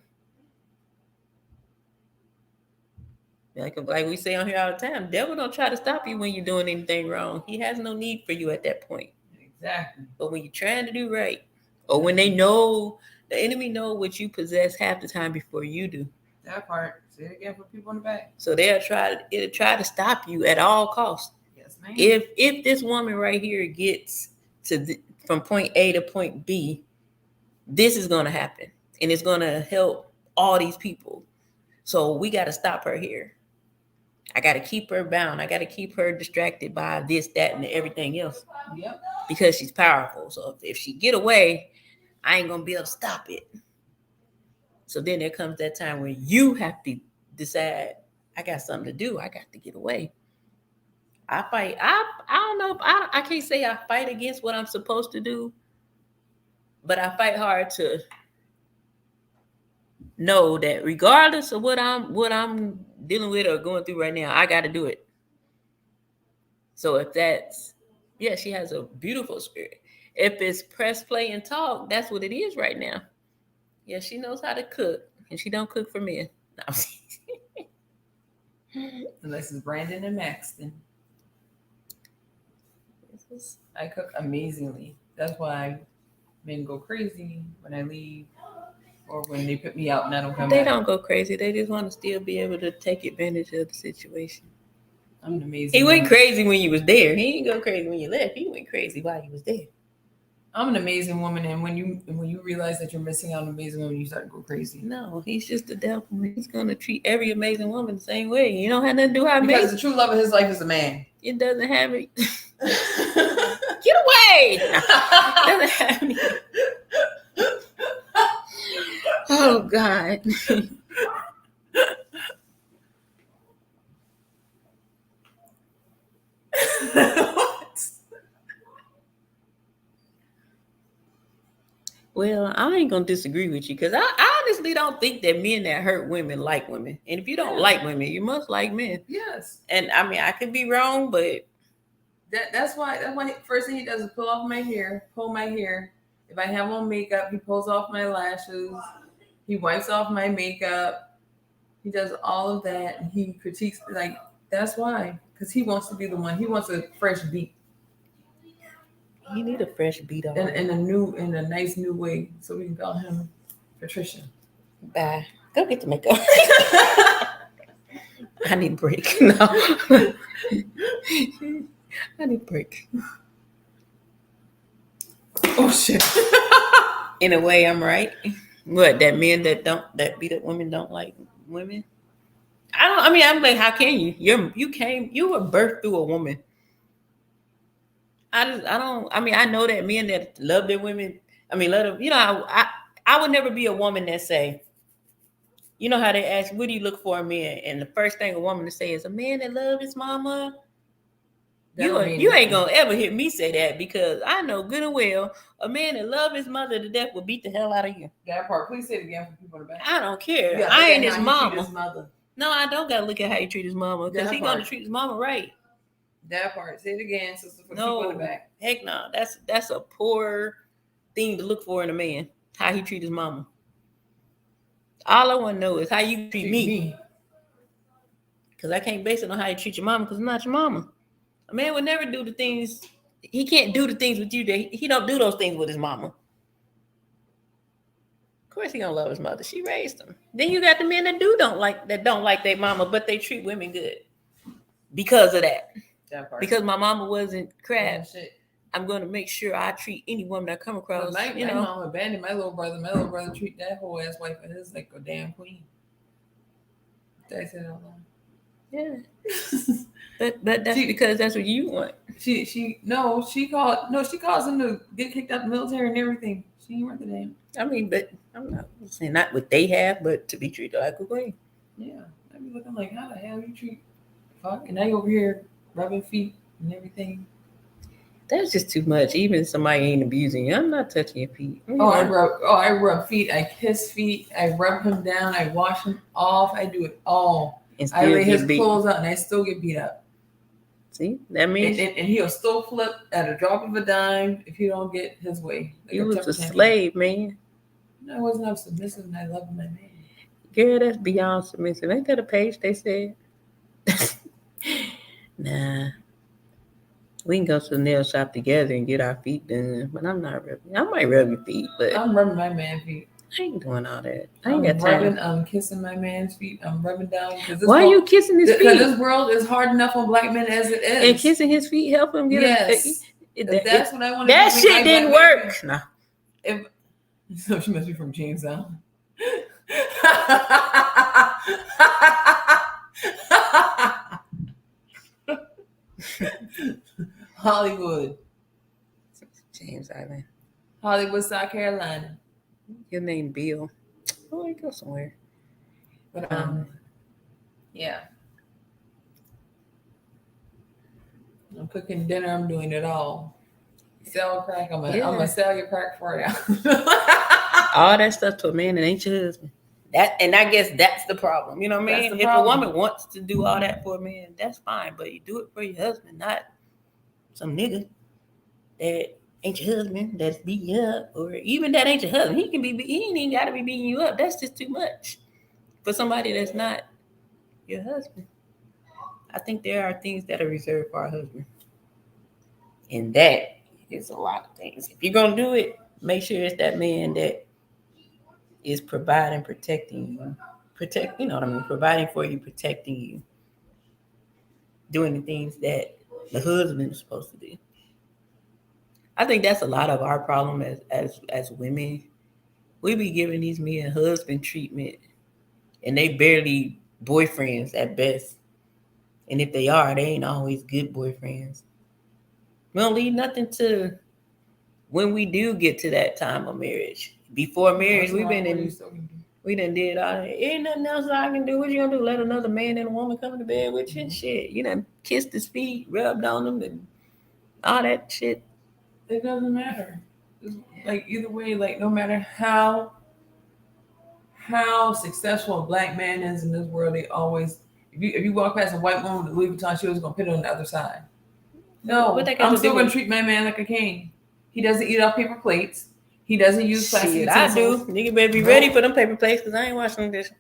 Like we say on here all the time, devil don't try to stop you when you're doing anything wrong. He has no need for you at that point. Exactly. But when you're trying to do right, or when they know, the enemy know what you possess half the time before you do. That part. Say it again for people in the back. So it'll try to stop you at all costs. Yes, ma'am. If this woman right here gets from point A to point B, this is going to happen, and it's going to help all these people. So we got to stop her here. I got to keep her bound. I got to keep her distracted by this, that, and everything else. Yep. Because she's powerful. So if she get away, I ain't going to be able to stop it. So then there comes that time when you have to decide, I got something to do. I got to get away. I fight. I don't know. I can't say I fight against what I'm supposed to do, but I fight hard to know that regardless of what I'm dealing with or going through right now, I got to do it. So if that's, yeah, she has a beautiful spirit. If it's press play and talk, that's what it is right now. Yeah, she knows how to cook, and she don't cook for men. No, Unless it's Brandon and Maxton. I cook amazingly. That's why men go crazy when I leave or when they put me out and I don't come They back. don't go crazy. They just want to still be able to take advantage of the situation. I'm an amazing He went woman. crazy when you was there. He didn't go crazy when you left. He went crazy while you was there. I'm an amazing woman, and when you realize that you're missing out on an amazing woman, you start to go crazy. No, he's just the devil. He's gonna treat every amazing woman the same way. You don't have nothing to do how because the true love of his life is a man. It doesn't have it. Get away! No, it doesn't have any. Oh God. Well, I ain't gonna disagree with you because I honestly don't think that men that hurt women like women. And if you don't like women, you must like men. Yes. And I mean, I could be wrong, but that's why first thing he does is pull off my hair, pull my hair. If I have on makeup, he pulls off my lashes. He wipes off my makeup. He does all of that, and he critiques. Like, that's why, because he wants to be the one. He wants a fresh beat. You need a fresh beat on in a nice new way, so we can call him Patricia. Bye. Go get the makeup. I need a break. No. I need a break. Oh shit. In a way, I'm right. What, that men that beat up women don't like women? I'm like, how can you? You were birthed through a woman. I know that men that love their women, let them, I would never be a woman that say, you know how they ask, what do you look for a man? And the first thing a woman to say is a man that loves his mama. You ain't gonna ever hear me say that, because I know good and well a man that loves his mother to death will beat the hell out of you. That part, please say it again for people in the back. I don't care. I ain't his mama. Mother. No, I don't gotta look at how he treat his mama, because he's gonna treat his mama right. That part, say it again, sister, for people in the back. Heck no, that's a poor thing to look for in a man. How he treat his mama. All I want to know is how you treat me. Because I can't base it on how you treat your mama, because I'm not your mama. A man would never do the things. He can't do the things with you that he don't do those things with his mama. Of course he don't love his mother. She raised him. Then you got the men that don't like their mama, but they treat women good because of that. Because my mama wasn't crap. I'm going to make sure I treat any woman that I come across. My mama abandoned my little brother. My little brother treat that whole ass wife as his like a damn queen. That's it all. Yeah. but that's because that's what you want. She calls him to get kicked out the military and everything. She ain't worth the damn. But I'm not saying not what they have, but to be treated like a queen. Yeah. I be looking like, how the hell you treat fuck? And now you over here rubbing feet and everything. That's just too much. Even somebody ain't abusing you, I'm not touching your feet. I rub feet. I kiss feet. I rub him down. I wash him off. I do it all. I lay his clothes out, and I still get beat up. See, that means and he'll still flip at a drop of a dime if he don't get his way. Like you was a slave, man. No, I wasn't. I was submissive, and I loved my man. Girl, that's beyond submissive. Ain't that a page they said? Nah. We can go to the nail shop together and get our feet done, but I'm not rubbing. I might rub your feet, but I'm rubbing my man's feet. I ain't doing all that. I ain't got time. I'm kissing my man's feet. I'm rubbing down. Why are you kissing his feet? Because this world is hard enough on black men as it is. And kissing his feet help him get that's what I want to do. That shit didn't work. Nah. So she must be from Jamestown. Hollywood. James Island. Hollywood, South Carolina. Your name Bill. Oh, you go somewhere. But yeah. I'm cooking dinner. I'm doing it all. Sell crack. I'm gonna sell your crack for you. All that stuff to a man that ain't your husband. And I guess that's the problem. You know what I mean? If a woman wants to do all that for a man, that's fine. But you do it for your husband, not some nigga that ain't your husband that's beating you up, or even that ain't your husband. He ain't even got to be beating you up. That's just too much for somebody that's not your husband. I think there are things that are reserved for our husband, and that is a lot of things. If you're gonna do it, make sure it's that man that is providing, protecting you, you know what I mean, providing for you, protecting you, doing the things that the husband is supposed to do. I think that's a lot of our problem as women. We be giving these men husband treatment, and they barely boyfriends at best. And if they are, they ain't always good boyfriends. We don't leave nothing to when we do get to that time of marriage. Before marriage, we done did all that. Ain't nothing else I can do. What you gonna do? Let another man and a woman come to bed with you? Shit, you done kissed his feet, rubbed on them, and all that shit. It doesn't matter. Like either way, like no matter how successful a black man is in this world, they always if you walk past a white woman with Louis Vuitton shoes, gonna put it on the other side. No, I'm still gonna treat my man like a king. He doesn't eat off paper plates. He doesn't use plastic utensils. I do. Nigga better be ready for them paper plates because I ain't washing this.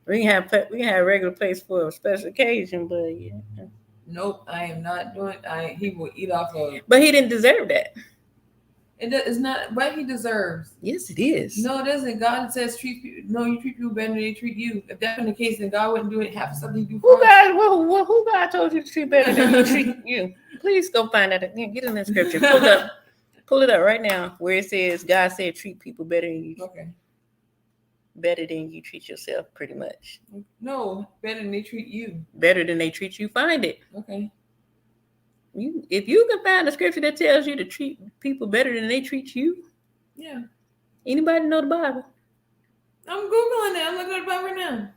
We can have regular plates for a special occasion, but yeah. Nope, I am not doing. He will eat off of. But he didn't deserve that. It's not what he deserves. Yes, it is. No, it doesn't. God says treat people. No, you treat people better than they treat you. If that's been the case, then God wouldn't do it half something you do. Who God told you to treat better than he treat you? Please go find that. Yeah, get in that scripture. Pull it up right now where it says God said treat people better than you. Okay. Better than you treat yourself, pretty much. No, better than they treat you. Better than they treat you. Find it. Okay. If you can find a scripture that tells you to treat people better than they treat you. Yeah. Anybody know the Bible? I'm Googling it. I'm looking at the Bible right now.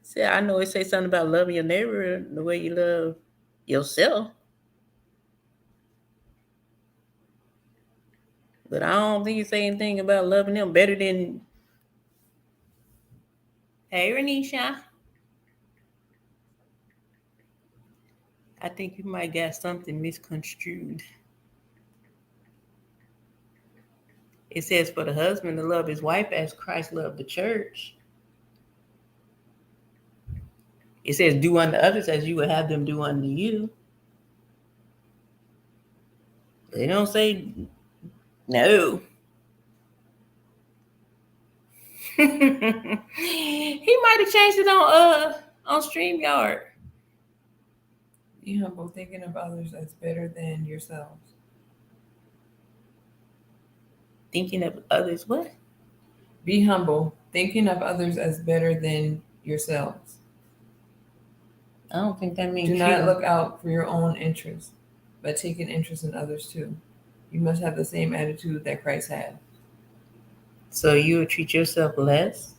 See, I know it says something about loving your neighbor the way you love yourself. But I don't think you say anything about loving them better than. Hey, Renisha. I think you might got something misconstrued. It says for the husband to love his wife as Christ loved the church. It says do unto others as you would have them do unto you. They don't say no. He might have changed it on StreamYard. Be humble, thinking of others as better than yourselves. Thinking of others what? Be humble, thinking of others as better than yourselves. I don't think that means do not look out for your own interests, but take an interest in others too. You must have the same attitude that Christ had. So you would treat yourself less?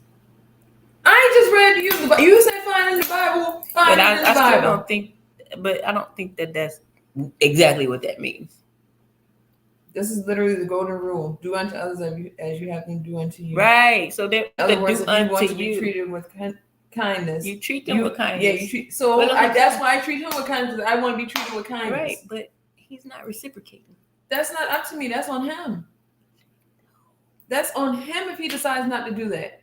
I just read you. You said find in the Bible. Find it in the Bible. I still don't think, but I don't think that that's exactly what that means. This is literally the golden rule: do unto others as you have them do unto you. Right. So that in other words, if you want to be treated with kindness, you treat them with kindness. Yeah, you treat. So that's why I treat him with kindness. I want to be treated with kindness. Right, but he's not reciprocating. That's not up to me. That's on him. That's on him if he decides not to do that.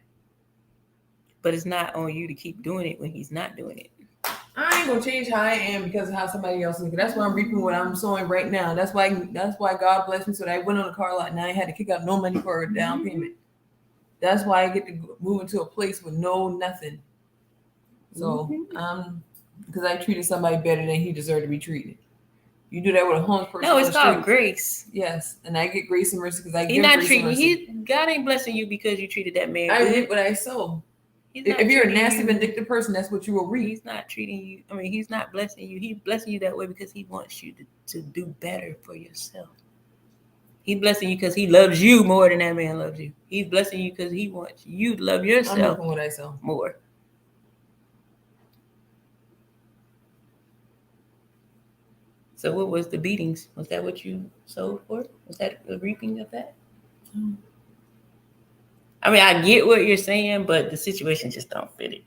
But it's not on you to keep doing it when he's not doing it. I ain't gonna change how I am because of how somebody else is. That's why I'm reaping what I'm sowing right now. That's why God blessed me so that I went on a car lot and I had to kick out no money for a down payment. That's why I get to move into a place with no nothing. So because I treated somebody better than he deserved to be treated. You do that with a homeless person. No, it's called grace. Yes, and I get grace and mercy because I give grace and mercy. God ain't blessing you because you treated that man. I reap what I sow. If you're a nasty, vindictive person, that's what you will reap. He's not treating you. I mean, he's not blessing you. He's blessing you that way because he wants you to do better for yourself. He's blessing you because he loves you more than that man loves you. He's blessing you because he wants you to love yourself what I sow. more. So what was the beatings? Was that what you sowed for? Was that the reaping of that? I mean, I get what you're saying, but the situation just don't fit it.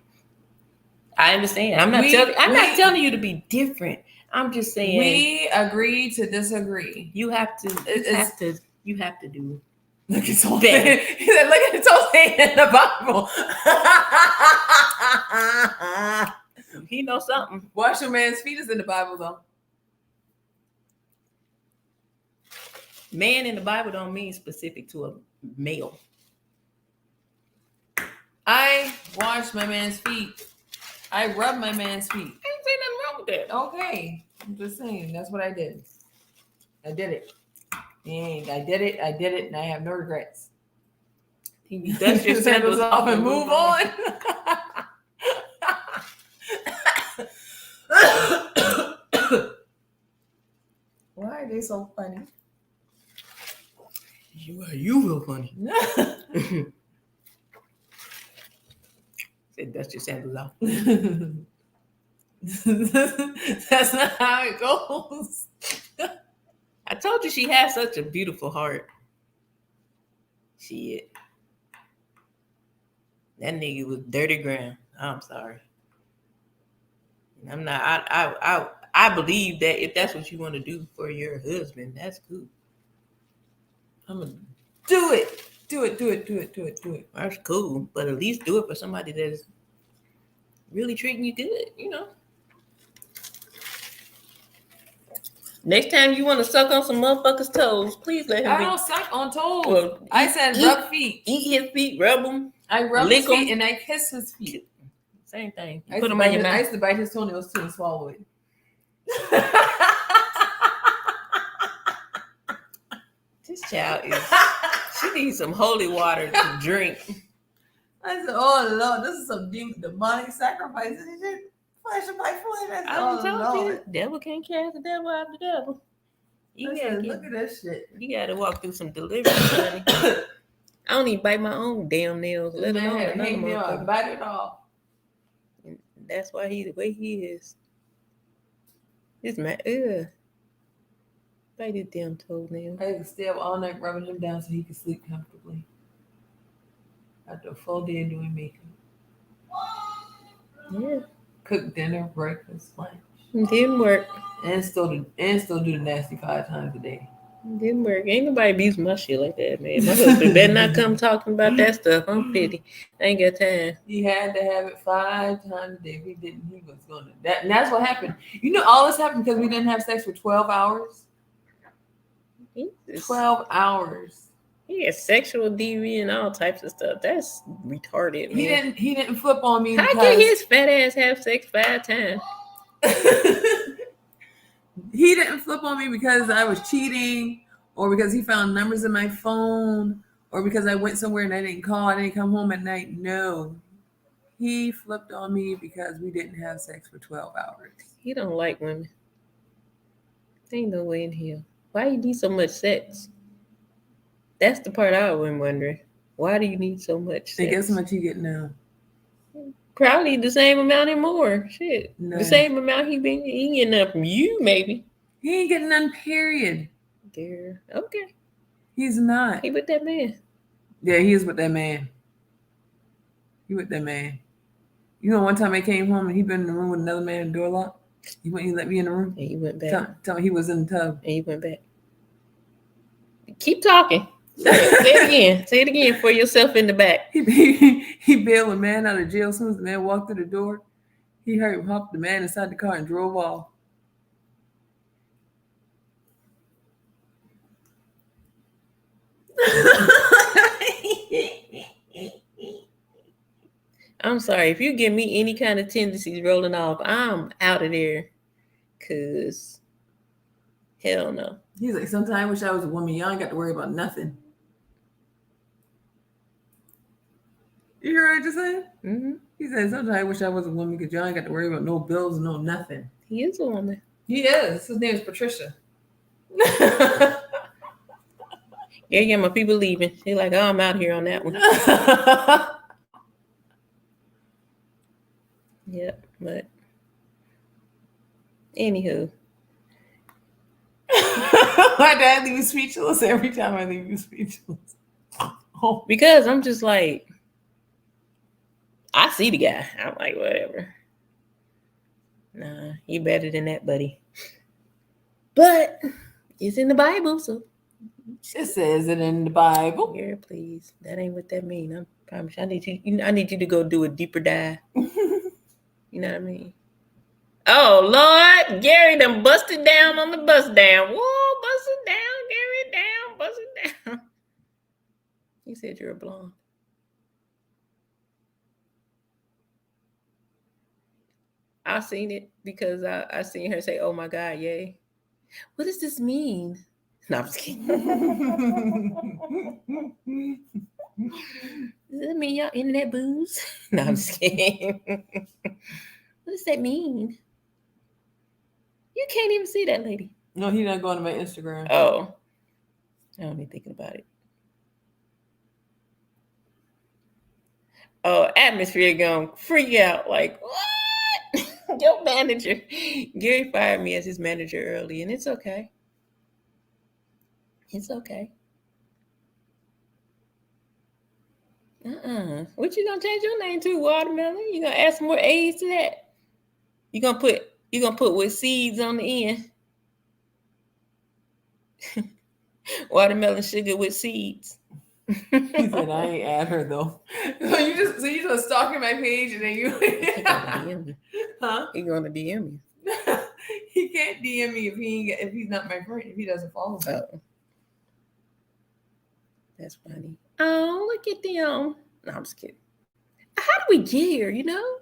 I understand. I'm not telling you to be different. I'm just saying. We agree to disagree. You have to. You have to do. Look, it's all saying. He said, "Look, it's all saying in the Bible." He knows something. Wash your man's feet is in the Bible, though. Man in the Bible don't mean specific to a male. I wash my man's feet. I rub my man's feet. I ain't say nothing wrong with that. Okay, I'm just saying that's what I did. I did it. And I did it, and I have no regrets. You dust your sandals off and move on. Why are they so funny? You real funny. Said dust your sandals off. That's not how it goes. I told you she has such a beautiful heart. Shit. That nigga was dirty ground. I'm sorry. I'm not. I believe that if that's what you want to do for your husband, that's cool. I'm gonna do it. Do it. That's cool, but at least do it for somebody that's really treating you good. You know. Next time you want to suck on some motherfucker's toes, please let him. I don't suck on toes. Well, I said rub feet. Eat his feet, rub them. I rub his feet and I kiss his feet. Same thing. You put them on your mouth. I used to bite his toenails too and swallow it. This child is. She needs some holy water to drink. I said, "Oh Lord, this is some deep demonic sacrifice." And he said, "Flesh of my flesh." I said, "Oh Lord, the devil can't cast the devil out the devil." Look at that shit. You gotta walk through some deliverance, honey. I don't even bite my own damn nails. Let alone another motherfucker. I bite it off. And that's why he the way he is. This man, bite his damn toenail. I could stay up all night rubbing him down so he could sleep comfortably. After a full day of doing makeup. Yeah. Cook dinner, breakfast, lunch. It didn't work. And still do the nasty 5 times a day. It didn't work. Ain't nobody abuse my shit like that, man. My husband better not come talking about that stuff. I'm pity. I ain't got time. He had to have it 5 times a day. If he didn't, he was gonna. And that's what happened. You know, all this happened because we didn't have sex for 12 hours. 12 hours. He had sexual DV and all types of stuff. That's retarded, man. He didn't flip on me. How can his fat ass have sex 5 times? He didn't flip on me because I was cheating, or because he found numbers in my phone, or because I went somewhere and I didn't call, I didn't come home at night. No. He flipped on me because we didn't have sex for 12 hours. He don't like women. Ain't no way in hell. Why you need so much sex? That's the part I've been wondering. Why do you need so much sex? And guess how much you get now? Probably the same amount and more. Shit. No. The same amount he getting none from you, maybe. He ain't getting none, period. There. Okay. He's not. He with that man. Yeah, he is with that man. He with that man. You know, one time I came home and he been in the room with another man, door locked. He let me in the room. And he went back. Tell me he was in the tub. And he went back. Keep talking. Say it again. Say it again for yourself in the back. He bailed a man out of jail. As soon as the man walked through the door, he heard him hop the man inside the car and drove off. I'm sorry. If you give me any kind of tendencies rolling off, I'm out of there. Cause hell no. He's like, sometimes I wish I was a woman. Y'all ain't got to worry about nothing. You hear what I just said? Mm-hmm. He said, sometimes I wish I was a woman because y'all ain't got to worry about no bills, no nothing. He is a woman. He is. His name is Patricia. Yeah, my people leaving. They're like, oh, I'm out here on that one. Yep, but anywho. My dad leaves me speechless every time I leave you speechless. Oh. Because I'm just like, I see the guy. I'm like, whatever. Nah, you better than that, buddy. But it's in the Bible, so It says it in the Bible. Gary, please. That ain't what that mean. I promise you. I need you to go do a deeper dive. You know what I mean? Oh Lord, Gary done busted down on the bus down. Whoa, busted down, Gary down, busted down. You said you're a blonde. I seen it because I seen her say, "Oh my God, yay." What does this mean? No, I'm just kidding. Does that mean y'all internet booze? No, I'm just kidding. What does that mean? You can't even see that lady. No, he's not going to my Instagram. Oh, I don't be thinking about it. Oh, atmosphere gonna freak out. Like, what? Your manager. Gary fired me as his manager early, and it's okay. It's okay. What you gonna change your name to, Watermelon? You gonna add some more A's to that? You gonna put with seeds on the end? Watermelon sugar with seeds. He said I ain't add her though. So you just stalking my page and then you He gonna DM me. Huh? He gonna DM me. He can't DM me if he's not my friend, if he doesn't follow me. Oh. That's funny. Oh, look at them. No, I'm just kidding. How do we get here, you know?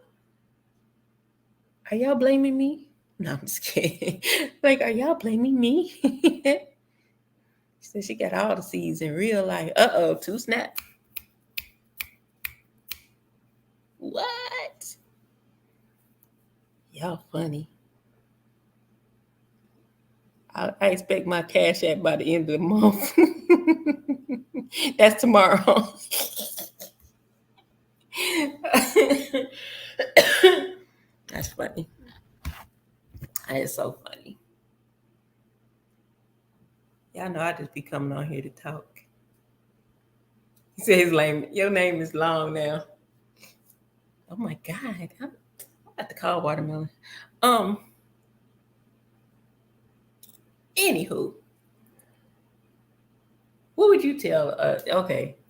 Are y'all blaming me? No, I'm just kidding. Like, are y'all blaming me? She said she got all the seeds in real life. Uh-oh, 2 snap. What? Y'all funny. I expect my cash app by the end of the month. That's tomorrow. That's funny. That is so funny. Y'all know I just be coming on here to talk. He said his name, your name is long now. Oh my God. I'm about to call Watermelon. Anywho, what would you tell?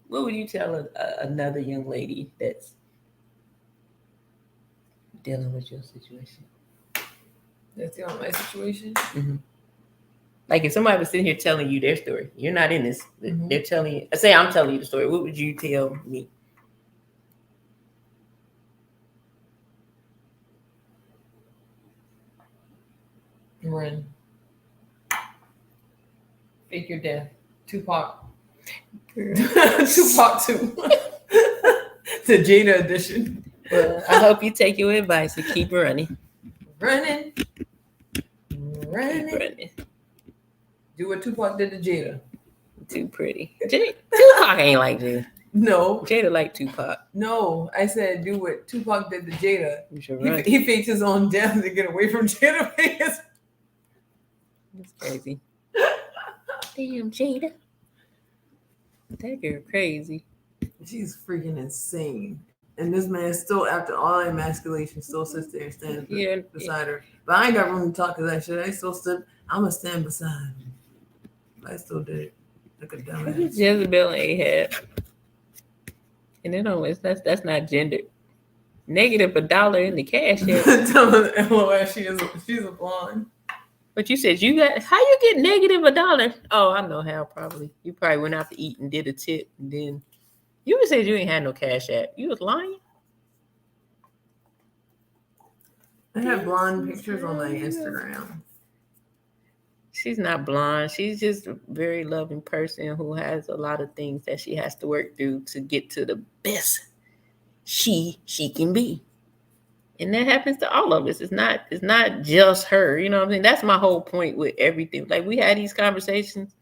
What would you tell another young lady that's dealing with your situation? That's dealing with my situation. Mm-hmm. Like if somebody was sitting here telling you their story, you're not in this. Mm-hmm. They're telling you. Say I'm telling you the story. What would you tell me? Run. Fake your death. Tupac. Tupac 2. The Jada edition. Well, I hope you take your advice and keep running. Running. Keep running. Do what Tupac did to Jada. Too pretty. Tupac ain't like Jada. No. Jada like Tupac. No, I said do what Tupac did to Jada. He faked his own death to get away from Jada. That's crazy. Damn, Jada. That girl crazy. She's freaking insane. And this man still, after all that emasculation, still sits there and stands beside her. But I ain't got room to talk to that shit. I still stood. I'm going to stand beside him. I still did it. Like a dumbass. Jezebel and Ahab. And then that's not gendered. Negative $1 in the cash app. Tell her LOL, she's a blonde. But you said you got, how you get negative $1? Oh, I know how probably. You probably went out to eat and did a tip and then you said you ain't had no cash app. You was lying? I have blonde pictures on my Instagram. She's not blonde. She's just a very loving person who has a lot of things that she has to work through to get to the best she can be. And that happens to all of us. It's not just her. You know what I'm saying? That's my whole point with everything. Like we had these conversations.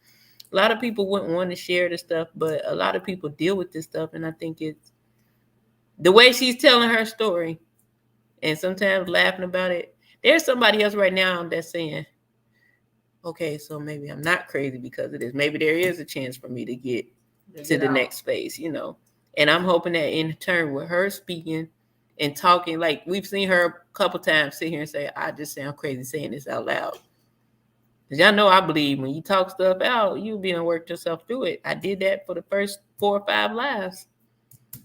A lot of people wouldn't want to share this stuff, but a lot of people deal with this stuff. And I think it's the way she's telling her story and sometimes laughing about it. There's somebody else right now that's saying, okay, so maybe I'm not crazy because of this. Maybe there is a chance for me to get to the next space, you know. And I'm hoping that in turn with her speaking and talking. Like we've seen her a couple times sit here and say, I just sound crazy saying this out loud. Cause y'all know I believe when you talk stuff out, you be and work yourself through it. I did that for the first 4 or 5 lives.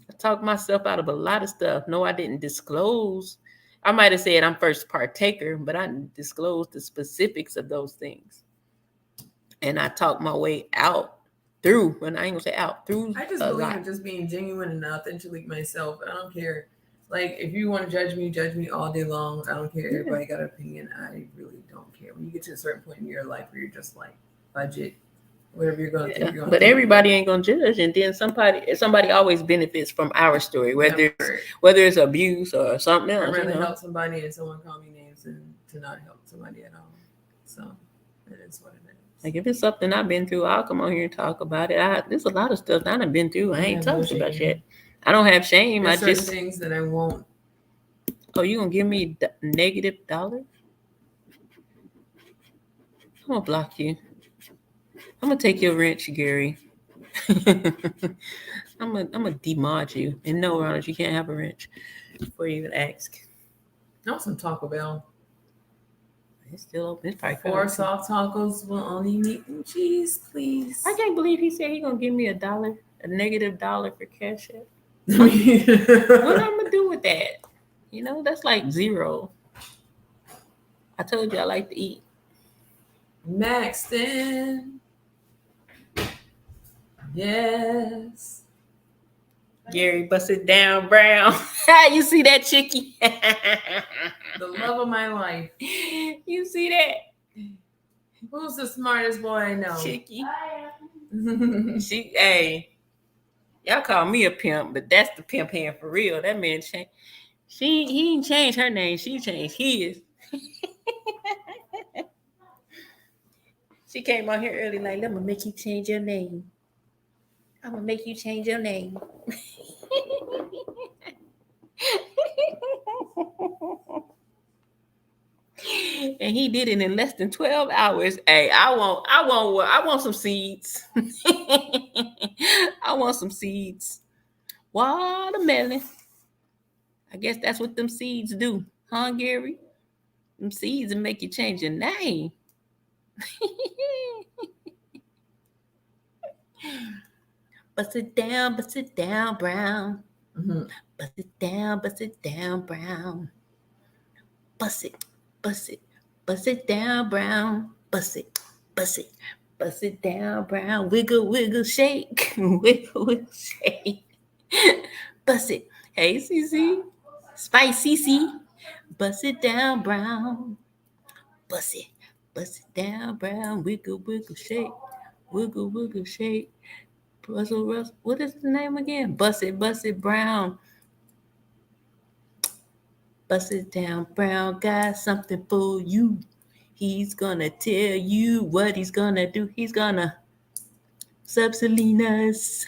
I talked myself out of a lot of stuff. No, I didn't disclose. I might have said I'm first partaker, but I didn't disclose the specifics of those things. And I talked my way out through, and I ain't gonna say out through. I just believe in just being genuine and authentically myself. I don't care. Like, if you want to judge me all day long. I don't care. Everybody got an opinion. I really don't care. When you get to a certain point in your life where you're just like, budget, whatever you're going to think. But everybody ain't going to judge. And then somebody always benefits from our story, whether it's abuse or something else. I'd rather help somebody and someone call me names than to not help somebody at all. So, it is what it is. Like, if it's something I've been through, I'll come on here and talk about it. There's a lot of stuff that I've been through. I ain't talked about yet. I don't have shame. There's certain things that I won't. Oh, you gonna give me negative $? I'm gonna block you. I'm gonna take your wrench, Gary. I'm gonna demod you. And no, Ronald, you can't have a wrench before you even ask. I want some Taco Bell. It's still open. It's probably 4 soft tacos will only meat and cheese, please. I can't believe he said he's gonna give me $1, a negative $1 for cash app. What I'm gonna do with that? You know, that's like zero. I told you I like to eat. Maxton. Yes. Gary, bust it down, Brown. You see that, Chicky? The love of my life. You see that? Who's the smartest boy I know? Chicky. Hey, y'all call me a pimp, but that's the pimp hand for real. That man changed. He didn't change her name. She changed his. She came out here early like, I'm going to make you change your name. I'm going to make you change your name. And he did it in less than 12 hours. Hey, I want some seeds. I want some seeds. Watermelon. I guess that's what them seeds do, huh, Gary? Them seeds will make you change your name. Bust it down, Brown. Mm-hmm. Bust it down, Brown. Bust it down, Brown. Bust it down, Brown. Wiggle, wiggle, shake. Wiggle, shake. Bust it. Hey, CC. Spicy CC. Bust it down, Brown. Bust it down, Brown. Wiggle, wiggle, shake. Wiggle, wiggle, shake. Russell. What is the name again? Bust it, Brown. Bust it down, Brown. Got something for you. He's gonna tell you what he's gonna do. He's gonna Subsalinas.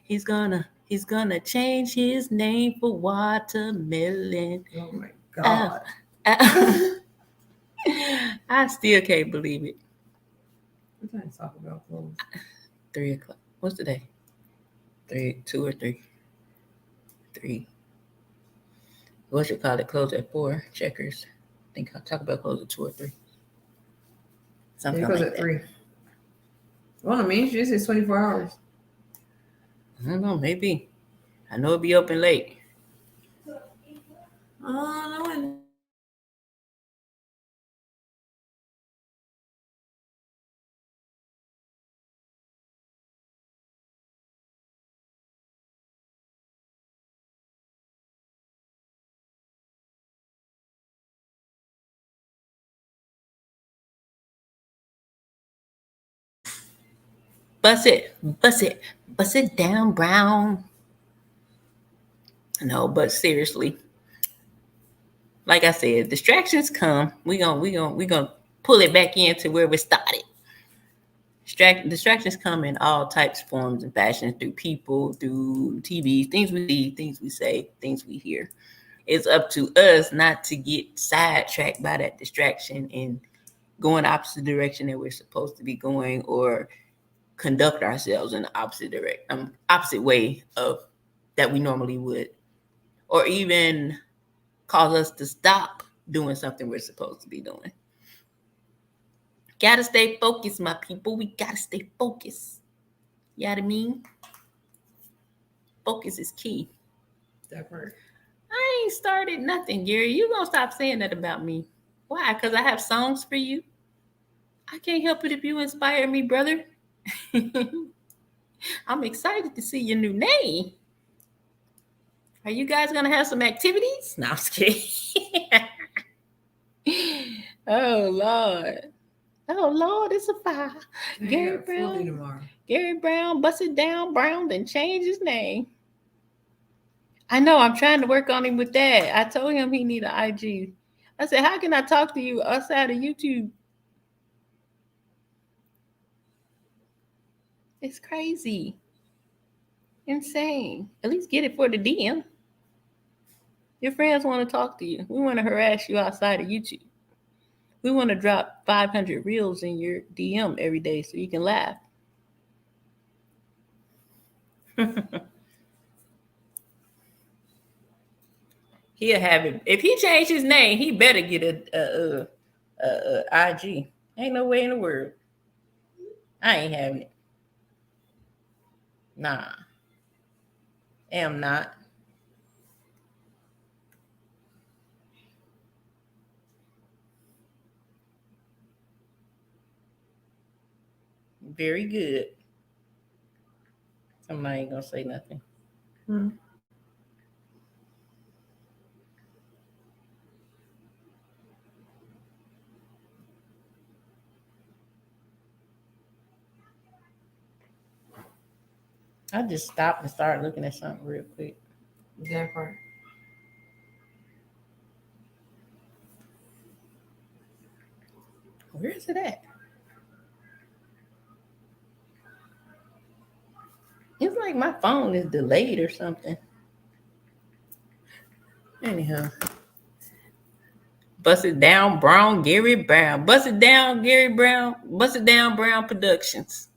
He's gonna change his name for watermelon. Oh my God. I still can't believe it. What time Taco Bell close? 3 o'clock. What's the day? 2 or 3? 3. What you call it? Close at 4. Checkers. I think I'll talk about close at 2 or 3. Something like that. 3. Well, I mean, usually it's 24 hours. I don't know. Maybe. I know it'll be open late. No. Bust it down, Brown. No, but seriously, like I said, distractions come. We gonna pull it back into where we started. Distractions come in all types, forms, and fashions, through people, through TV, things we see, things we say, things we hear. It's up to us not to get sidetracked by that distraction and go in the opposite direction that we're supposed to be going, or conduct ourselves in the opposite way of that we normally would. or even cause us to stop doing something we're supposed to be doing. Gotta stay focused, my people. We gotta stay focused. You know what I mean? Focus is key. That part. I ain't started nothing, Gary. You gonna stop saying that about me. Why? Because I have songs for you? I can't help it if you inspire me, brother. I'm excited to see your new name. Are you guys gonna have some activities? No, I'm just kidding. Oh Lord. Oh Lord, it's a fire. Gary Brown. Tomorrow. Gary Brown busted down Brown, then changed his name. I know, I'm trying to work on him with that. I told him he need an IG. I said, how can I talk to you outside of YouTube? It's crazy. Insane. At least get it for the DM. Your friends want to talk to you. We want to harass you outside of YouTube. We want to drop 500 reels in your DM every day so you can laugh. He'll have it. If he changed his name, he better get a IG. Ain't no way in the world. I ain't having it. Nah. Am not. Very good. Somebody ain't gonna say nothing. I just stopped and started looking at something real quick. That part. Where is it at? It's like my phone is delayed or something. Anyhow. Bust It Down Brown, Gary Brown. Bust It Down, Gary Brown. Bust It Down Brown Productions.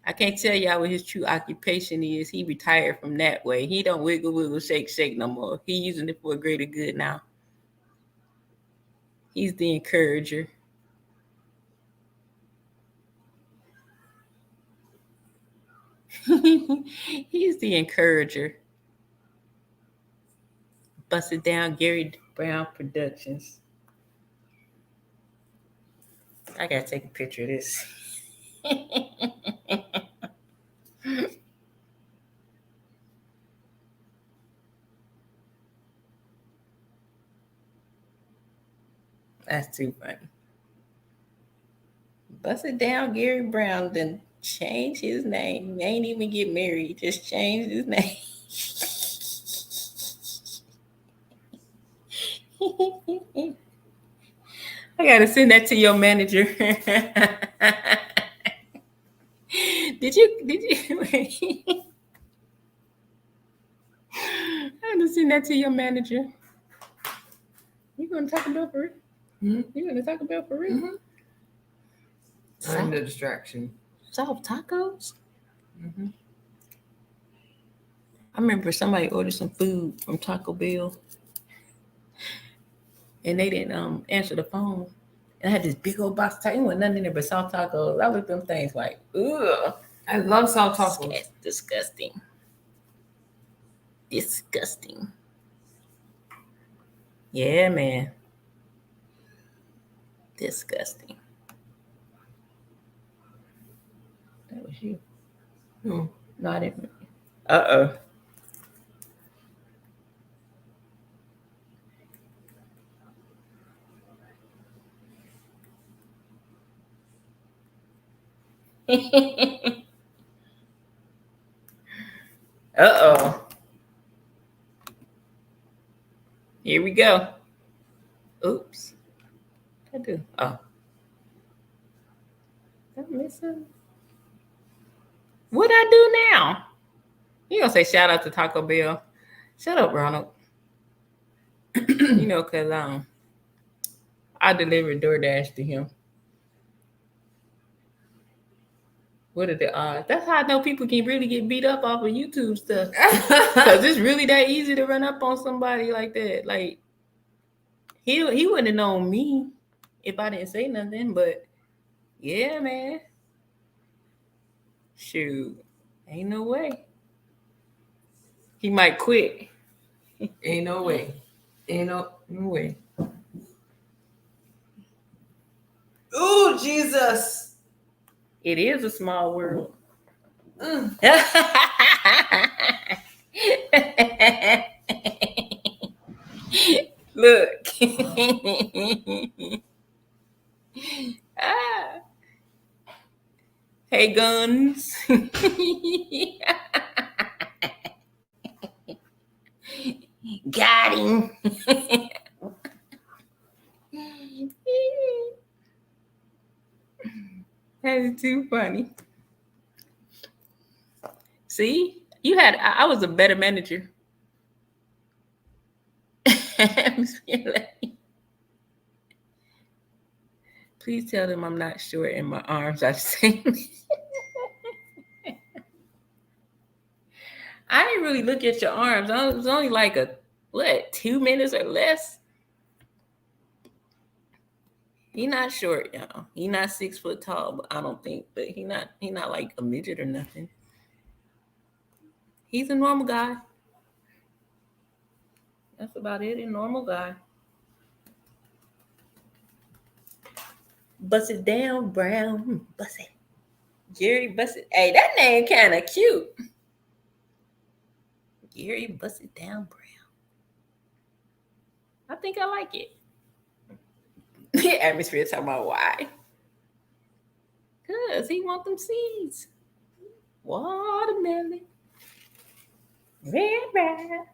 I can't tell y'all what his true occupation is. He retired from that way. He don't wiggle, wiggle, shake, shake no more. He using it for a greater good now. He's the encourager. He's the encourager. Bust It Down, Gary Brown Productions. I gotta take a picture of this. That's too funny. Bust It Down, Gary Brown, then change his name. He ain't even get married, just changed his name. I gotta send that to your manager. Did you wait? I gotta send that to your manager. You gonna talk about for real? You gonna talk about for real? I'm the distraction. Soft tacos? I remember somebody ordered some food from Taco Bell and they didn't answer the phone. And I had this big old box of tacos. It wasn't nothing in there but soft tacos. I looked at them things like, ugh. I love soft tacos. Disgusting. Disgusting. Yeah, man. Disgusting. That was you. No, I didn't. Uh-oh. Uh-oh. Here we go. Oops. What I do? Oh. Did I miss something? What I do now? You gonna say shout out to Taco Bell? Shut up, Ronald. You know, cause I delivered DoorDash to him. What are the odds? That's how I know people can really get beat up off of YouTube stuff. Because it's really that easy to run up on somebody like that. Like, he wouldn't have known me if I didn't say nothing. But, yeah, man. Shoot. Ain't no way. He might quit. Ain't no way. Ain't no way. Ooh, Jesus. It is a small world. Mm. Look. Ah. Hey, guns. Got him. That is too funny. See, I was a better manager. Please tell them I'm not short and my arms are the same. I didn't really look at your arms. It was only like 2 minutes or less. He not short, y'all. He not 6 foot tall, but I don't think. But he not like a midget or nothing. He's a normal guy. That's about it. A normal guy. Bust it down, Brown. Bust it. Gary Bust It. Hey, that name kind of cute. Gary Bust It Down, Brown. I think I like it. The atmosphere talking about why. Because he want them seeds. Watermelon. Red rat.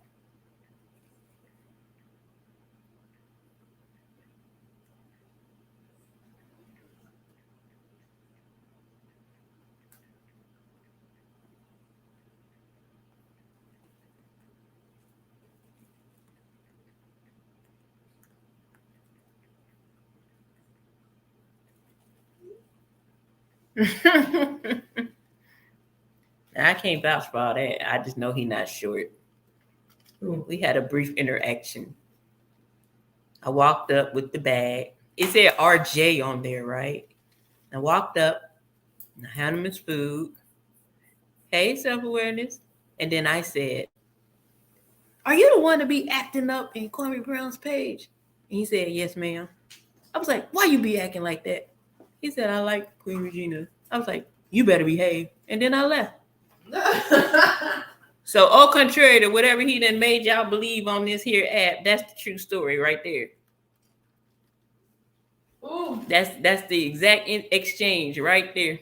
I can't vouch for all that. I just know he not short. We had a brief interaction. I walked up with the bag. It said RJ on there, right? I walked up. I handed him his food. Hey, self-awareness. And then I said, are you the one to be acting up in Kwame Brown's page? And he said, yes, ma'am. I was like, why you be acting like that? He said, I like Queen Regina. I was like, you better behave. And then I left. So, au contrary to whatever he done made y'all believe on this here app, that's the true story right there. Ooh. That's the exact exchange right there.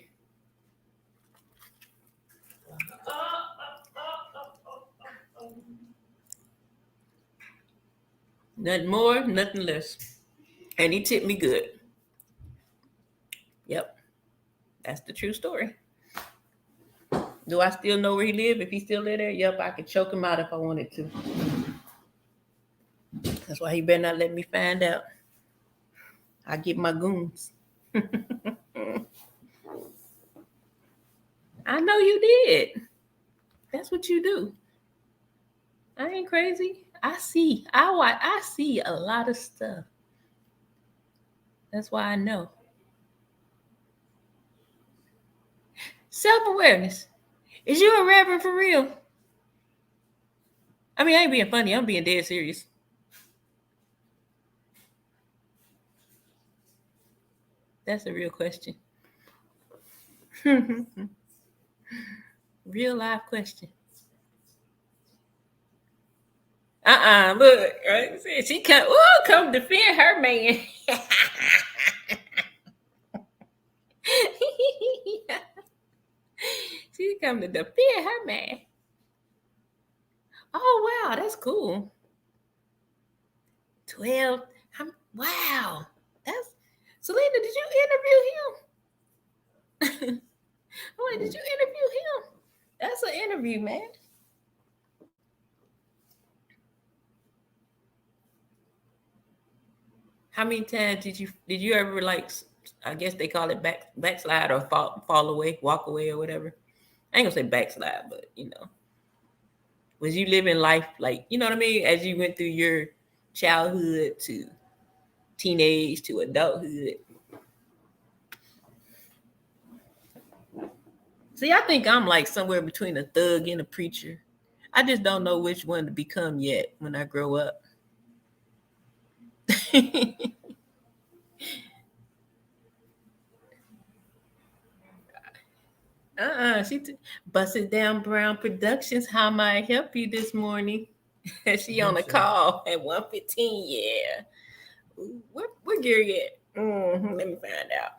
Nothing more, nothing less. And he tipped me good. Yep. That's the true story. Do I still know where he live? If he still live there? Yep, I could choke him out if I wanted to. That's why he better not let me find out. I get my goons. I know you did. That's what you do. I ain't crazy. I see a lot of stuff. That's why I know. Self-awareness. Is you a reverend for real? I mean, I ain't being funny. I'm being dead serious. That's a real question. Real life question. Look, right? She come defend her man. She come to defend her man. Oh wow, that's cool. 12. Wow. That's Selena, did you interview him? I'm like, did you interview him? That's an interview, man. How many times did you ever like I guess they call it backslide or fall away, walk away or whatever. I ain't gonna say backslide, but was you living life like, you know what I mean? As you went through your childhood to teenage to adulthood. See, I think I'm like somewhere between a thug and a preacher. I just don't know which one to become yet when I grow up. Bust It Down Brown Productions. How may I help you this morning? She on a call at 1:15. Yeah. Where Gary at? Let me find out.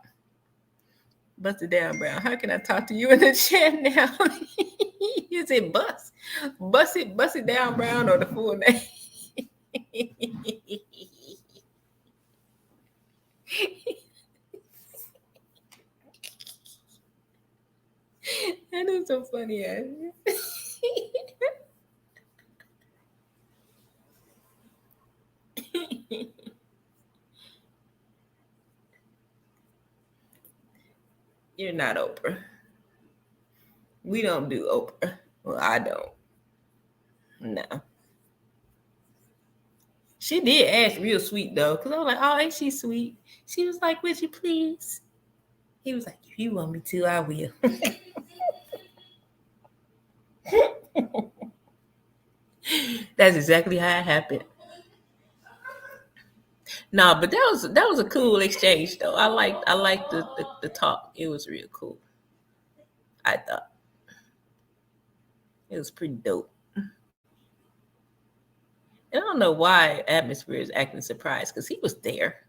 Bust It Down Brown. How can I talk to you in the chat now? You said bust it down Brown or the full name. That is so funny. You're not Oprah. We don't do Oprah. Well, I don't. No. She did ask real sweet though, because I was like, oh, ain't she sweet? She was like, would you please? He was like, if you want me to, I will. That's exactly how it happened. No, but that was a cool exchange though. I liked the talk. It was real cool. I thought it was pretty dope. And I don't know why Atmosphere is acting surprised because he was there.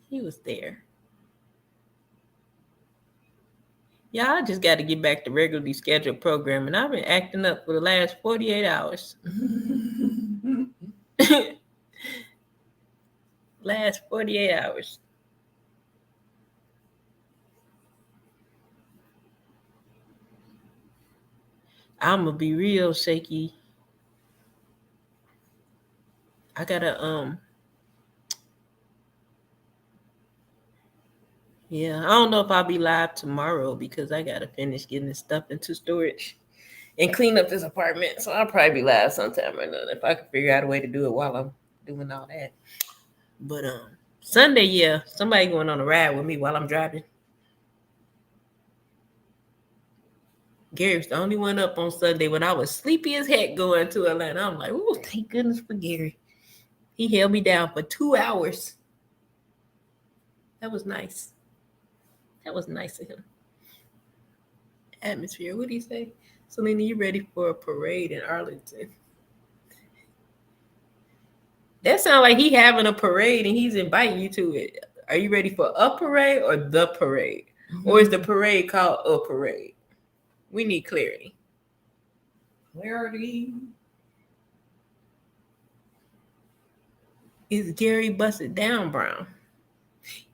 He was there. Yeah, I just got to get back to regularly scheduled programming. I've been acting up for the last 48 hours. Last 48 hours. I'm gonna be real shaky. I gotta yeah, I don't know if I'll be live tomorrow because I gotta finish getting this stuff into storage and clean up this apartment. So I'll probably be live sometime or another if I can figure out a way to do it while I'm doing all that. But Sunday, yeah, somebody going on a ride with me while I'm driving. Gary's the only one up on Sunday when I was sleepy as heck going to Atlanta. I'm like, oh, thank goodness for Gary. He held me down for 2 hours. That was nice. That was nice of him. Atmosphere. What do you say? Selena, you ready for a parade in Arlington? That sounds like he having a parade and he's inviting you to it. Are you ready for a parade or the parade? Mm-hmm. Or is the parade called a parade? We need clarity. Clarity. Is Gary Bust It Down Brown?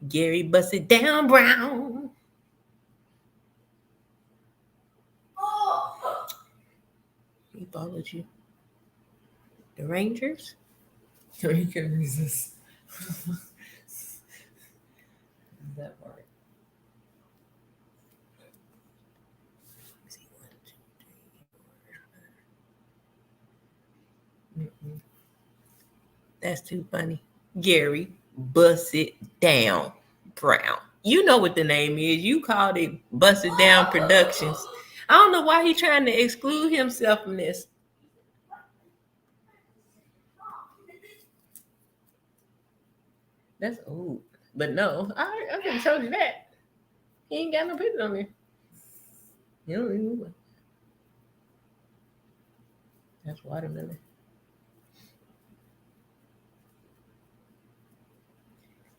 Gary Bust It Down Brown. He followed you. The Rangers? So he can resist. That part. That's too funny. Gary Bust It Down Brown. You know what the name is. You called it Bust It Down Productions. I don't know why he's trying to exclude himself from this. That's old. But no, I could have told you that. He ain't got no picture on there. You don't remember. That's watermelon.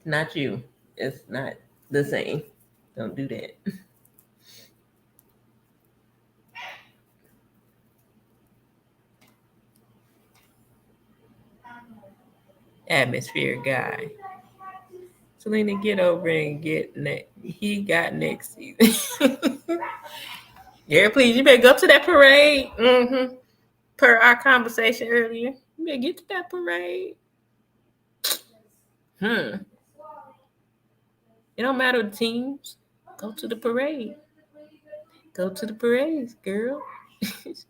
Not you. It's not the same. Don't do that. Atmosphere guy. Selena, get over and get next. He got next season. Yeah, please, you better go to that parade. Mm-hmm. Per our conversation earlier. You better get to that parade. It don't matter the teams. Go to the parade. Go to the parades, girl. If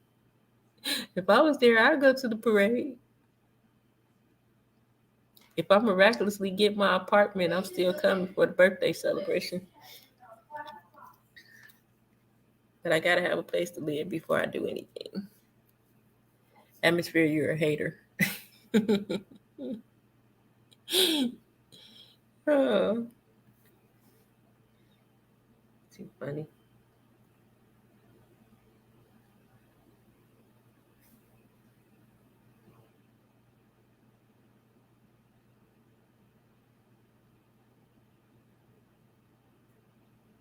I was there, I'd go to the parade. If I miraculously get my apartment, I'm still coming for the birthday celebration. But I gotta have a place to live before I do anything. Atmosphere, you're a hater. Oh, too funny.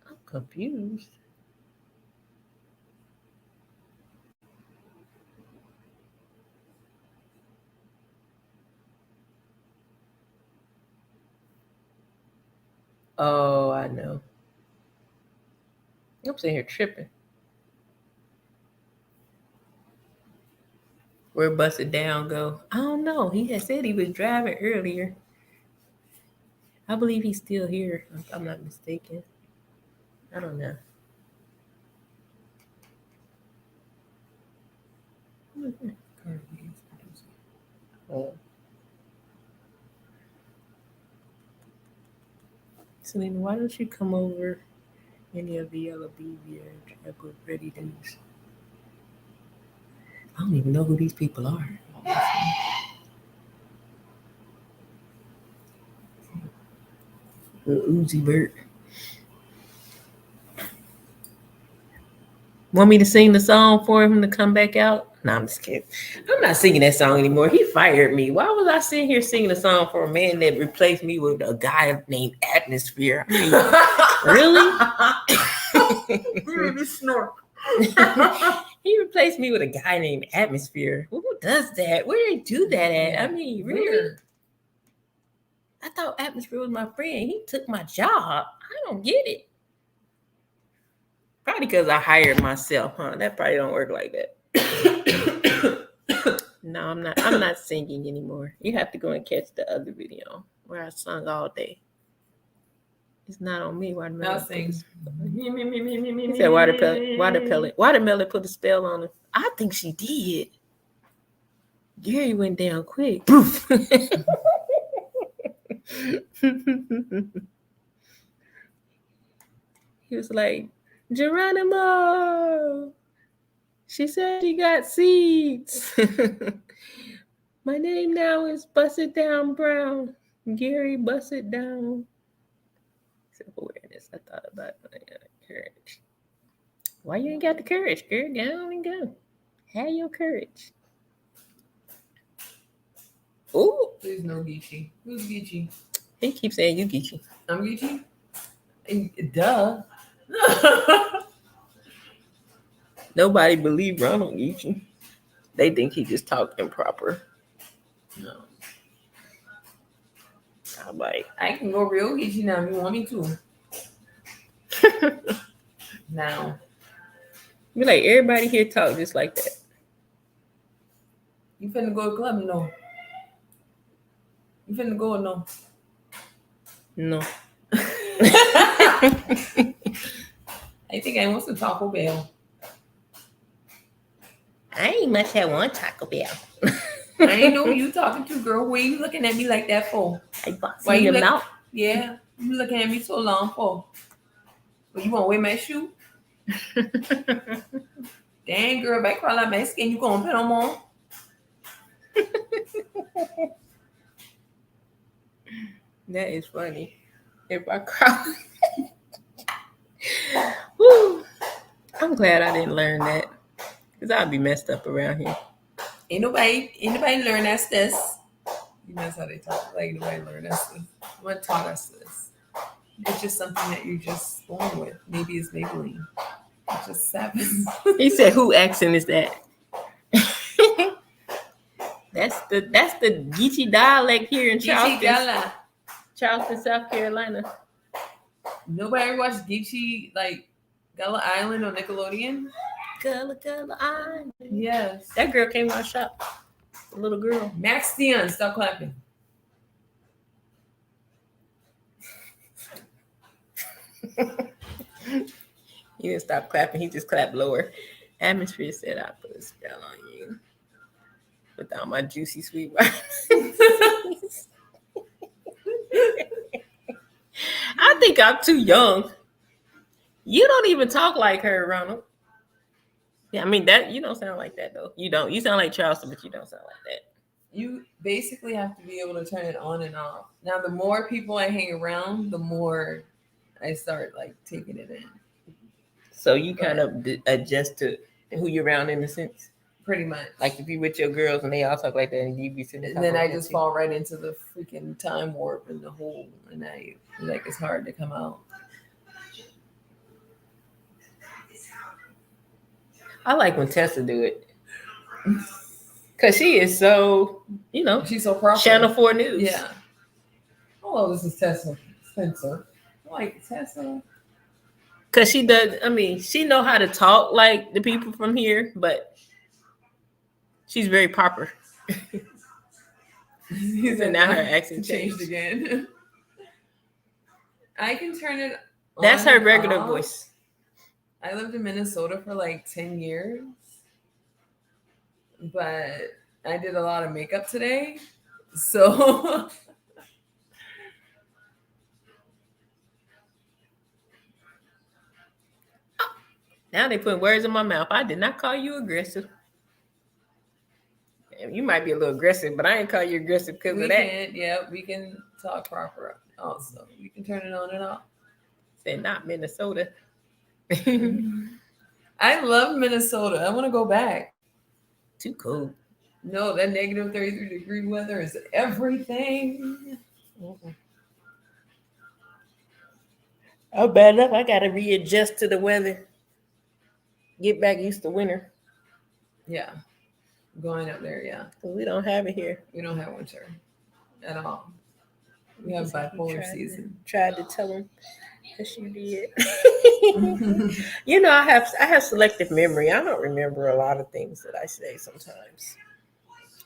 I'm confused. Oh, I know. I'm sitting here tripping. Where Busted Down go? I don't know. He had said he was driving earlier. I believe he's still here, if I'm not mistaken. I don't know. Oh. Selena, why don't you come over any of the yellow BV or with Ready News? I don't even know who these people are. Uzi Bert. Want me to sing the song for him to come back out? No, I'm just kidding. I'm not singing that song anymore. He fired me. Why was I sitting here singing a song for a man that replaced me with a guy named Atmosphere? I mean, really? Really snort. He replaced me with a guy named Atmosphere. Who does that? Where did they do that at? I mean, really? I thought Atmosphere was my friend. He took my job. I don't get it. Probably because I hired myself, huh? That probably don't work like that. No, I'm not. I'm not singing anymore. You have to go and catch the other video where I sung all day. It's not on me. Watermelon. I'll sing. He said watermelon put a spell on her. I think she did. Gary went down quick. He was like, Geronimo. She said she got seeds. My name now is Busted Down Brown. Gary Busted Down. Self-awareness. I thought about courage. Why you ain't got the courage, girl? Get on and go. Have your courage. Ooh. Please no Geechee. Who's Geechee? He keeps saying you Geechee. I'm Geechee? Duh. Nobody believe Ronald Geechee. They think he just talked improper. No. I'm like, I can go real Geechee now if you want me to. Now. Be like, everybody here talk just like that. You finna go to club? No. You finna go or no? No. I think I want some Taco Bell. I ain't much had one Taco Bell. I ain't know who you talking to, girl. Why you looking at me like that for? Why you look? Yeah, you looking at me so long for? Well, you want to wear my shoe? Dang, girl, if I crawl out my skin, you gonna put them on? That is funny. If I cry. Woo. I'm glad I didn't learn that. Because I'd be messed up around here. Ain't nobody learn that this. You know, that's how they talk. Like, nobody learn that this. What taught us this? It's just something that you're just born with. Maybe it's Maybelline. It just happens. He said, who accent is that? That's the Geechee dialect here in Charleston, South Carolina. Nobody ever watched Geechee, like, Gullah Island on Nickelodeon? Gullah Island. Yes. That girl came to our shop. The little girl. Max Dion, stop clapping. He didn't stop clapping. He just clapped lower. Atmosphere said I put a spell on you without my juicy sweet vitamins. I think I'm too young. You don't even talk like her, Ronald. Yeah, I mean that you don't sound like that though. You don't. You sound like Charleston, but you don't sound like that. You basically have to be able to turn it on and off. Now, the more people I hang around, the more I start like taking it in. So you kind of adjust to who you're around in a sense. Pretty much. Like if you with your girls and they all talk like that, and you be sitting. And then I just fall right into the freaking time warp and the hole, and I like it's hard to come out. I like when Tessa do it. Cause she is so, she's so proper. Channel 4 News. Yeah. Hello, this is Tessa Spencer. I like Tessa. Cause she does. I mean, she know how to talk like the people from here, but she's very proper. And now her accent changed again. I can turn it. That's her regular voice. I lived in Minnesota for like 10 years, but I did a lot of makeup today, so. Now they put words in my mouth. I did not call you aggressive. You might be a little aggressive, but I ain't call you aggressive because of that. We can talk proper also. We can turn it on and off. Said not Minnesota. I love Minnesota. I want to go back. Too cold. No, that negative 33-degree weather is everything. Oh, bad enough. I got to readjust to the weather. Get back used to winter. Yeah. Going up there, yeah. We don't have it here. We don't have winter at all. We have bipolar season. Tried to tell him. Yes, you did. I have selective memory. I don't remember a lot of things that I say sometimes.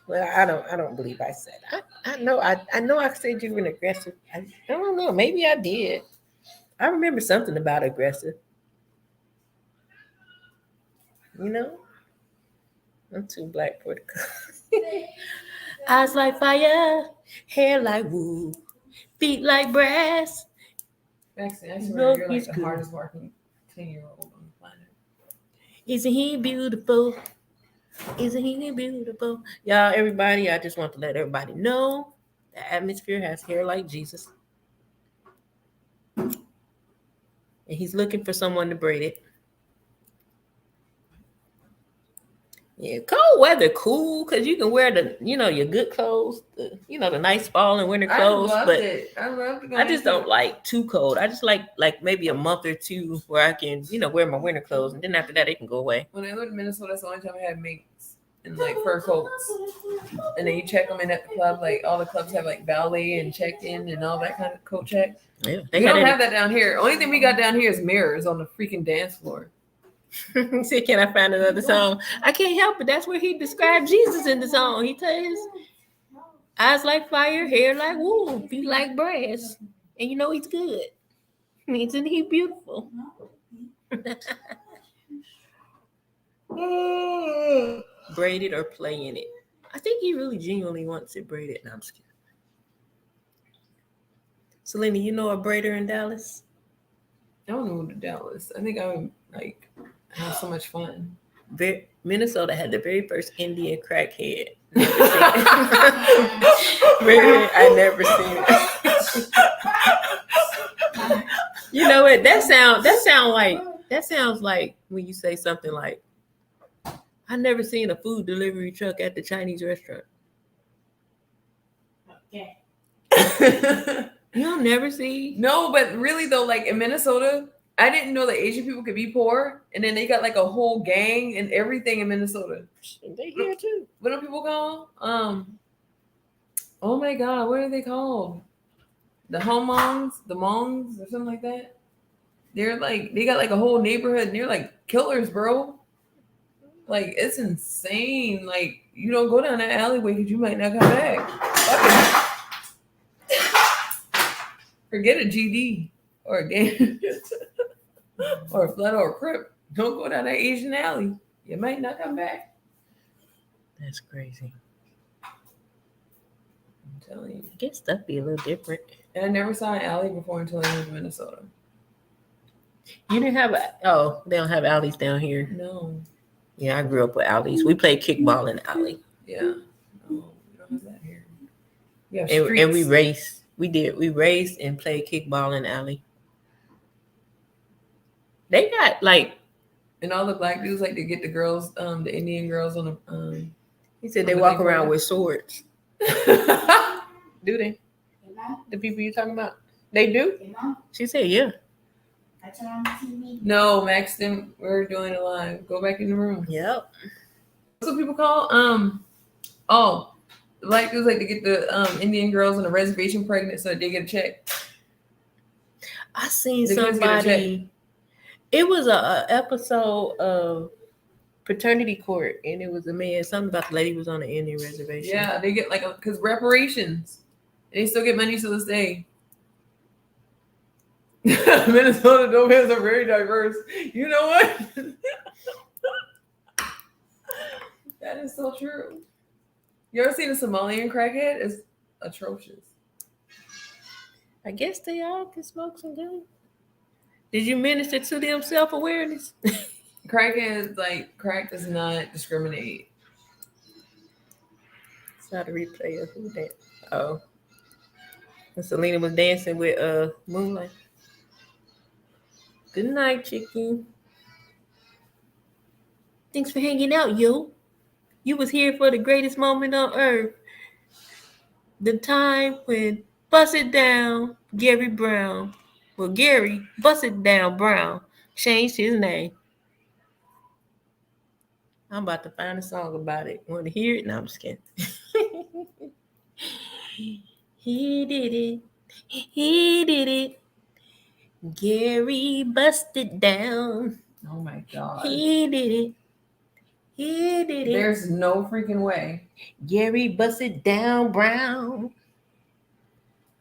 Well, I don't believe I said. I know I said you were aggressive. I don't know. Maybe I did. I remember something about aggressive. I'm too black for the color. Eyes like fire, hair like wool, feet like brass. Actually, I swear you're like the hardest working 10-year-old on the planet. Isn't he beautiful? Isn't he beautiful? Y'all, everybody, I just want to let everybody know the atmosphere has hair like Jesus. And he's looking for someone to braid it. Yeah, cold weather cool because you can wear your good clothes, the nice fall and winter clothes. I loved it. I just don't like too cold. I just like maybe a month or two where I can wear my winter clothes, and then after that they can go away. When I lived in Minnesota, that's the only time I had mates and like fur coats, and then you check them in at the club. Like all the clubs have like valet and check-in and all that kind of coat check. Yeah, we don't have that down here. Only thing we got down here is mirrors on the freaking dance floor. Say, can I find another song? I can't help it. That's where he described Jesus in the song. He says, eyes like fire, hair like wool, feet like brass. And he's good. Isn't he beautiful? Braided or play in it. I think he really genuinely wants it braided. No, I'm just kidding. Selena, you know a braider in Dallas? I don't know the Dallas. I think I would have so much fun. Minnesota had the very first Indian crackhead. I never seen it. You know what? That sounds like when you say something like, I never seen a food delivery truck at the Chinese restaurant. Okay. You'll never see. No, but really though, like in Minnesota, I didn't know that Asian people could be poor, and then they got like a whole gang and everything in Minnesota. They here too. What do people call? Oh my God, what are they called? The Hmongs, the Mongs, or something like that. They're like they got like a whole neighborhood, and they're like killers, bro. Like it's insane. Like you don't go down that alleyway because you might not come back. Forget a GD. or a gang or a flood or a crip, don't go down that Asian alley. You might not come back. That's crazy. I'm telling you. I guess that'd be a little different. And I never saw an alley before until I moved to Minnesota. You didn't have they don't have alleys down here. No. Yeah, I grew up with alleys. We played kickball in the alley. Yeah. No, we don't have that here. We have And streets. we raced. We raced and played kickball in the alley. They got like, and all the black dudes like to get the girls, the Indian girls on the he said they walk around with swords. Do they? The people you talking about? They do? She said, yeah. No, Maxton, we're doing it live. Go back in the room. Yep. What's what people call oh, the black dudes like to get the Indian girls on the reservation pregnant so that they get a check. I seen somebody. It was a episode of Paternity Court, and it was a man. Something about the lady was on the Indian reservation. Yeah, they get like because reparations, and they still get money to this day. Minnesota nomads are very diverse. You know what? That is so true. You ever seen a Somalian crackhead? It's atrocious. I guess they all can smoke some good. Did you minister to them self-awareness? Crackheads, like, crack does not discriminate. It's not a replay of who that. Oh. And Selena was dancing with Moonlight. Good night, chicken. Thanks for hanging out, yo. You was here for the greatest moment on earth. The time when Bust It Down, Gary Brown. Well, Gary Bust It Down Brown changed his name. I'm about to find a song about it. Want to hear it? No, I'm just kidding. He did it. He did it. Gary busted down. Oh my God. He did it. He did it. There's no freaking way. Gary busted down Brown.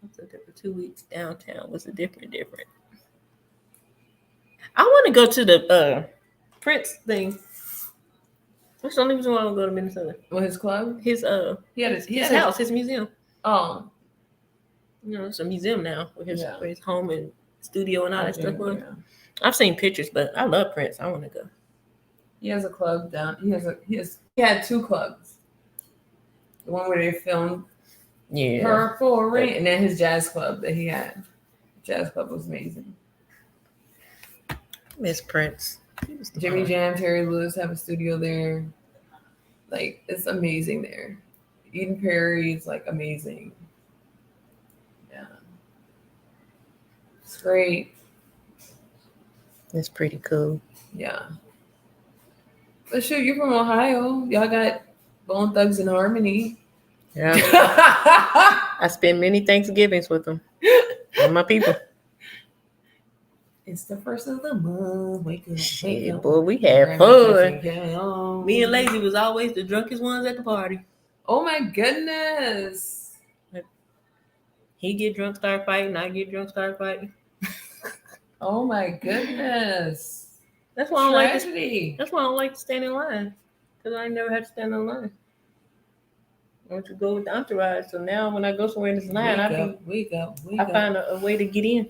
I was there for 2 weeks downtown. Was it different? I want to go to the Prince thing. That's the only reason why I want to go to Minnesota. Well, his club? His his house, his museum. Oh. You know, it's a museum now with his home and studio and all that stuff. Yeah. I've seen pictures, but I love Prince. I want to go. He has a club down. He had 2 clubs. The one where they filmed Her for Rain, and then his jazz club that he had. The jazz club was amazing. Miss Prince. Jimmy Jam, Terry Lewis have a studio there. Like, it's amazing there. Eden Prairie is like amazing. Yeah. It's great. It's pretty cool. Yeah. But shoot, you're from Ohio. Y'all got Bone Thugs and Harmony. Yeah. I spend many Thanksgivings with them. With my people. It's the first of the month. Wake up. Shit, boy, we had fun. Me and Lazy was always the drunkest ones at the party. Oh my goodness. He get drunk, start fighting. I get drunk, start fighting. Oh my goodness. That's why I don't like to. That's why I don't like to stand in line, because I never had to stand in line. I want to go with the entourage. So now when I go somewhere in this line, I find a way to get in.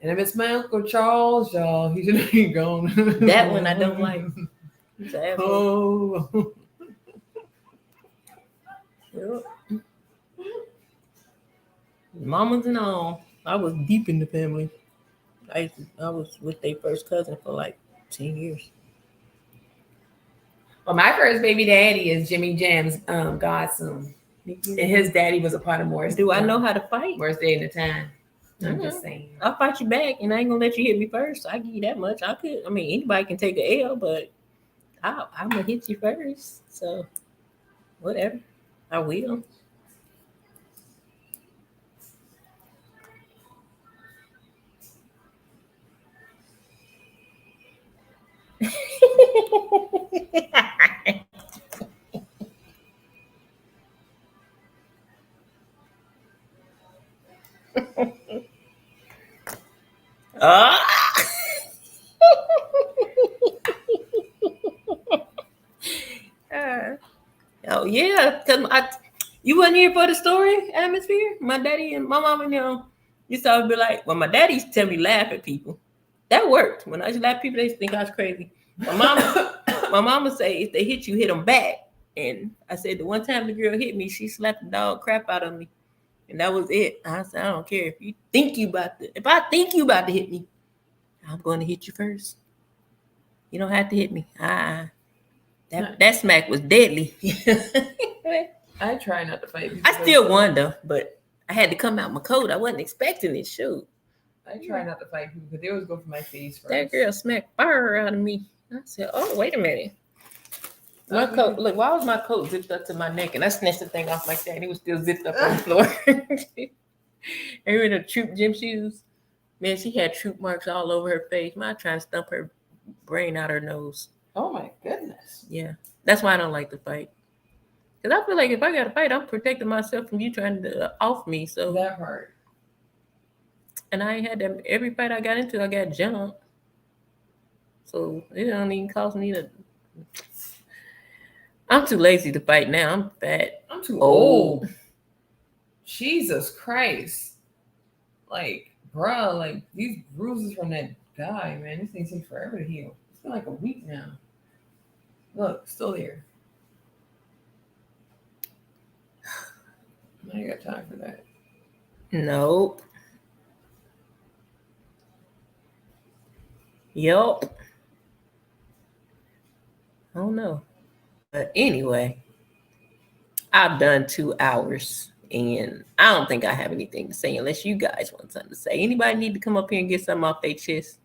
And if it's my Uncle Charles, y'all, he should be gone. That one I don't like. He's an asshole. Oh. Yep. Mamas and all. I was deep in the family. I was with their first cousin for like 10 years. Well, my first baby daddy is Jimmy Jam's godson. And his daddy was a part of Morris. Do I know how to fight? Morris Day in the time. I'm just saying. I'll fight you back, and I ain't gonna let you hit me first. I give you that much. Anybody can take an L, but I'm gonna hit you first. So, whatever. I will. Ah. Uh, oh yeah, cause you wasn't here for the story atmosphere. My daddy and my mom and them used to always be like, well, my daddy used to tell me laugh at people. That worked. When I used to laugh at people, they used to think I was crazy. My mama say if they hit you, hit them back. And I said the one time the girl hit me, she slapped the dog crap out of me, and that was it. I said I don't care if you think you about to. If I think you about to hit me, I'm going to hit you first. You don't have to hit me. That smack was deadly. I try not to fight people. I still won though, but I had to come out my coat. I wasn't expecting it. Shoot. I try not to fight people because they always go for my face first. That girl smacked fire out of me. I said, "Oh, wait a minute." My coat. Look, why was my coat zipped up to my neck? And I snatched the thing off like that, and it was still zipped up on the floor. And with the troop gym shoes, man, she had troop marks all over her face. Man, I trying to stump her brain out her nose. Oh my goodness. Yeah, that's why I don't like to fight. Cause I feel like if I got to fight, I'm protecting myself from you trying to off me. So that part. And I ain't had that. Every fight I got into, I got jumped. So it don't even cost me to. I'm too lazy to fight now. I'm fat. I'm too old. Jesus Christ. Like, bruh, like these bruises from that guy, man, this thing takes forever to heal. It's been like a week now. Look, still there. I ain't got time for that. Nope. Yup. I don't know. But anyway, I've done 2 hours and I don't think I have anything to say unless you guys want something to say. Anybody need to come up here and get something off their chest?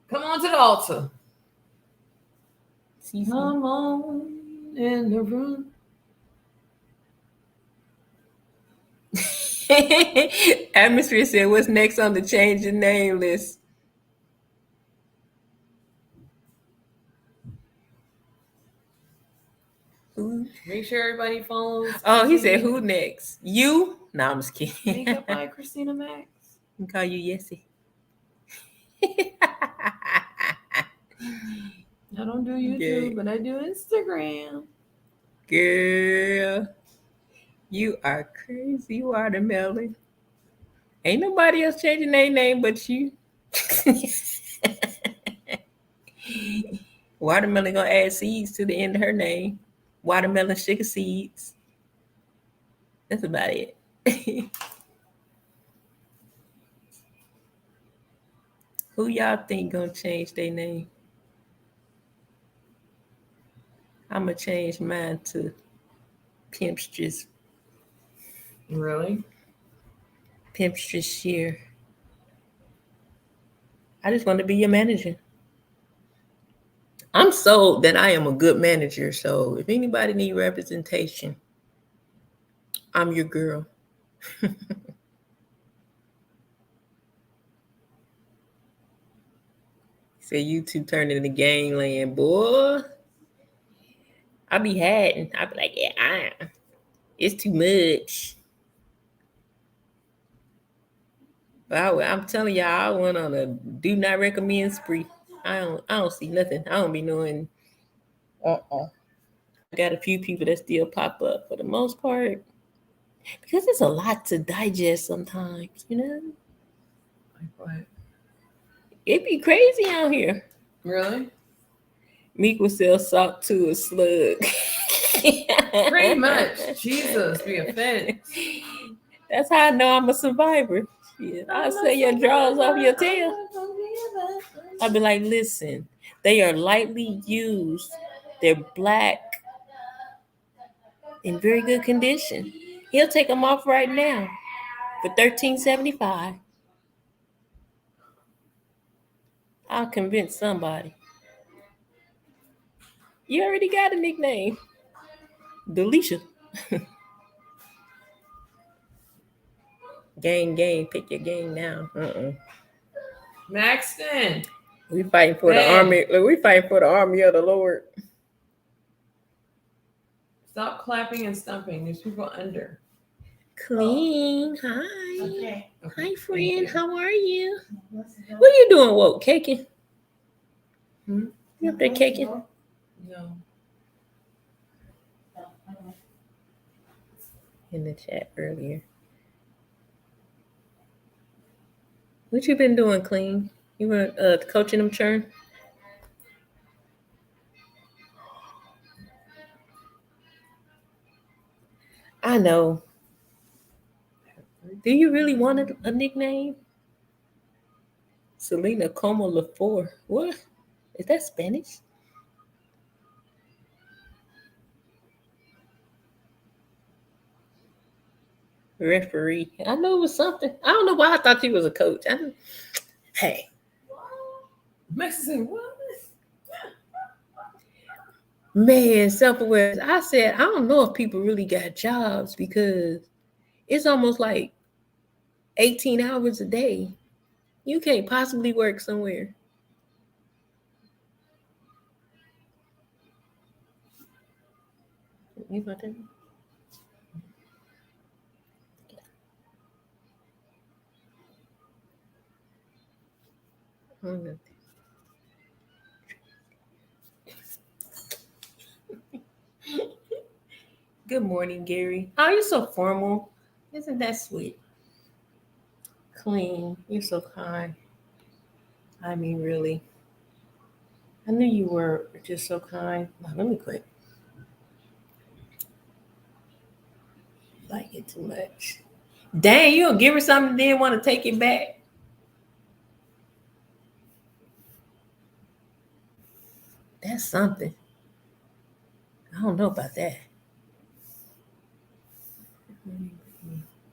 Come on to the altar. Come on in the room. Atmosphere said, what's next on the change your name list? Make sure everybody follows. Oh, he said, who next? You? No, I'm just kidding. Makeup by Christina Max. I can call you Yessie. I don't do YouTube, but I do Instagram. Girl, you are crazy, Watermelon. Ain't nobody else changing their name but you. Watermelon gonna add seeds to the end of her name. Watermelon sugar seeds. That's about it. Who y'all think gonna change their name? I'm gonna change mine to Pimpstress. Really? Pimpstress Shear. I just want to be your manager. I'm sold that I am a good manager. So if anybody need representation, I'm your girl. Say YouTube turned into gangland, boy. I be hiding. I be like, yeah, it's too much. But I'm telling y'all, I went on a do not recommend spree. I don't see nothing. I don't be knowing. I got a few people that still pop up for the most part. Because it's a lot to digest sometimes, you know? Like what? It be crazy out here. Really? Meek will sell salt to a slug. Pretty much. Jesus, be offended. That's how I know I'm a survivor. Yeah, I'll sell your drawers off your tail. I'll be like, listen, they are lightly used. They're black, in very good condition. He'll take them off right now for $13.75. I'll convince somebody. You already got a nickname. Delisha. Gang, pick your gang now. Maxton. We fighting for the army. Look, we fighting for the army of the Lord. Stop clapping and stumping. There's people under. Clean. Hi. Okay. Hi, friend. How are you? What are you doing? Woke caking? You up there caking? No. In the chat earlier. What you been doing, Clean? You were coaching them churn? I know. Do you really want a nickname? Selena Como LaFour. What? Is that Spanish? Referee. I know it was something. I don't know why I thought you was a coach. Hey. Mexican what? Man, self-awareness. I said, I don't know if people really got jobs because it's almost like 18 hours a day. You can't possibly work somewhere. You got that? Good morning, Gary. Oh, you're so formal. Isn't that sweet? Clean. You're so kind. I mean, really. I knew you were just so kind. Now, let me quit. Like it too much. Dang, you don't give her something, then want to take it back. That's something. I don't know about that.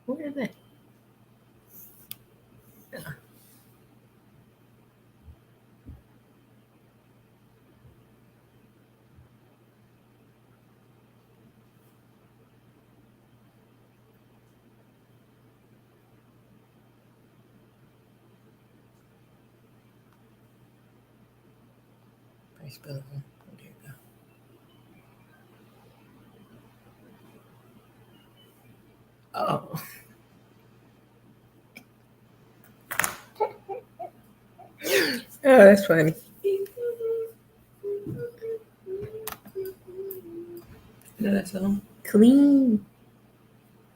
Where is that? There you go. Oh. Oh, that's funny. You know that song? Clean.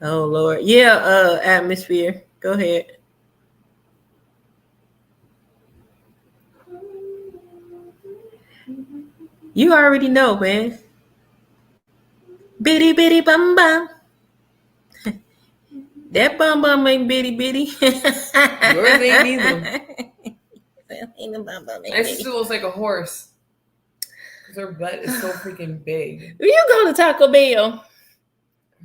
Oh Lord. Yeah, atmosphere. Go ahead. You already know, man. Bitty bitty bum bum. That bum bum ain't bitty bitty. Yours ain't either. My sister looks like a horse. Because her butt is so freaking big. You go to Taco Bell.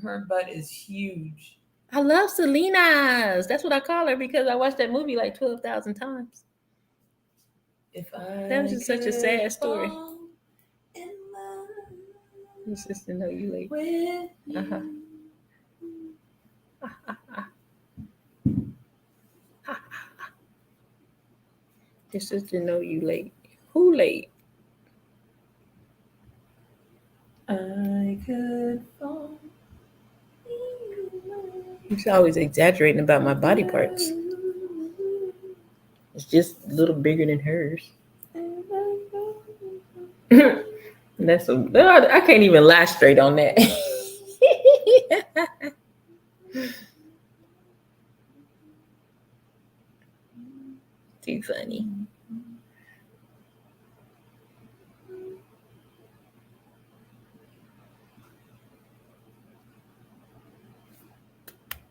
Her butt is huge. I love Selena's. That's what I call her because I watched that movie like 12,000 times. That was just such a sad story. Your sister know you late. Uh-huh. Your sister know you late. Who late? I could fall. She's always exaggerating about my body parts. It's just a little bigger than hers. That's I can't even lie straight on that. Too funny.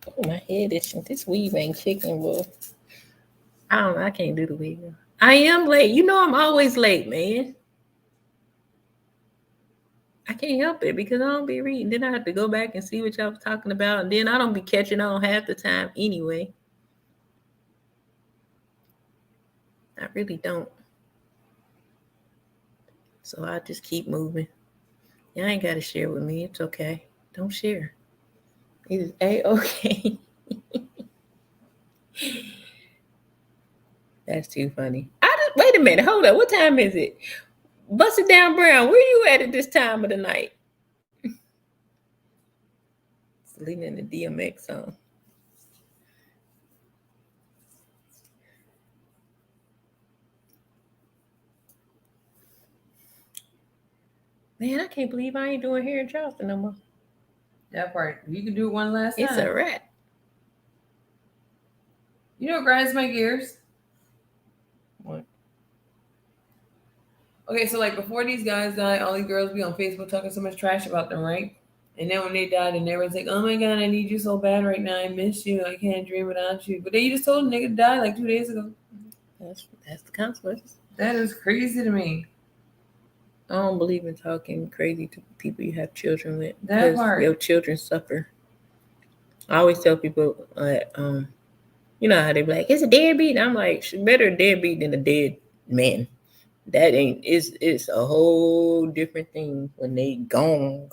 Oh, my head itching. This weave ain't kicking, boy. I don't know. I can't do the weave. I am late. You know I'm always late, man. I can't help it because I don't be reading. Then I have to go back and see what y'all was talking about. And then I don't be catching on half the time anyway. I really don't. So I just keep moving. Y'all ain't got to share with me. It's okay. Don't share. It's A-okay. That's too funny. Wait a minute. Hold up. What time is it? Bust it down, Brown. Where you at this time of the night? Selena and the DMX song. Man, I can't believe I ain't doing hair in Charleston no more. That part. You can do it one last time. It's a wrap. You know what grinds my gears? What? Okay, so like before these guys die, all these girls be on Facebook talking so much trash about them, right? And then when they died, and everyone's like, "Oh my god, I need you so bad right now. I miss you. I can't dream without you." But then you just told a nigga to die like 2 days ago. That's the consequences. That is crazy to me. I don't believe in talking crazy to people you have children with. That because part. your children suffer. I always tell people, you know how they be like, it's a deadbeat. I'm like, better a deadbeat than a dead man. That ain't. It's a whole different thing when they gone.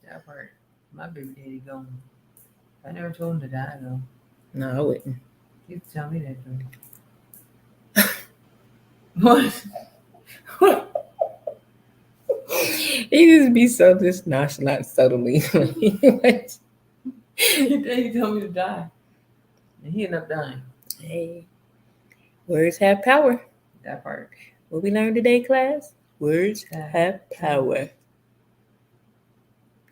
That part. My baby daddy gone. I never told him to die though. No, I wouldn't. You used to tell me that though. What? What? He just be so just nonchalant subtly. He told me to die. And he ended up dying. Hey, words have power. That part. What we learned today, class? Words have power.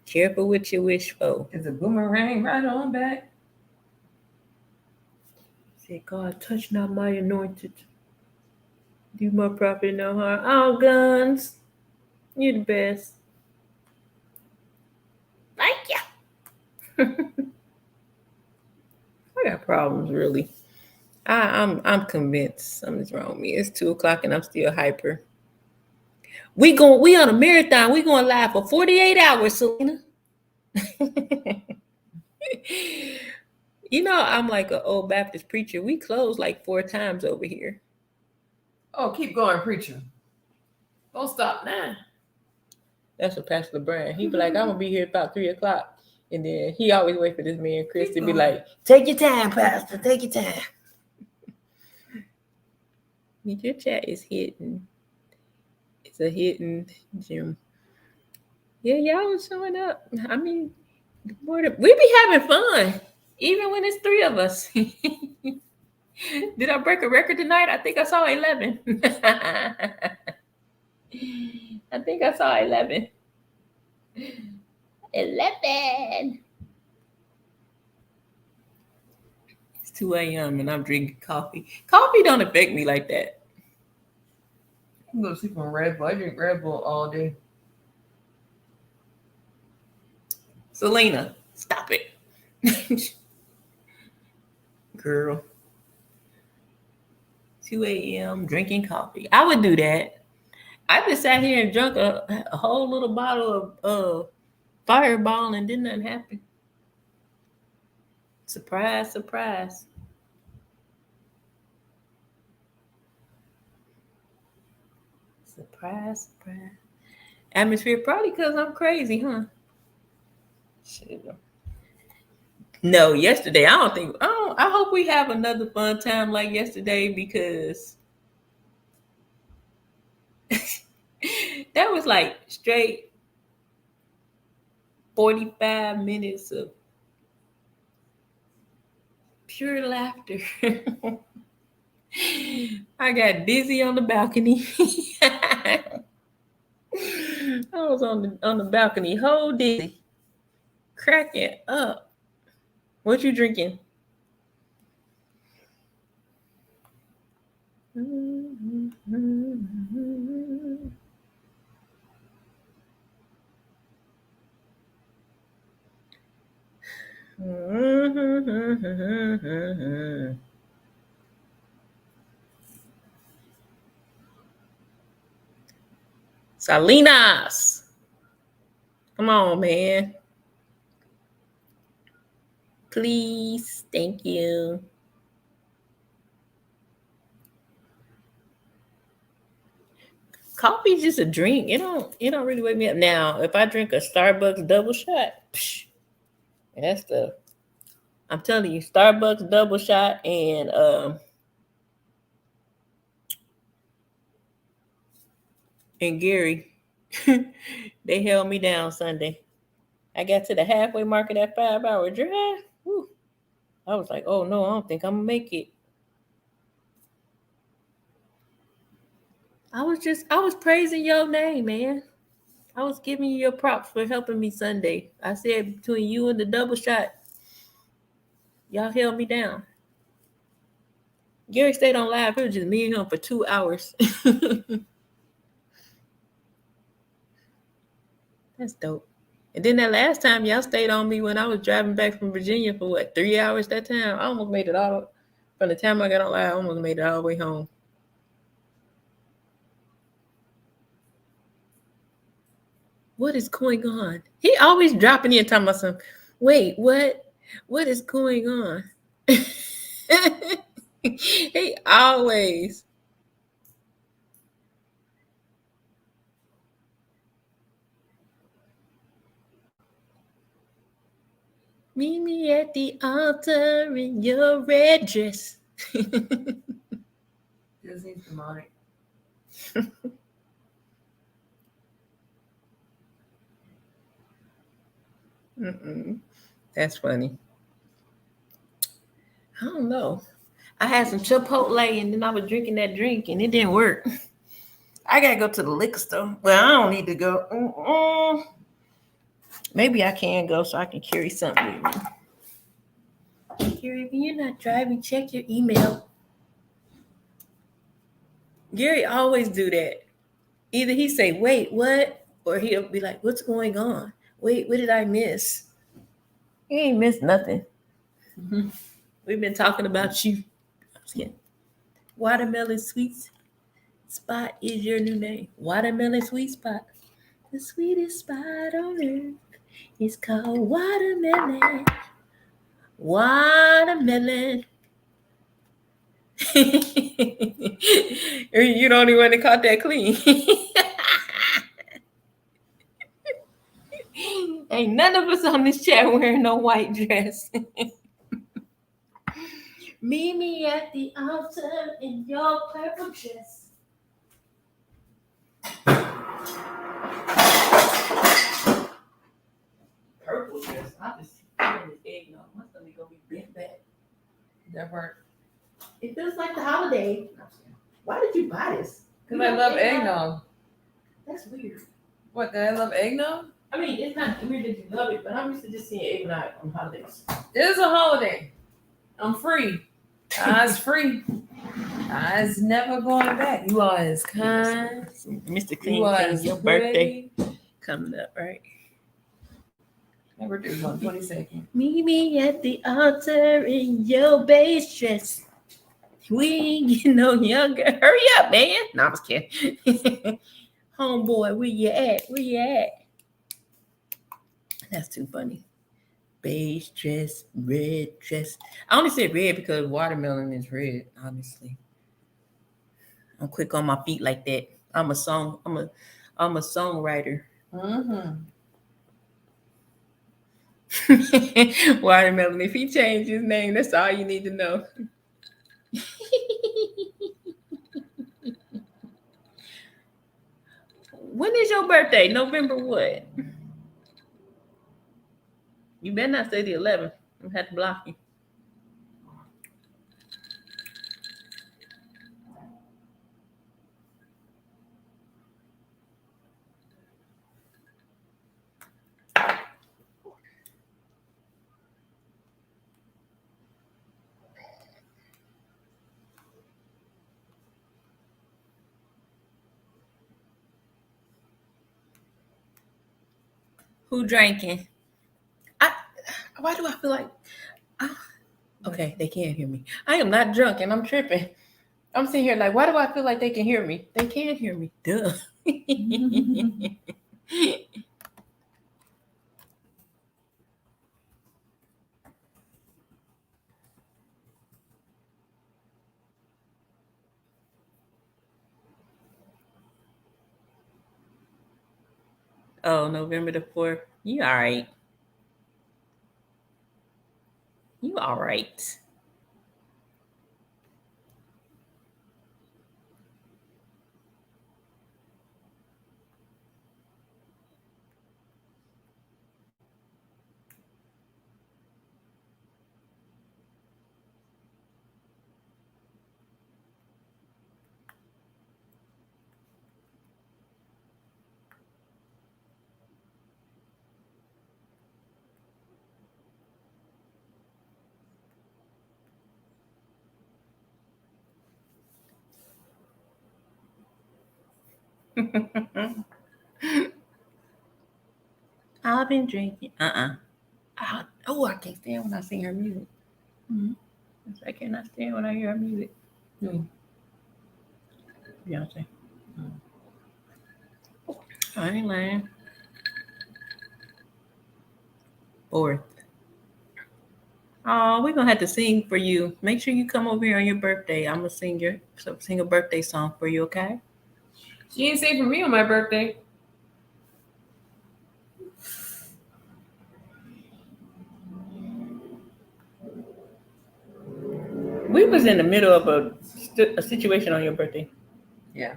Careful what you wish for. It's a boomerang right on back. Say, God, touch not my anointed. Do my prophet no harm. All guns. You're the best. Thank you. I got problems, really. I'm convinced something's wrong with me. It's 2:00 and I'm still hyper. We on a marathon. We going live for 48 hours, Selena. You know, I'm like an old Baptist preacher. We close like 4 times over here. Oh, keep going, preacher. Don't stop now. That's what Pastor Brian. He be like, I'm gonna be here about 3:00. And then he always wait for this man Chris to be like, take your time, Pastor, take your time. Your chat is hitting. It's a hidden gem. Yeah, y'all was showing up. I mean, we be having fun, even when it's 3 of us. Did I break a record tonight? I think I saw 11. I think I saw 11. 11. It's 2 a.m. and I'm drinking coffee. Coffee don't affect me like that. I'm going to sleep on Red Bull. I drink Red Bull all day. Selena, stop it. Girl. 2 a.m. drinking coffee. I would do that. I just sat here and drank a whole little bottle of Fireball and didn't nothing happen. Surprise, surprise. Surprise, surprise. Atmosphere, probably because I'm crazy, huh? Shit. No, yesterday, I hope we have another fun time like yesterday because that was like straight 45 minutes of pure laughter. I got dizzy on the balcony. I was on the balcony, whole dizzy, cracking up. What you drinking? Salinas. Come on, man. Please. Thank you. Coffee's just a drink. It don't really wake me up. Now, if I drink a Starbucks double shot, that's the I'm telling you, Starbucks double shot and Gary, they held me down Sunday. I got to the halfway mark of that 5 hour drive. Whew, I was like, oh no, I don't think I'm gonna make it. I was praising your name, man. I was giving you your props for helping me Sunday. I said between you and the double shot, y'all held me down. Gary stayed on live. It was just me and him for 2 hours. That's dope. And then that last time y'all stayed on me when I was driving back from Virginia for what, 3 hours that time? I almost made it all from the time I got on live, I almost made it all the way home. What is going on? He always dropping in talking about something. Wait, what? What is going on? He always. Meet me at the altar in your red dress. This seems demonic. That's funny. I don't know. I had some Chipotle and then I was drinking that drink and it didn't work. I gotta go to the liquor store. Well, I don't need to go. Maybe I can go so I can carry something with me. Gary, when you're not driving, check your email. Gary always do that. Either he say, wait, what? Or he'll be like, what's going on? Wait, what did I miss? He ain't missed nothing. Mm-hmm. We've been talking about you. I'm just kidding. Watermelon Sweet Spot is your new name. Watermelon Sweet Spot. The sweetest spot on earth is called watermelon. Watermelon. You don't even want to caught that clean. Ain't none of us on this chat wearing no white dress. Meet me at the altar in your purple dress. Purple dress. I just feeling this eggnog. My stomach gonna be bent back. That part. It feels like the holiday. Why did you buy this? Because I love eggnog. That's weird. What, did I love eggnog? I mean, it's not weird that you love it, but I'm used to just seeing eggnog on holidays. It is a holiday. I'm free. I's free. I's never going back. You are as kind. Mr. Clean King, your birthday coming up, right? My birthday's on 22nd. Meet me at the altar in your beige dress. We ain't getting no younger. Hurry up, man. No, I'm just kidding. Homeboy, where you at? Where you at? That's too funny. Beige dress, red dress. I only said red because watermelon is red, honestly. I'm quick on my feet like that. I'm a songwriter. Mm-hmm. Watermelon. If he changed his name, that's all you need to know. When is your birthday? November what? You better not say the 11th. I'm gonna have to block you. Who drinking? Why do I feel like? Okay, they can't hear me. I am not drunk and I'm tripping. I'm sitting here like, why do I feel like they can hear me? They can't hear me. Duh. Oh, November the 4th. You all right. You all right. I've been drinking. Oh, I can't stand when I sing her music. Mm-hmm. I cannot stand when I hear her music. Mm. Beyonce. I ain't lying. Fourth. Oh, we're gonna have to sing for you. Make sure you come over here on your birthday. I'm gonna sing a birthday song for you, okay? She didn't say for me on my birthday. We was in the middle of a situation on your birthday. Yeah.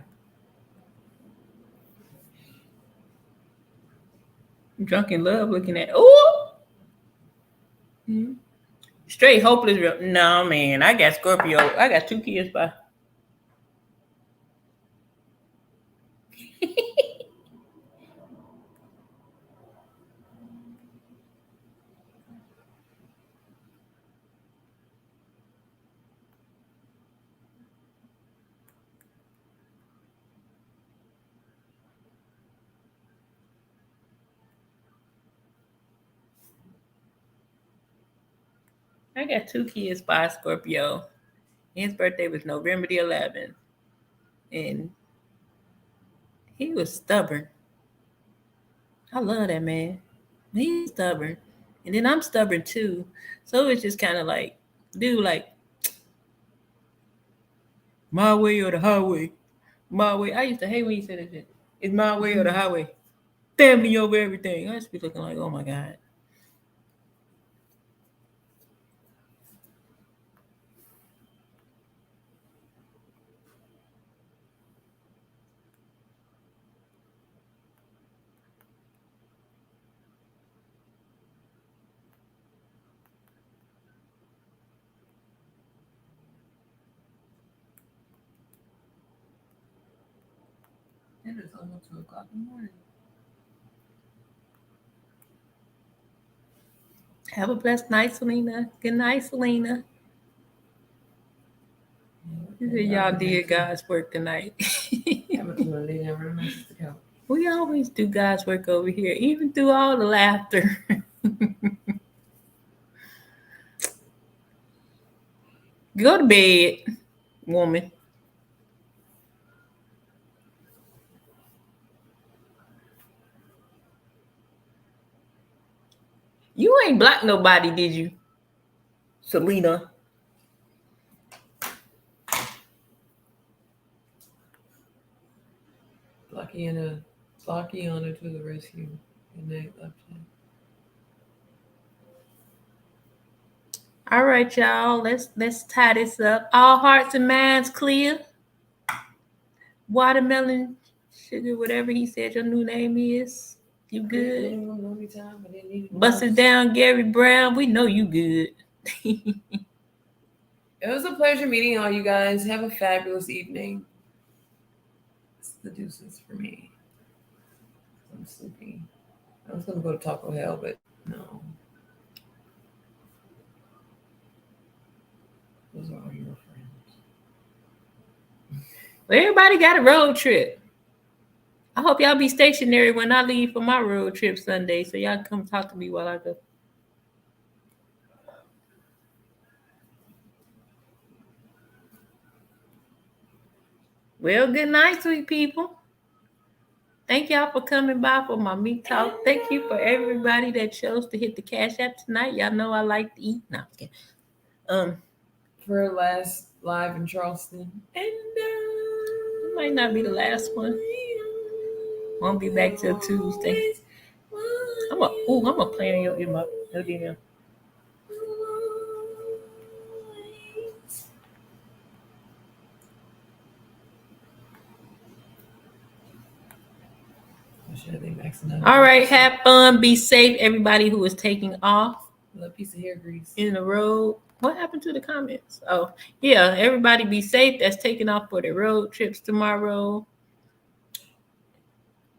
Drunk in love, looking at mm-hmm. Straight hopeless. No man, I got Scorpio. I got 2 kids by. I got 2 kids by Scorpio. His birthday was November the 11th, and he was stubborn. I love that man. He's stubborn, and then I'm stubborn too. So it's just kind of like, dude, like my way or the highway. My way. I used to hate when you said that shit. It's my way or the highway. Family over everything. I used to be looking like, oh my god. It is almost 2 o'clock in the morning. Have a blessed night, Selena. Good night, Selena. Y'all did God's work tonight. We always do God's work over here, even through all the laughter. Go to bed, woman. You ain't blocked nobody, did you, Selena? Blockiana to the rescue. Good night, left hand. All right, y'all. Let's tie this up. All hearts and minds clear. Watermelon sugar, whatever he said your new name is. You good? Bust it down, Gary Brown. We know you good. It was a pleasure meeting all you guys. Have a fabulous evening. It's the deuces for me. I'm sleepy. I was gonna go to Taco Hell, but no. Those are all your friends. Well, everybody got a road trip. I hope y'all be stationary when I leave for my road trip Sunday, so y'all come talk to me while I go. Well, good night, sweet people. Thank y'all for coming by for my meat talk. Thank you for everybody that chose to hit the Cash App tonight. Y'all know I like to eat. No, I'm kidding. For our last live in Charleston. And it might not be the last one. Won't be back till Tuesday. I'm gonna play on your DM. All right, have fun, be safe, everybody who is taking off. A piece of hair grease in the road. What happened to the comments? Oh, yeah, everybody be safe. That's taking off for the road trips tomorrow.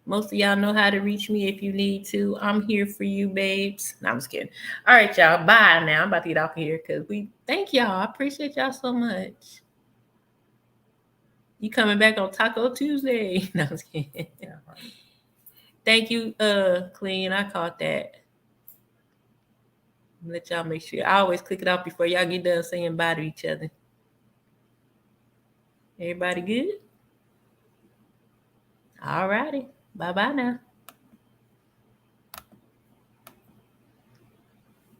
Most of y'all know how to reach me if you need to. I'm here for you, babes. No, I'm just kidding. All right, y'all. Bye now. I'm about to get off here because thank y'all. I appreciate y'all so much. You coming back on Taco Tuesday? No, I was kidding. Yeah, right. Thank you, Clean. I caught that. Let y'all make sure. I always click it off before y'all get done saying bye to each other. Everybody good? All righty. Bye bye now.